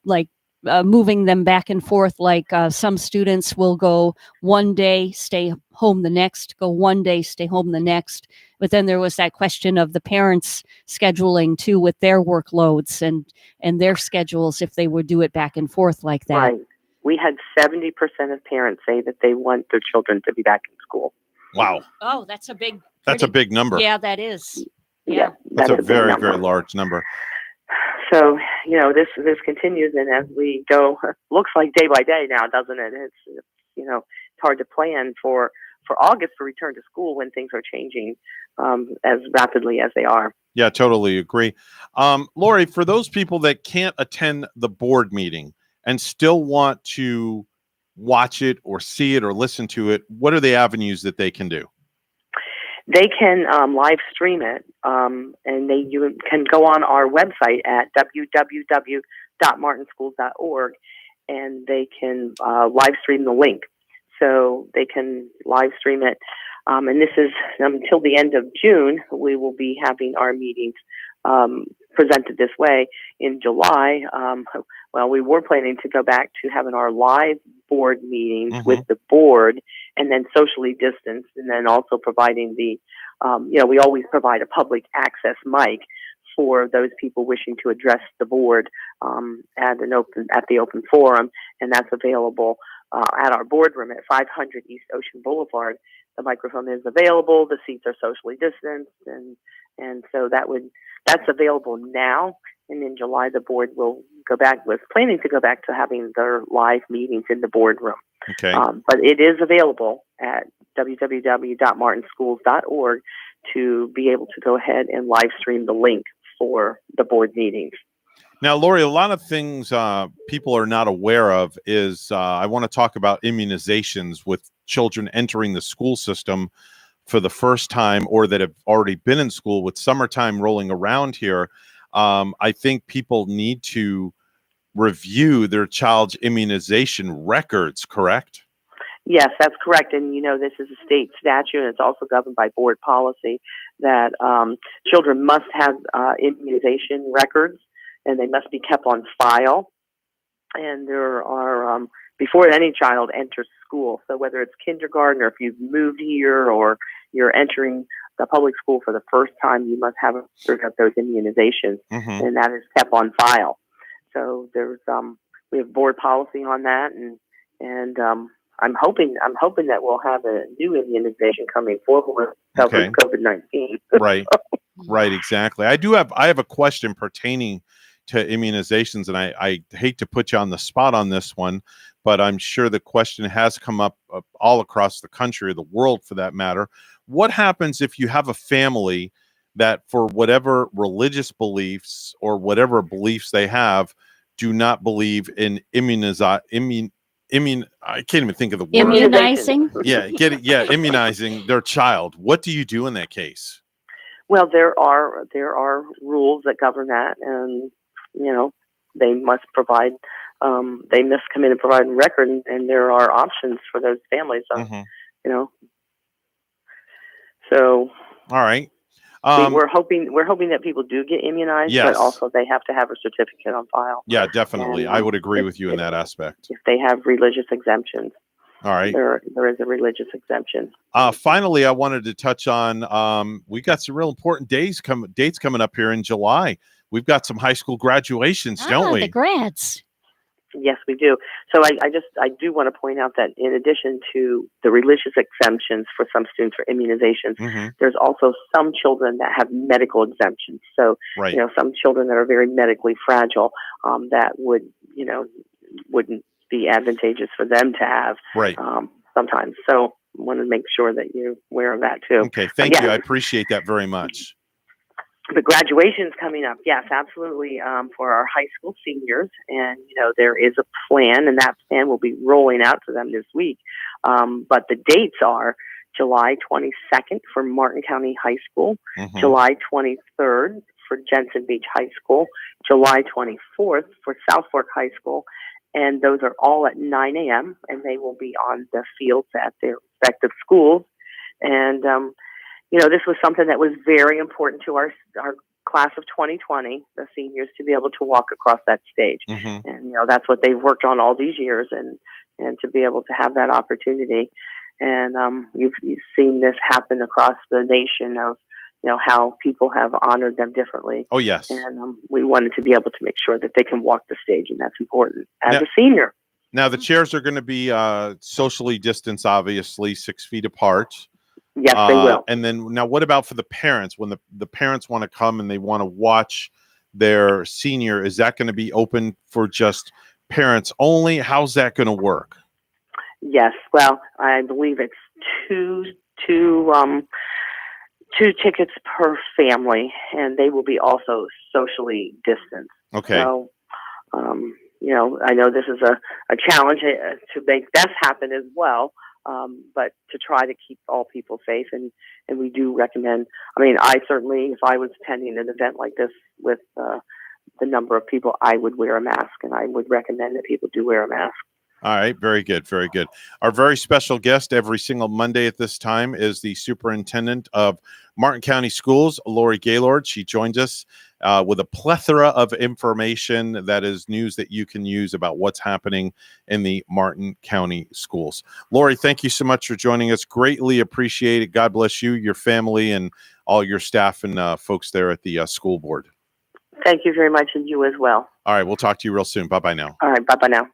moving them back and forth. Some students will go one day, stay home the next, go one day, stay home the next. But then there was that question of the parents scheduling too with their workloads and their schedules if they would do it back and forth like that.
Right. We had 70% of parents say that they want their children to be back in school.
Wow.
Oh, that's a big
number.
Yeah, that is.
Yeah.
That's a very, very large number.
So, this continues, and as we go, looks like day by day now, doesn't it? It's it's hard to plan for August for return to school when things are changing as rapidly as they are.
Yeah, totally agree. Lori, for those people that can't attend the board meeting and still want to watch it or see it or listen to it, what are the avenues that they can do?
They can live stream it, and you can go on our website at www.martinschools.org, and they can live stream the link. So they can live stream it, and this is until the end of June. We will be having our meetings presented this way. In July, we were planning to go back to having our live board meetings with the board, and then socially distanced, and then also providing the, we always provide a public access mic for those people wishing to address the board at the open forum, and that's available at our boardroom at 500 East Ocean Boulevard. The microphone is available. The seats are socially distanced, and so that's available now. And in July, the board was planning to go back to having their live meetings in the boardroom.
Okay.
But it is available at www.martinschools.org to be able to go ahead and live stream the link for the board meetings.
Now, Lori, a lot of things people are not aware of is I want to talk about immunizations with children entering the school system for the first time or that have already been in school. With summertime rolling around here, I think people need to review their child's immunization records, correct?
Yes, that's correct. And, this is a state statute, and it's also governed by board policy that children must have immunization records, and they must be kept on file. And there are, before any child enters school, so whether it's kindergarten or if you've moved here or you're entering the public school for the first time, you must have those immunizations, and that is kept on file. So there's we have board policy on that, and I'm hoping that we'll have a new immunization coming forward covering COVID-19.
Right, exactly. I have a question pertaining to immunizations, and I hate to put you on the spot on this one, but I'm sure the question has come up all across the country or the world for that matter. What happens if you have a family that, for whatever religious beliefs or whatever beliefs they have, do not believe in I can't even think of the word.
Immunizing?
Yeah, immunizing their child. What do you do in that case?
Well, there are rules that govern that, and they must provide. They must come in and provide a record, and there are options for those families. So.
All right.
We're hoping that people do get immunized, but also they have to have a certificate on file.
Yeah, definitely. I would agree with you in that aspect.
If they have religious exemptions.
All right.
There is a religious exemption.
Finally, I wanted to touch on we got some real important dates coming up here in July. We've got some high school graduations, don't we?
The grads.
Yes, we do. So I do want to point out that in addition to the religious exemptions for some students for immunizations, there's also some children that have medical exemptions. So, some children that are very medically fragile that wouldn't be advantageous for them to have sometimes. So I want to make sure that you're aware of that too.
Okay, thank you. I appreciate that very much.
The graduation's coming up. Yes, absolutely. For our high school seniors. And, there is a plan, and that plan will be rolling out to them this week. But the dates are July 22nd for Martin County High School, July 23rd for Jensen Beach High School, July 24th for South Fork High School. And those are all at 9 a.m., and they will be on the fields at their respective schools. And, this was something that was very important to our class of 2020, the seniors, to be able to walk across that stage. And, that's what they've worked on all these years, and to be able to have that opportunity. And you've seen this happen across the nation of, how people have honored them differently.
Oh, yes.
And we wanted to be able to make sure that they can walk the stage, and that's important as a senior.
Now, the chairs are going to be socially distanced, obviously, 6 feet apart.
Yes, they will.
And then now what about for the parents? When the parents want to come and they want to watch their senior, is that going to be open for just parents only? How's that going to work?
Yes. Well, I believe it's two tickets per family, and they will be also socially distanced.
Okay.
So, I know this is a challenge to make that happen as well. But to try to keep all people safe, and we do recommend. I certainly, if I was attending an event like this with the number of people, I would wear a mask, and I would recommend that people do wear a mask.
All right, very good, very good. Our very special guest every single Monday at this time is the superintendent of Martin County Schools, Lori Gaylord. She joins us with a plethora of information that is news that you can use about what's happening in the Martin County Schools. Lori, thank you so much for joining us. Greatly appreciate it. God bless you, your family, and all your staff and folks there at the school board.
Thank you very much, and you as well.
All right, we'll talk to you real soon. Bye-bye now.
All right, bye-bye now.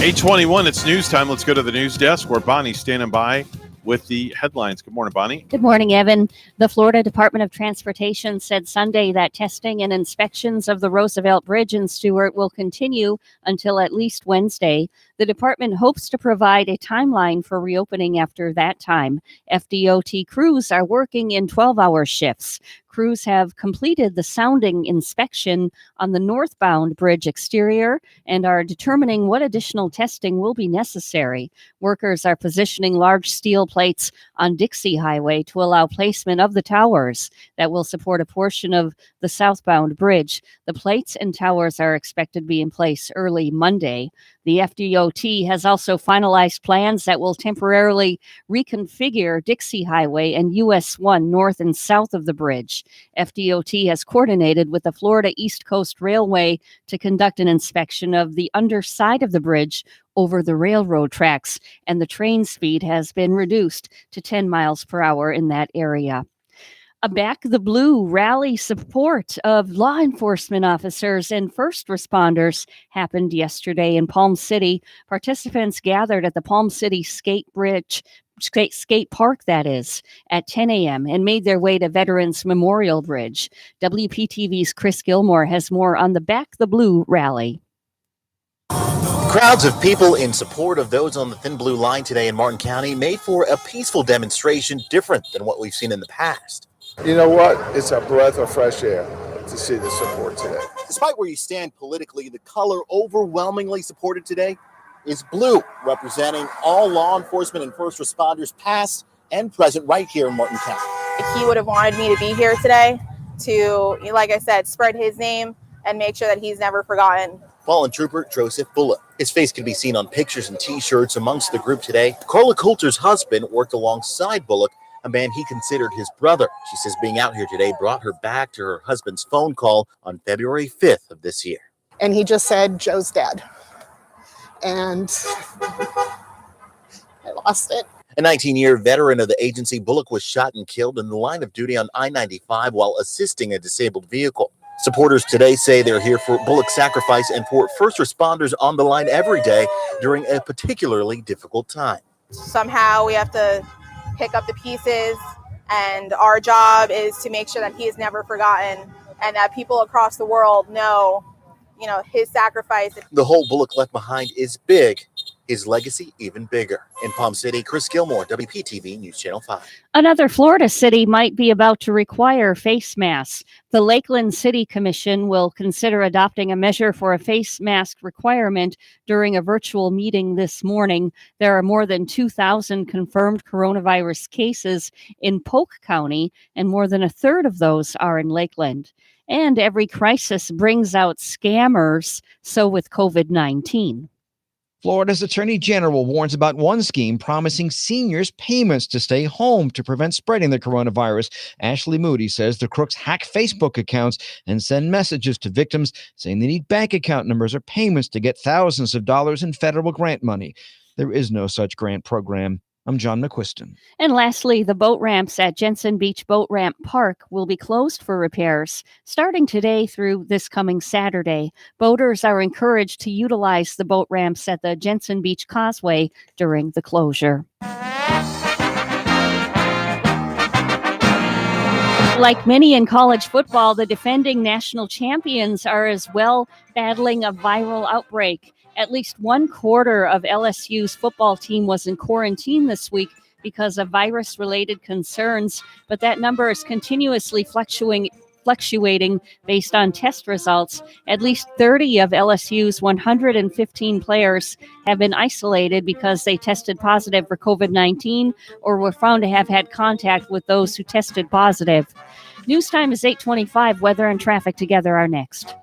8:21, it's news time. Let's go to the news desk where Bonnie's standing by with the headlines. Good morning, Bonnie.
Good morning, Evan. The Florida Department of Transportation said Sunday that testing and inspections of the Roosevelt Bridge in Stewart will continue until at least Wednesday. The department hopes to provide a timeline for reopening after that time. FDOT crews are working in 12-hour shifts. Crews have completed the sounding inspection on the northbound bridge exterior and are determining what additional testing will be necessary. Workers are positioning large steel plates on Dixie Highway to allow placement of the towers that will support a portion of the southbound bridge. The plates and towers are expected to be in place early Monday. The FDOT has also finalized plans that will temporarily reconfigure Dixie Highway and US 1 north and south of the bridge. FDOT has coordinated with the Florida East Coast Railway to conduct an inspection of the underside of the bridge over the railroad tracks, and the train speed has been reduced to 10 miles per hour in that area. A Back the Blue rally support of law enforcement officers and first responders happened yesterday in Palm City. Participants gathered at the Palm City skate park, that is, at 10 a.m. and made their way to Veterans Memorial Bridge. WPTV's Chris Gilmore has more on the Back the Blue rally.
Crowds of people in support of those on the Thin Blue Line today in Martin County made for a peaceful demonstration different than what we've seen in the past.
You know what? It's a breath of fresh air to see the support today.
Despite where you stand politically, the color overwhelmingly supported today is blue, representing all law enforcement and first responders past and present right here in Martin County.
He would have wanted me to be here today to, like I said, spread his name and make sure that he's never forgotten.
Fallen Trooper Joseph Bullock. His face can be seen on pictures and T-shirts amongst the group today. Carla Coulter's husband worked alongside Bullock, a man he considered his brother. She says being out here today brought her back to her husband's phone call on February 5th of this year.
And he just said, Joe's dead. And I lost it.
A 19-year veteran of the agency, Bullock was shot and killed in the line of duty on I-95 while assisting a disabled vehicle. Supporters today say they're here for Bullock's sacrifice and for first responders on the line every day during a particularly difficult time.
Somehow we have to pick up the pieces, and our job is to make sure that he is never forgotten and that people across the world know, his sacrifice.
The hole Bullock left behind is big, his legacy even bigger. In Palm City, Chris Gilmore, WPTV News Channel 5.
Another Florida city might be about to require face masks. The Lakeland City Commission will consider adopting a measure for a face mask requirement during a virtual meeting this morning. There are more than 2,000 confirmed coronavirus cases in Polk County, and more than a third of those are in Lakeland. And every crisis brings out scammers, so with COVID-19.
Florida's Attorney General warns about one scheme promising seniors payments to stay home to prevent spreading the coronavirus. Ashley Moody says the crooks hack Facebook accounts and send messages to victims saying they need bank account numbers or payments to get thousands of dollars in federal grant money. There is no such grant program. I'm John McQuiston.
And lastly, the boat ramps at Jensen Beach Boat Ramp Park will be closed for repairs starting today through this coming Saturday. Boaters are encouraged to utilize the boat ramps at the Jensen Beach Causeway during the closure. Like many in college football, the defending national champions are as well battling a viral outbreak. At least 1/4 of LSU's football team was in quarantine this week because of virus-related concerns, but that number is continuously fluctuating based on test results. At least 30 of LSU's 115 players have been isolated because they tested positive for COVID-19 or were found to have had contact with those who tested positive. News time is 8:25. Weather and traffic together are next.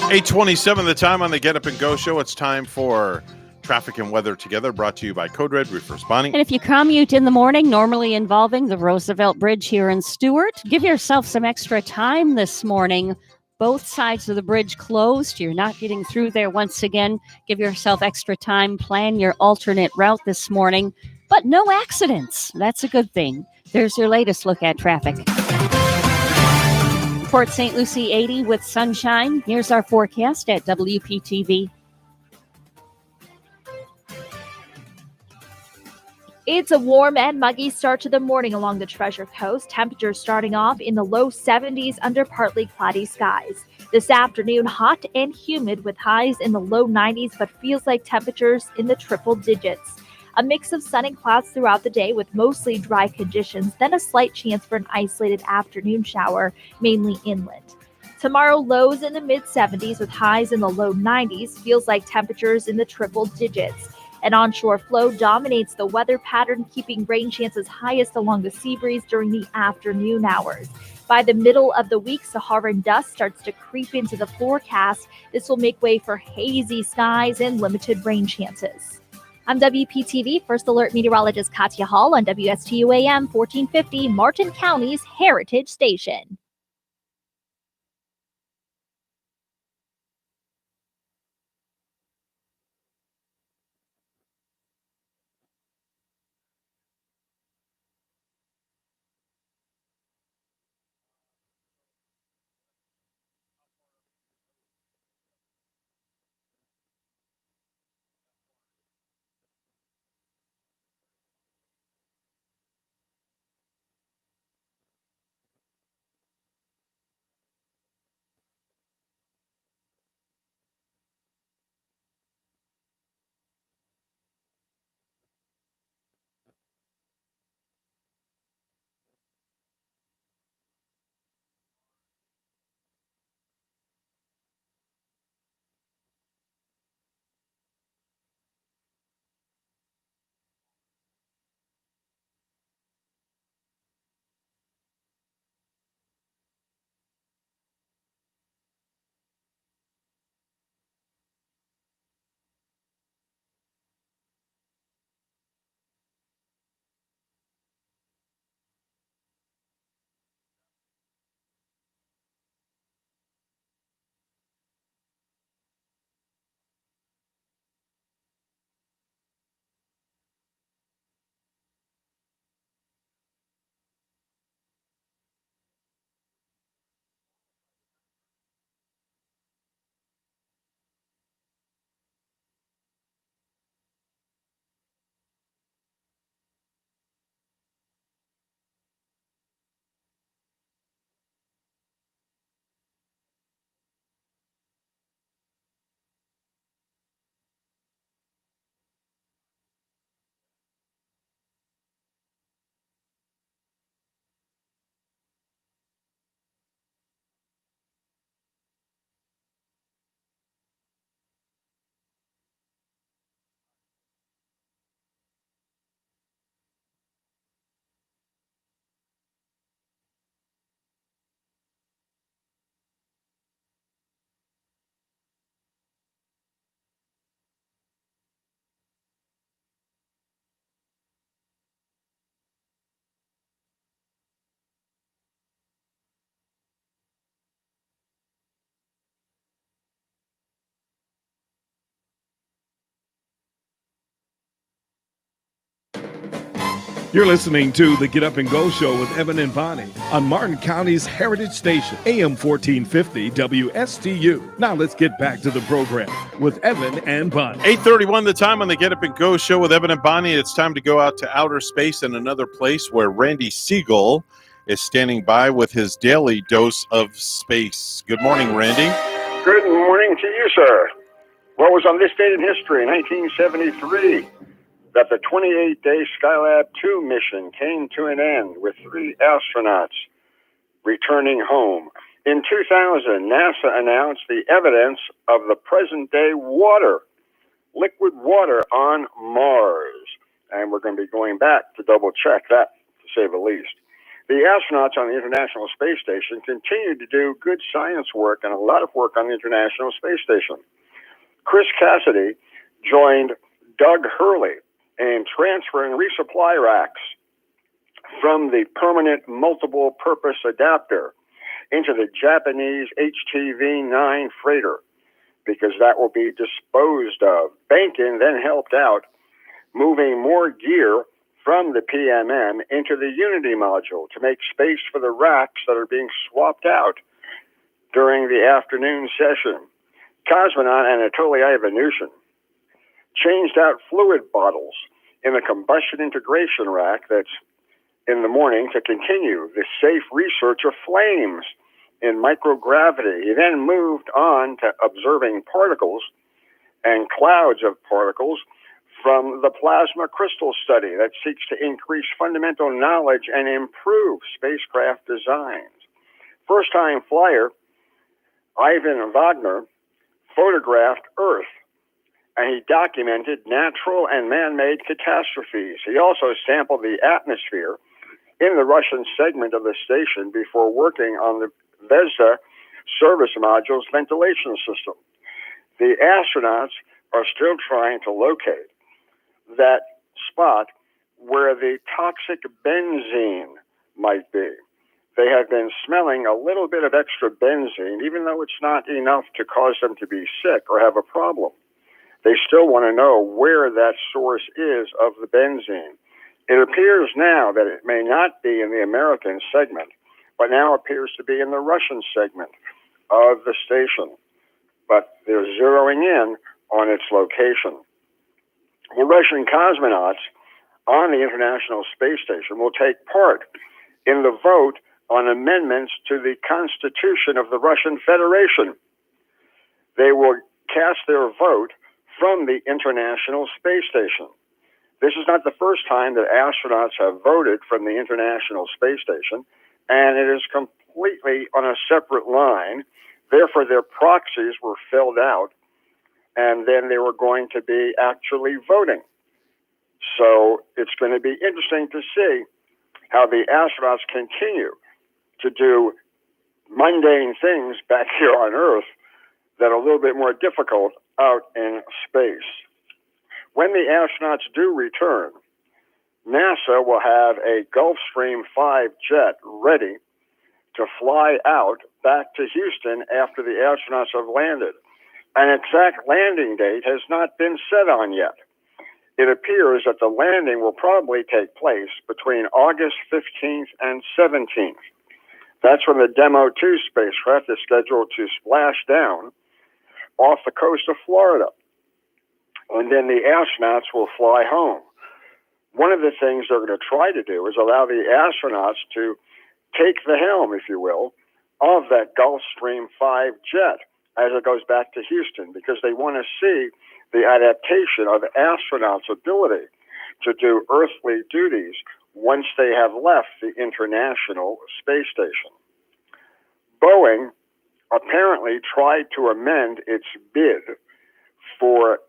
8:27 the time on the Get Up and Go show. It's time for Traffic and Weather Together, brought to you by Code Red Roof Responding.
And if you commute in the morning, normally involving the Roosevelt Bridge here in Stewart, give yourself some extra time this morning. Both sides of the bridge closed. You're not getting through there once again. Give yourself extra time. Plan your alternate route this morning. But no accidents. That's a good thing. There's your latest look at traffic. Port St. Lucie 80 with sunshine. Here's our forecast at WPTV.
It's a warm and muggy start to the morning along the Treasure Coast. Temperatures starting off in the low 70s under partly cloudy skies. This afternoon, hot and humid with highs in the low 90s, but feels like temperatures in the triple digits. A mix of sun and clouds throughout the day with mostly dry conditions, then a slight chance for an isolated afternoon shower, mainly inland. Tomorrow, lows in the mid-70s with highs in the low 90s, feels like temperatures in the triple digits. An onshore flow dominates the weather pattern, keeping rain chances highest along the sea breeze during the afternoon hours. By the middle of the week, Saharan dust starts to creep into the forecast. This will make way for hazy skies and limited rain chances. I'm WPTV First Alert Meteorologist Katya Hall on WSTU AM 1450, Martin County's Heritage Station.
You're listening to the Get Up and Go show with Evan and Bonnie on Martin County's Heritage Station, AM 1450 WSTU. Now let's get back to the program with Evan and Bonnie.
8:31 the time on the Get Up and Go show with Evan and Bonnie. It's time to go out to outer space and another place where Randy Siegel is standing by with his daily dose of space. Good morning, Randy.
Good morning to you, sir. What was on this date in history, 1973, that the 28-day Skylab 2 mission came to an end with 3 astronauts returning home. In 2000, NASA announced the evidence of the present-day liquid water on Mars. And we're going to be going back to double-check that, to say the least. The astronauts on the International Space Station continue to do good science work and a lot of work on the International Space Station. Chris Cassidy joined Doug Hurley in transferring resupply racks from the permanent multiple purpose adapter into the Japanese HTV-9 freighter, because that will be disposed of. Bankin then helped out moving more gear from the PMM into the Unity module to make space for the racks that are being swapped out during the afternoon session. Cosmonaut Anatoly Ivanushin changed out fluid bottles in the combustion integration rack that's in the morning to continue the safe research of flames in microgravity. He then moved on to observing particles and clouds of particles from the plasma crystal study that seeks to increase fundamental knowledge and improve spacecraft designs. First-time flyer Ivan Wagner photographed Earth, and he documented natural and man-made catastrophes. He also sampled the atmosphere in the Russian segment of the station before working on the Zvezda service module's ventilation system. The astronauts are still trying to locate that spot where the toxic benzene might be. They have been smelling a little bit of extra benzene, even though it's not enough to cause them to be sick or have a problem. They still want to know where that source is of the benzene. It appears now that it may not be in the American segment, but now appears to be in the Russian segment of the station. But they're zeroing in on its location. The Russian cosmonauts on the International Space Station will take part in the vote on amendments to the Constitution of the Russian Federation. They will cast their vote from the International Space Station. This is not the first time that astronauts have voted from the International Space Station, and it is completely on a separate line. Therefore, their proxies were filled out, and then they were going to be actually voting. So it's going to be interesting to see how the astronauts continue to do mundane things back here on Earth that are a little bit more difficult out in space. When the astronauts do return, NASA will have a Gulfstream 5 jet ready to fly out back to Houston after the astronauts have landed. An exact landing date has not been set on yet. It appears that the landing will probably take place between August 15th and 17th. That's when the Demo 2 spacecraft is scheduled to splash down off the coast of Florida. And then the astronauts will fly home. One of the things they're going to try to do is allow the astronauts to take the helm, if you will, of that Gulfstream 5 jet as it goes back to Houston, because they want to see the adaptation of astronauts' ability to do earthly duties once they have left the International Space Station. Boeing apparently tried to amend its bid for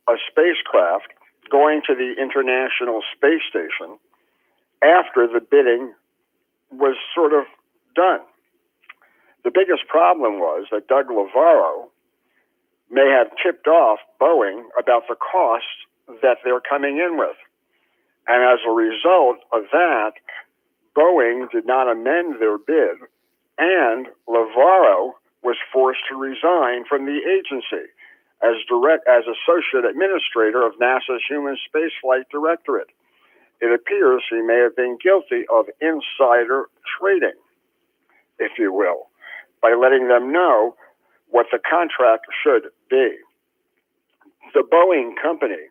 a spacecraft going to the International Space Station after the bidding was sort of done. The biggest problem was that Doug Lovarro may have tipped off Boeing about the costs that they're coming in with. And as a result of that, Boeing did not amend their bid, and Lovarro was forced to resign from the agency as associate administrator of NASA's Human Spaceflight Directorate. It appears he may have been guilty of insider trading, if you will, by letting them know what the contract should be. The Boeing company,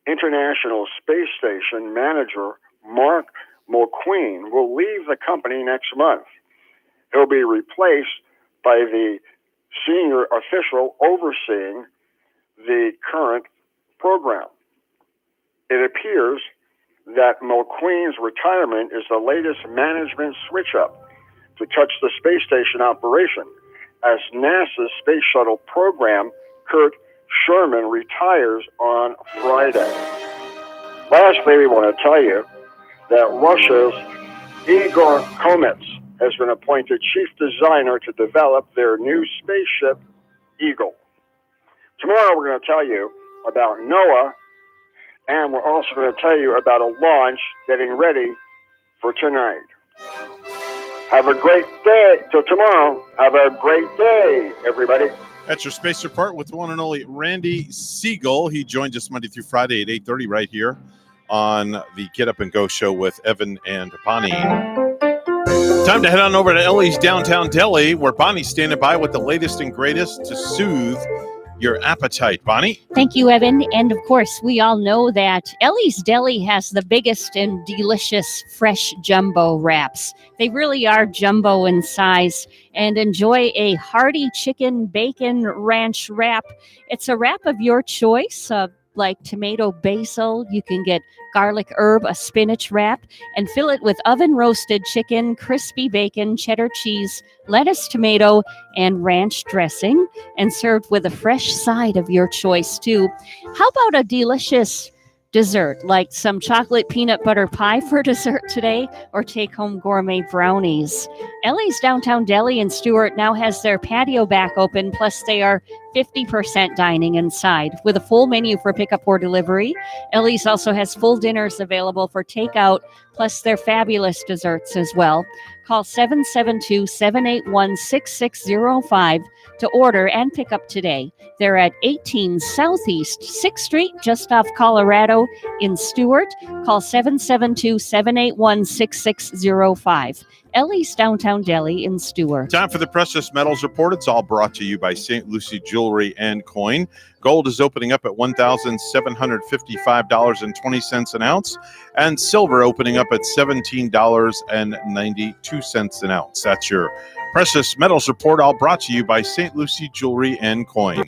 International Space Station manager Mark Mulqueen, will leave the company next month. He'll be replaced by the senior official overseeing the current program. It appears that Mulqueen's retirement is the latest management switch-up to touch the space station operation, as NASA's Space Shuttle program, Kurt Sherman, retires on Friday. Lastly, we want to tell you that Russia's Igor Komets has been appointed chief designer to develop their new spaceship, Eagle. Tomorrow we're going to tell you about NOAA, and we're also going to tell you about a launch getting ready for tonight. Have a great day. Till tomorrow, have a great day, everybody.
That's your space report with the one and only Randy Siegel. He joins us Monday through Friday at 8:30 right here on the Get Up and Go show with Evan and Bonnie. Time to head on over to Ellie's Downtown Deli, where Bonnie's standing by with the latest and greatest to soothe your appetite. Bonnie?
Thank you, Evan. And of course, we all know that Ellie's Deli has the biggest and delicious fresh jumbo wraps. They really are jumbo in size. And enjoy a hearty chicken bacon ranch wrap. It's a wrap of your choice, like tomato basil. You can get garlic herb, a spinach wrap, and fill it with oven roasted chicken, crispy bacon, cheddar cheese, lettuce, tomato, and ranch dressing, and served with a fresh side of your choice too. How about a delicious dessert, like some chocolate peanut butter pie for dessert today, or take-home gourmet brownies? Ellie's Downtown Deli in Stuart now has their patio back open, plus they are 50% dining inside with a full menu for pickup or delivery. Ellie's also has full dinners available for takeout, plus their fabulous desserts as well. Call 772-781-6605 to order and pick up today. They're at 18 Southeast 6th Street, just off Colorado in Stuart. Call 772-781-6605. Ellie's Downtown Deli in Stuart.
Time for the Precious Metals Report. It's all brought to you by St. Lucie Jewelry and Coin. Gold is opening up at $1,755.20 an ounce, and silver opening up at $17.92 an ounce. That's your Precious Metals Report, all brought to you by St. Lucie Jewelry and Coin.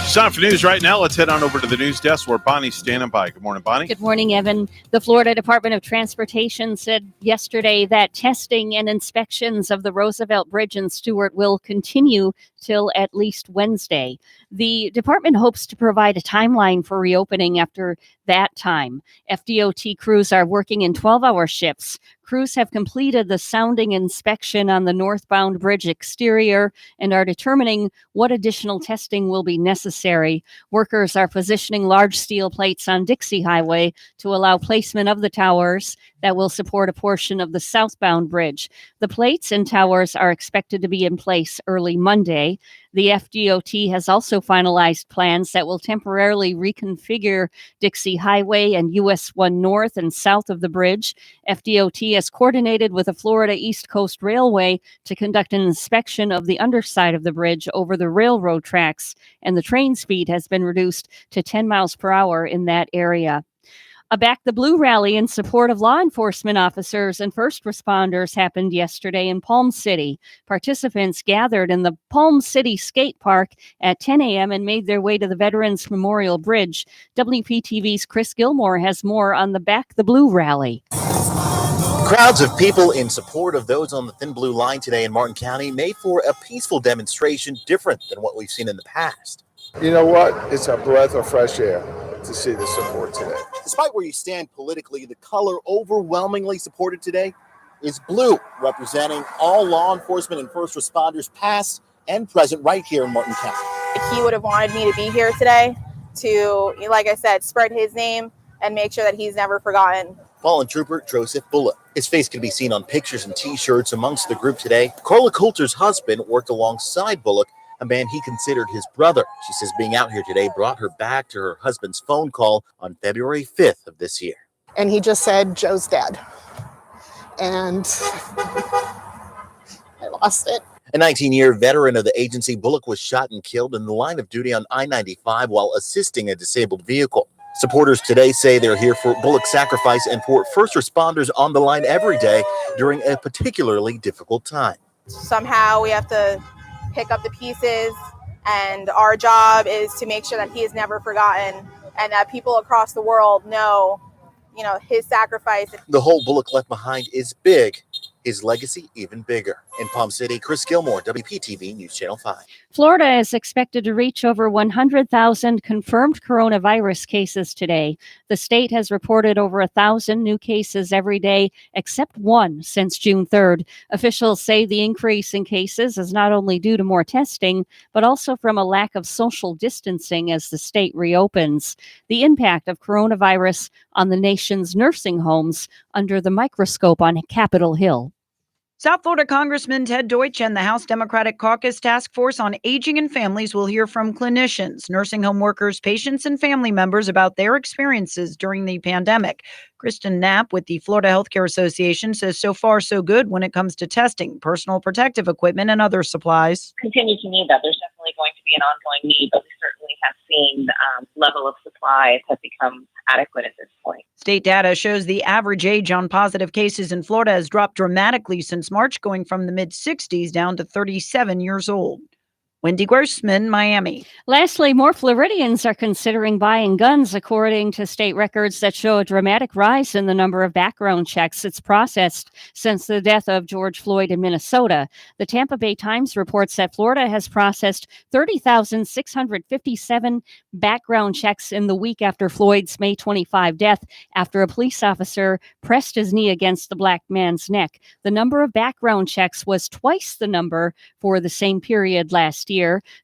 It's time for news right now. Let's head on over to the news desk where Bonnie's standing by. Good morning, Bonnie.
Good morning, Evan. The Florida Department of Transportation said yesterday that testing and inspections of the Roosevelt Bridge in Stuart will continue till at least Wednesday. The department hopes to provide a timeline for reopening after that time. FDOT crews are working in 12-hour shifts. Crews have completed the sounding inspection on the northbound bridge exterior and are determining what additional testing will be necessary. Workers are positioning large steel plates on Dixie Highway to allow placement of the towers that will support a portion of the southbound bridge. The plates and towers are expected to be in place early Monday. The FDOT has also finalized plans that will temporarily reconfigure Dixie Highway and US 1 north and south of the bridge. FDOT has coordinated with the Florida East Coast Railway to conduct an inspection of the underside of the bridge over the railroad tracks, and the train speed has been reduced to 10 miles per hour in that area. A Back the Blue rally in support of law enforcement officers and first responders happened yesterday in Palm City. Participants gathered in the Palm City Skate Park at 10 a.m. and made their way to the Veterans Memorial Bridge. WPTV's Chris Gilmore has more on the Back the Blue rally.
Crowds of people in support of those on the Thin Blue Line today in Martin County made for a peaceful demonstration different than what we've seen in the past.
You know what? It's a breath of fresh air to see the support today.
Despite where you stand politically, the color overwhelmingly supported today is blue, representing all law enforcement and first responders past and present right here in Martin County.
He would have wanted me to be here today to, like I said, spread his name and make sure that he's never forgotten.
Fallen Trooper Joseph Bullock. His face can be seen on pictures and T-shirts amongst the group today. Carla Coulter's husband worked alongside Bullock, a man he considered his brother. She says being out here today brought her back to her husband's phone call on February 5th of this year.
And he just said, Joe's dead. And I lost it.
A 19-year veteran of the agency, Bullock was shot and killed in the line of duty on I-95 while assisting a disabled vehicle. Supporters today say they're here for Bullock's sacrifice and for first responders on the line every day during a particularly difficult time.
Somehow we have to pick up the pieces, and our job is to make sure that he is never forgotten and that people across the world know, his sacrifice.
The hole Bullock left behind is big, his legacy even bigger. In Palm City, Chris Gilmore, WPTV News Channel 5.
Florida is expected to reach over 100,000 confirmed coronavirus cases today. The state has reported over 1,000 new cases every day, except one since June 3rd. Officials say the increase in cases is not only due to more testing, but also from a lack of social distancing as the state reopens. The impact of coronavirus on the nation's nursing homes under the microscope on Capitol Hill.
South Florida Congressman Ted Deutsch and the House Democratic Caucus Task Force on Aging and Families will hear from clinicians, nursing home workers, patients, and family members about their experiences during the pandemic. Kristen Knapp with the Florida Healthcare Association says so far so good when it comes to testing, personal protective equipment, and other supplies.
Continue to need that. There's definitely going to be an ongoing need, but we certainly have seen level of supplies have become adequate at this point.
State data shows the average age on positive cases in Florida has dropped dramatically since March, going from the mid-60s down to 37 years old. Wendy Grossman, Miami.
Lastly, more Floridians are considering buying guns, according to state records that show a dramatic rise in the number of background checks it's processed since the death of George Floyd in Minnesota. The Tampa Bay Times reports that Florida has processed 30,657 background checks in the week after Floyd's May 25 death, after a police officer pressed his knee against the black man's neck. The number of background checks was twice the number for the same period last year.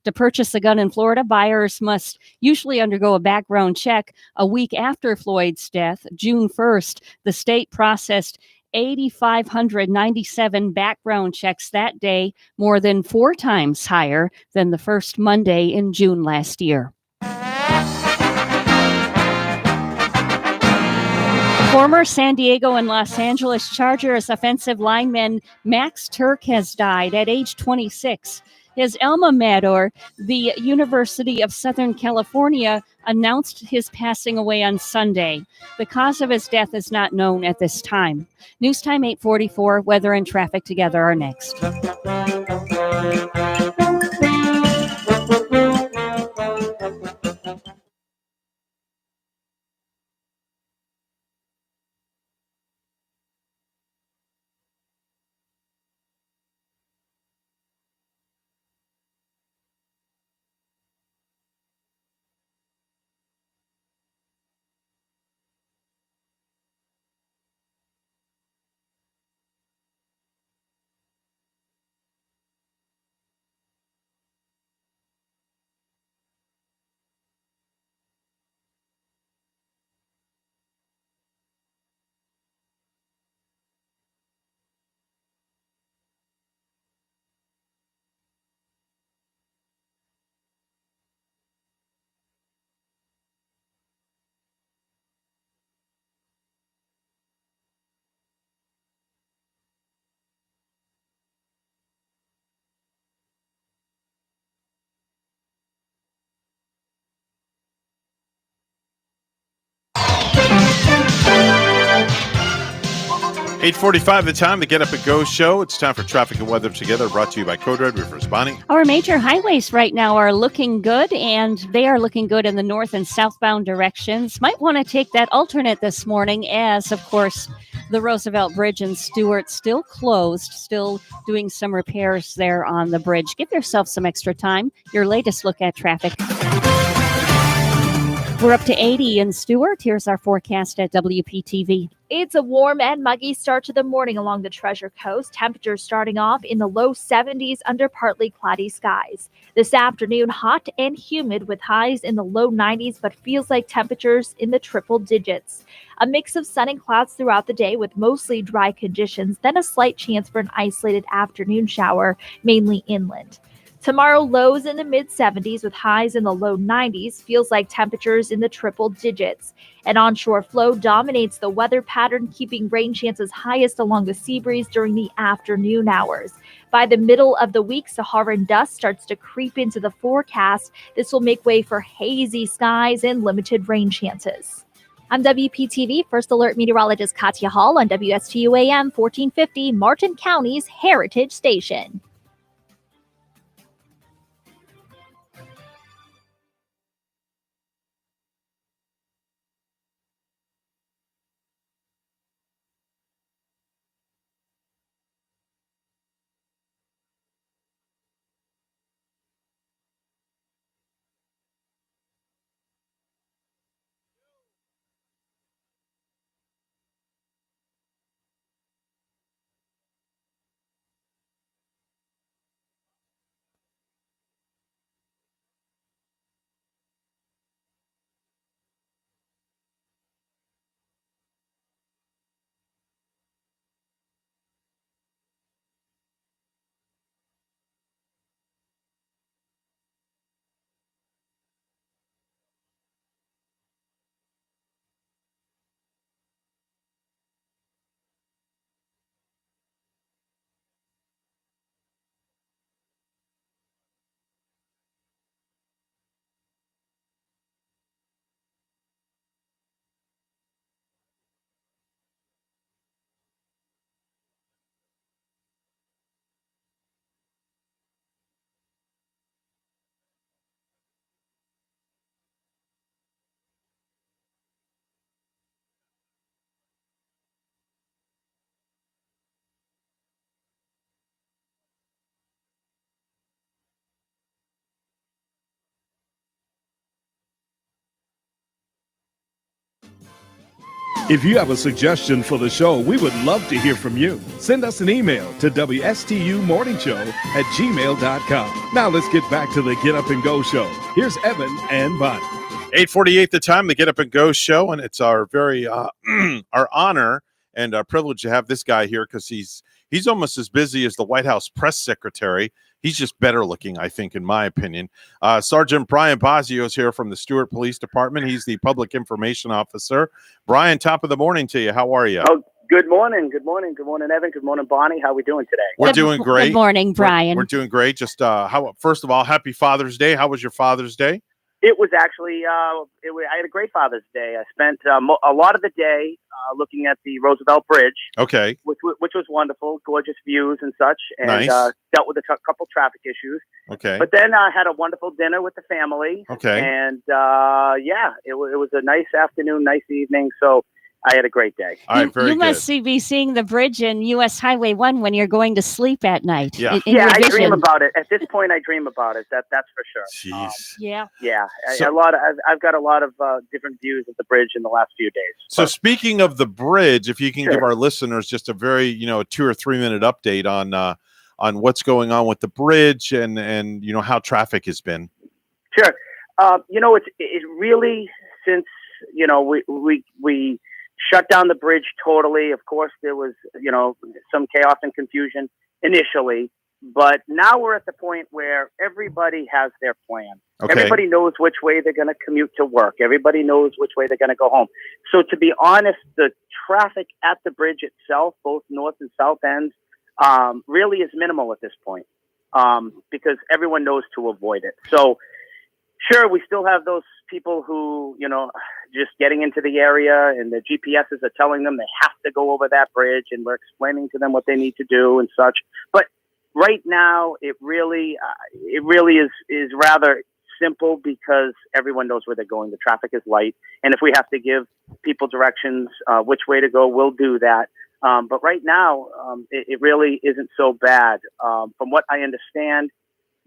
To purchase a gun in Florida, buyers must usually undergo a background check. A week after Floyd's death, June 1st, the state processed 8,597 background checks that day, more than 4 times higher than the first Monday in June last year. Former San Diego and Los Angeles Chargers offensive lineman Max Turk has died at age 26. His alma mater, the University of Southern California, announced his passing away on Sunday. The cause of his death is not known at this time. News Time 8:44, weather and traffic together are next.
$8:45 the time, the Get Up and Go show. It's time for Traffic and Weather Together, brought to you by Code Red Rivers. Bonnie?
Our major highways right now are looking good, and they are looking good in the north and southbound directions. Might want to take that alternate this morning as, of course, the Roosevelt Bridge in Stewart still closed, still doing some repairs there on the bridge. Give yourself some extra time. Your latest look at traffic. We're up to 80 in Stewart. Here's our forecast at WPTV.
It's a warm and muggy start to the morning along the Treasure Coast. Temperatures starting off in the low 70s under partly cloudy skies. This afternoon, hot and humid with highs in the low 90s, but feels like temperatures in the triple digits. A mix of sun and clouds throughout the day with mostly dry conditions, then a slight chance for an isolated afternoon shower, mainly inland. Tomorrow, lows in the mid-70s with highs in the low 90s, feels like temperatures in the triple digits. An onshore flow dominates the weather pattern, keeping rain chances highest along the sea breeze during the afternoon hours. By the middle of the week, Saharan dust starts to creep into the forecast. This will make way for hazy skies and limited rain chances. I'm WPTV First Alert Meteorologist Katya Hall on WSTU AM 1450, Martin County's Heritage Station.
If you have a suggestion for the show, we would love to hear from you. Send us an email to WSTUmorningshow@gmail.com. Now let's get back to the Get Up and Go show. Here's Evan and Bonnie.
8:48 the time, the Get Up and Go show, and it's our very our honor and our privilege to have this guy here because he's almost as busy as the White House press secretary. He's just better looking, I think, in my opinion. Sergeant Brian Bosio is here from the Stewart Police Department. He's the public information officer. Brian, top of the morning to you. How are you?
Oh, good morning. Good morning. Good morning, Evan. Good morning, Bonnie. How are we doing today?
We're doing great.
Good morning, Brian.
We're doing great. Just first of all, happy Father's Day. How was your Father's Day?
It was actually, I had a great Father's Day. I spent a lot of the day looking at the Roosevelt Bridge.
Okay.
Which was wonderful, gorgeous views and such, and
Nice.
dealt with a couple traffic issues.
Okay.
But then I had a wonderful dinner with the family.
Okay.
And it was a nice afternoon, nice evening. So I had a great day.
All right, very
You
good.
must be seeing the bridge in U.S. Highway 1 when you're going to sleep at night.
Yeah.
in your
I dream
vision.
about it. At this point, I dream about it. That's for sure.
Jeez.
Yeah.
Yeah,
So-
I've got a lot of different views of the bridge in the last few days.
So speaking of the bridge, if you can
Sure.
give our listeners just a very, 2 or 3 minute update on what's going on with the bridge and how traffic has been.
Sure. It's really since we shut down the bridge totally. Of course, there was some chaos and confusion initially, but now we're at the point where everybody has their plan.
Okay.
Everybody knows which way they're going to commute to work. Everybody knows which way they're going to go home. So to be honest, the traffic at the bridge itself, both north and south ends, really is minimal at this point because everyone knows to avoid it. So sure, we still have those people who, just getting into the area and the GPSs are telling them they have to go over that bridge and we're explaining to them what they need to do and such. But right now, it really is rather simple because everyone knows where they're going. The traffic is light. And if we have to give people directions which way to go, we'll do that. But right now, it really isn't so bad. From what I understand,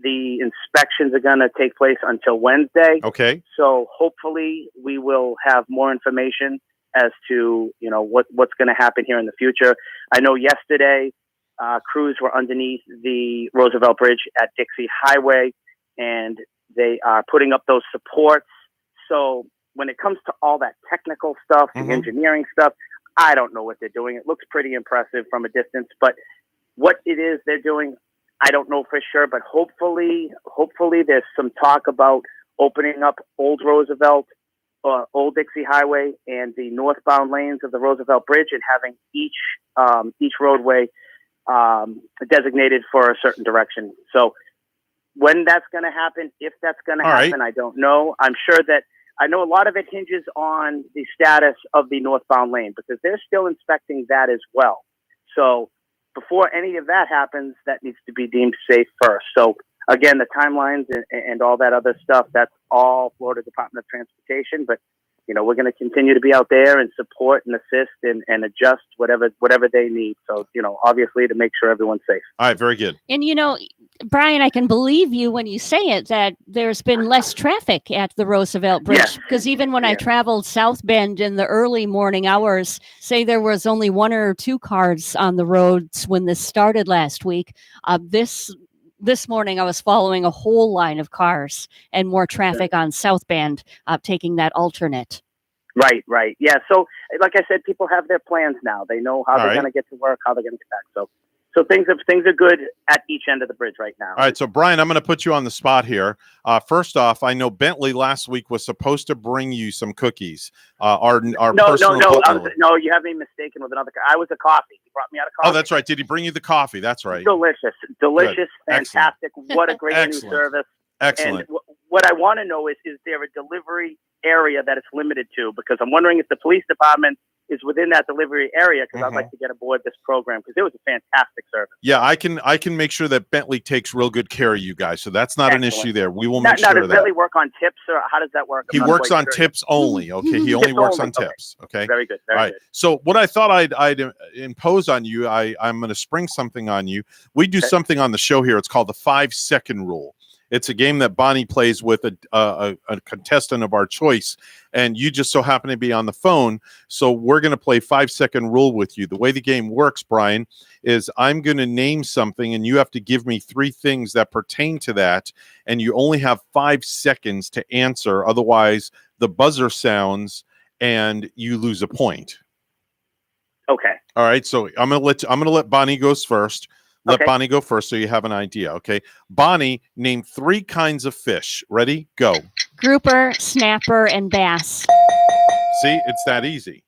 the inspections are going to take place until Wednesday.
Okay.
So hopefully we will have more information as to, what's going to happen here in the future. I know yesterday crews were underneath the Roosevelt Bridge at Dixie Highway, and they are putting up those supports. So when it comes to all that technical stuff, the engineering stuff, I don't know what they're doing. It looks pretty impressive from a distance, but what it is they're doing, I don't know for sure, but hopefully there's some talk about opening up Old Roosevelt, Old Dixie Highway, and the northbound lanes of the Roosevelt Bridge, and having each roadway designated for a certain direction. So when that's going to happen, if that's going to happen, I don't know. I know a lot of it hinges on the status of the northbound lane because they're still inspecting that as well. So before any of that happens, that needs to be deemed safe first. So again, the timelines and all that other stuff, that's all Florida Department of Transportation. But, we're going to continue to be out there and support and assist and adjust whatever they need. So, obviously to make sure everyone's safe.
All right, very good.
And Brian, I can believe you when you say it, that there's been less traffic at the Roosevelt Bridge. Because even when I traveled South Bend in the early morning hours, say there was only 1 or 2 cars on the roads when this started last week. This morning, I was following a whole line of cars and more traffic on South Bend, taking that alternate.
Right. Yeah. So like I said, people have their plans now. They know how they're going to get to work, how they're going to get back. So things are good at each end of the bridge right now.
All right, so Brian, I'm going to put you on the spot here. First off, I know Bentley last week was supposed to bring you some cookies.
No, you have me mistaken with another. I was a coffee. He brought me out a coffee.
Oh, that's right. Did he bring you the coffee? That's right.
Delicious,
Good.
fantastic.
Excellent.
What a great new
Excellent.
service.
Excellent.
And what I want to know is there a delivery area that it's limited to? Because I'm wondering if the police department is within that delivery area, because I'd like to get aboard this program because it was a fantastic service.
Yeah, I can make sure that Bentley takes real good care of you guys. So that's not an issue there. We will make
Now,
sure
does
of that.
Bentley work on tips, or how does that work?
He works on tips only. Okay, he only works on tips. Okay,
very good. Very
All right.
good.
So what I thought I'd impose on you, I'm going to spring something on you. We do something on the show here. It's called the 5-second rule. It's a game that Bonnie plays with a contestant of our choice, and you just so happen to be on the phone. So we're going to play 5-second rule with you. The way the game works, Brian, is I'm going to name something, and you have to give me 3 things that pertain to that, and you only have 5 seconds to answer. Otherwise, the buzzer sounds, and you lose a point.
Okay.
All right. So I'm gonna let Bonnie goes first. Let
Okay.
Bonnie go first so you have an idea. Okay. Bonnie, name 3 kinds of fish. Ready? Go.
Grouper, snapper, and bass.
See, it's that easy.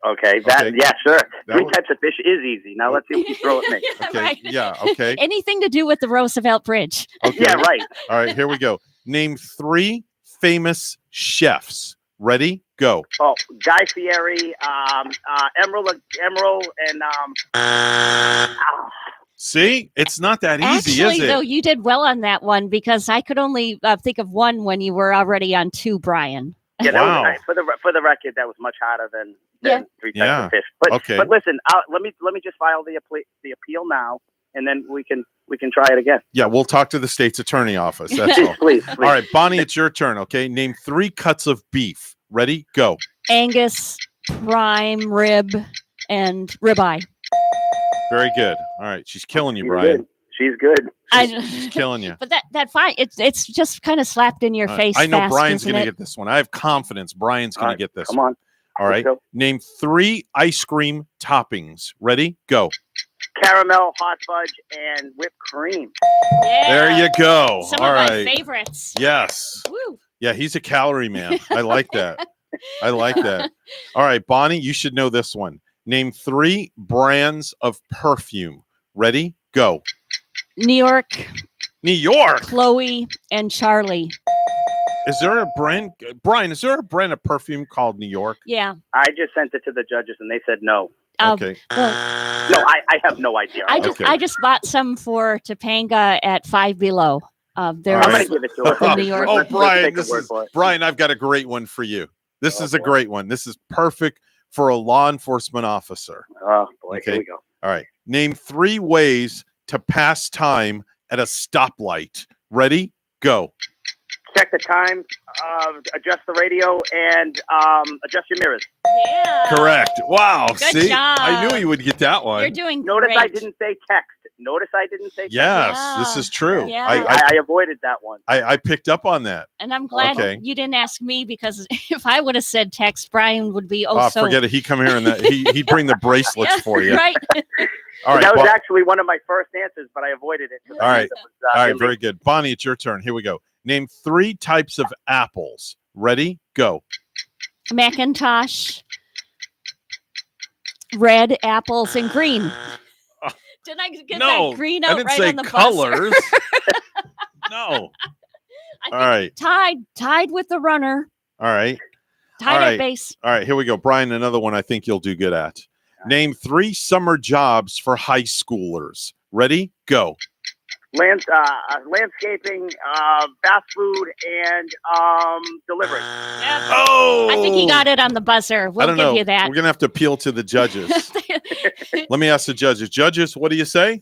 Okay. Yeah, sure. 3 types of fish is easy. Now let's see what you throw at me.
Okay.
Right.
Yeah. Okay.
Anything to do with the Roosevelt Bridge.
Okay.
Yeah, right.
All right. Here we go. Name 3 famous chefs. Ready? Go.
Oh, Guy Fieri, Emerald, and
See, it's not that easy,
Actually,
is it?
though, you did well on that one because I could only think of one when you were already on 2, Brian.
yeah, that
Wow.
was, for the record, that was much harder than
Yeah.
3 types
Yeah.
of fish. But
Okay.
but listen, let me just file the appeal now, and then we can try it again.
Yeah, we'll talk to the state's attorney office. That's all.
Please.
All right, Bonnie, it's your turn. Okay. Name 3 cuts of beef. Ready? Go.
Angus, prime, rib, and ribeye.
Very good. All right. She's killing you,
She's
Brian.
good. She's good.
She's killing you.
But that fine. It's just kind of slapped in your face.
I know
fast,
Brian's
isn't
going to
it?
get this one. I have confidence Brian's going to get this
Come
one.
on.
All right.
Let's go.
Name 3 ice cream toppings. Ready? Go.
Caramel, hot fudge, and whipped cream.
Yeah.
There you go.
Some
All
of
right.
my favorites.
Yes.
Woo.
Yeah, he's a calorie man. I like that. I like that. All right, Bonnie, you should know this one. Name 3 brands of perfume. Ready? Go.
New York,
New York.
Chloe, and Charlie.
Is there a brand, Brian? Is there a brand of perfume called New York?
Yeah.
I just sent it to the judges, and they said no.
Okay.
Well,
No, I have no idea.
I just bought some for Topanga at Five Below. There
All
I'm
was
going to give it to her.
the New York.
Oh,
Let's
Brian,
take a
this
word
is
for it.
Brian. I've got a great one for you. This is a great one. This is perfect for a law enforcement officer.
Oh boy,
Okay.
here we go.
All right. Name 3 ways to pass time at a stoplight. Ready? Go.
Check the time, adjust the radio, and adjust your mirrors.
Yeah.
Correct. Wow.
Good
See, I
job.
knew you would get that one.
You're doing
Notice
great.
I didn't say text. Notice I didn't say text.
Yes, this is true.
Yeah.
I avoided that one.
I picked up on that.
And I'm glad
Okay.
you didn't ask me because if I would have said text, Brian would be so.
Forget it. He'd come here and he'd bring the bracelets
Yeah,
for you.
Right.
All right.
That was
Bon-
actually one of my first answers, but I avoided it.
All right. All right.
illegal.
Very good. Bonnie, it's your turn. Here we go. Name 3 types of apples. Ready? Go.
Macintosh, red apples, and green. Did I get
No,
that green
I
out
didn't
right
say
on the
colors.
buzzer?
No. All right.
Tied with the runner.
All right.
Tied
All
at
right.
base.
All right. Here we go. Brian, another one I think you'll do good at. Name 3 summer jobs for high schoolers. Ready? Go.
Landscaping, fast food, and delivery.
Oh,
I think he got it on the buzzer.
I
We'll
don't
give
know.
you that.
We're going to have to appeal to the judges. Let me ask the judges. Judges, what do you say?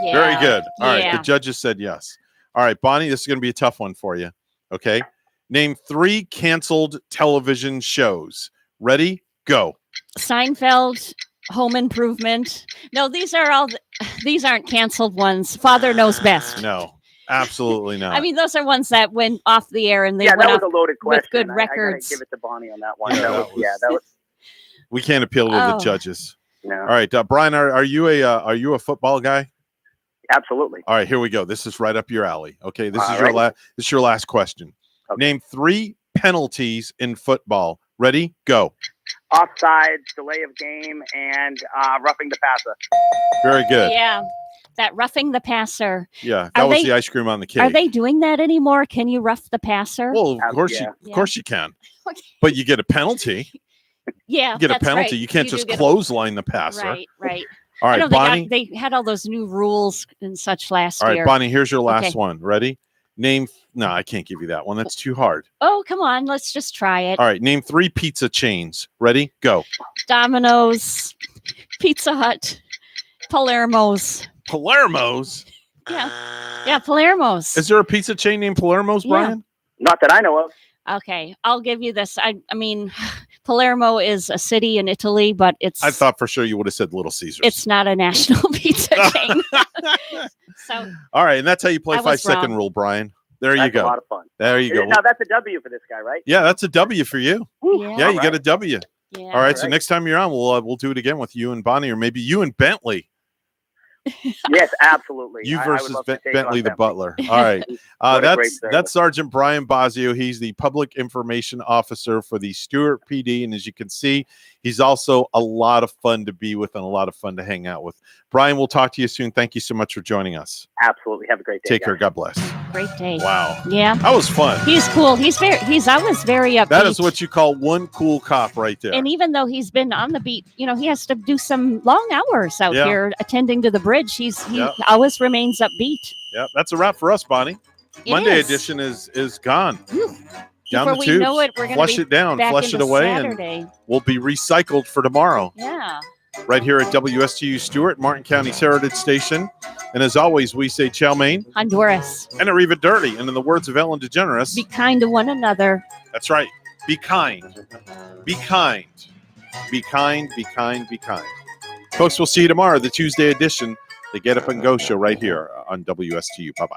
Yeah.
Very good. All right.
Yeah.
The judges said yes. All right, Bonnie, this is going to be a tough one for you. Okay. Name 3 canceled television shows. Ready? Go.
Seinfeld, Home Improvement. No, these aren't canceled ones. Father Knows Best.
No, absolutely not.
I mean, those are ones that went off the air and they
Yeah,
went
that was
off
a loaded question.
with good
I
records.
gotta give it to Bonnie on that one.
Yeah,
that was.
we can't appeal to the
Oh.
judges.
No.
All right, Brian, are you a football guy?
Absolutely.
All right, here we go. This is right up your alley. Okay, this
All
is
right.
this is your last question.
Okay.
Name 3 penalties in football. Ready? Go.
Offside, delay of game, and roughing the passer.
Very good.
Yeah, that roughing the passer.
Yeah,
Are
that was
they-
the ice cream on the cake.
Are they doing that anymore? Can you rough the passer?
Well, of course
yeah.
of course you can.
Okay.
But you get a penalty.
Yeah,
You get a
that's
penalty.
right.
You can't
do
just
get a-
clothesline the passer.
Right, right.
All
I
right,
know
Bonnie.
they had all those new rules and such last
All right,
year.
Bonnie, here's your last
Okay.
one. Ready? Name No, I can't give you that one. That's too hard.
Oh, come on, let's just try it.
All right, name 3 pizza chains. Ready? Go.
Domino's, Pizza Hut, Palermo's.
Palermo's.
Yeah, Palermo's.
Is there a pizza chain named Palermo's,
Yeah.
Brian?
Not that I know of.
Okay, I'll give you this. I mean, Palermo is a city in Italy, but
I thought for sure you would have said Little Caesars.
it's not a national pizza chain. So
All right, and that's how you play
I was
5-second
wrong.
rule, Brian. There
That's
you go.
a lot of fun.
There you go.
Now that's a W for this guy, right?
Yeah, that's a W for you. Yeah, you got a W.
Yeah.
All right, so next time you're on, we'll do it again with you and Bonnie, or maybe you and Bentley.
Yes, absolutely.
You
I would
versus
love to take
Bentley
on
the butler. All right.
What a great
That's
service.
Sergeant Brian Bosio. He's the public information officer for the Stewart PD. And as you can see, he's also a lot of fun to be with and a lot of fun to hang out with. Brian, we'll talk to you soon. Thank you so much for joining us.
Absolutely. Have a great day.
Take care.
guys.
God bless.
Great day.
Wow.
Yeah.
That was fun.
He's cool. He's always very upbeat.
That is what you call one cool cop right there.
And even though he's been on the beat, he has to do some long hours out
Yeah.
here attending to the bridge. He
Yeah.
always remains upbeat.
Yep, that's a wrap for us, Bonnie.
It
Monday
is.
edition is gone. Down
Before
the
we
tubes.
know it, we're gonna
flush
be
it down,
back
flush it
into
away,
Saturday.
and we'll be recycled for tomorrow.
Yeah.
Right here at WSTU Stewart, Martin County's Heritage Station. And as always, we say chow mein
Honduras.
and arriva dirty. And in the words of Ellen DeGeneres,
Be kind to one another.
that's right. Be kind. Be kind. Be kind. Be kind. Be kind. Folks, we'll see you tomorrow, the Tuesday edition, the Get Up and Go show right here on WSTU. Bye-bye.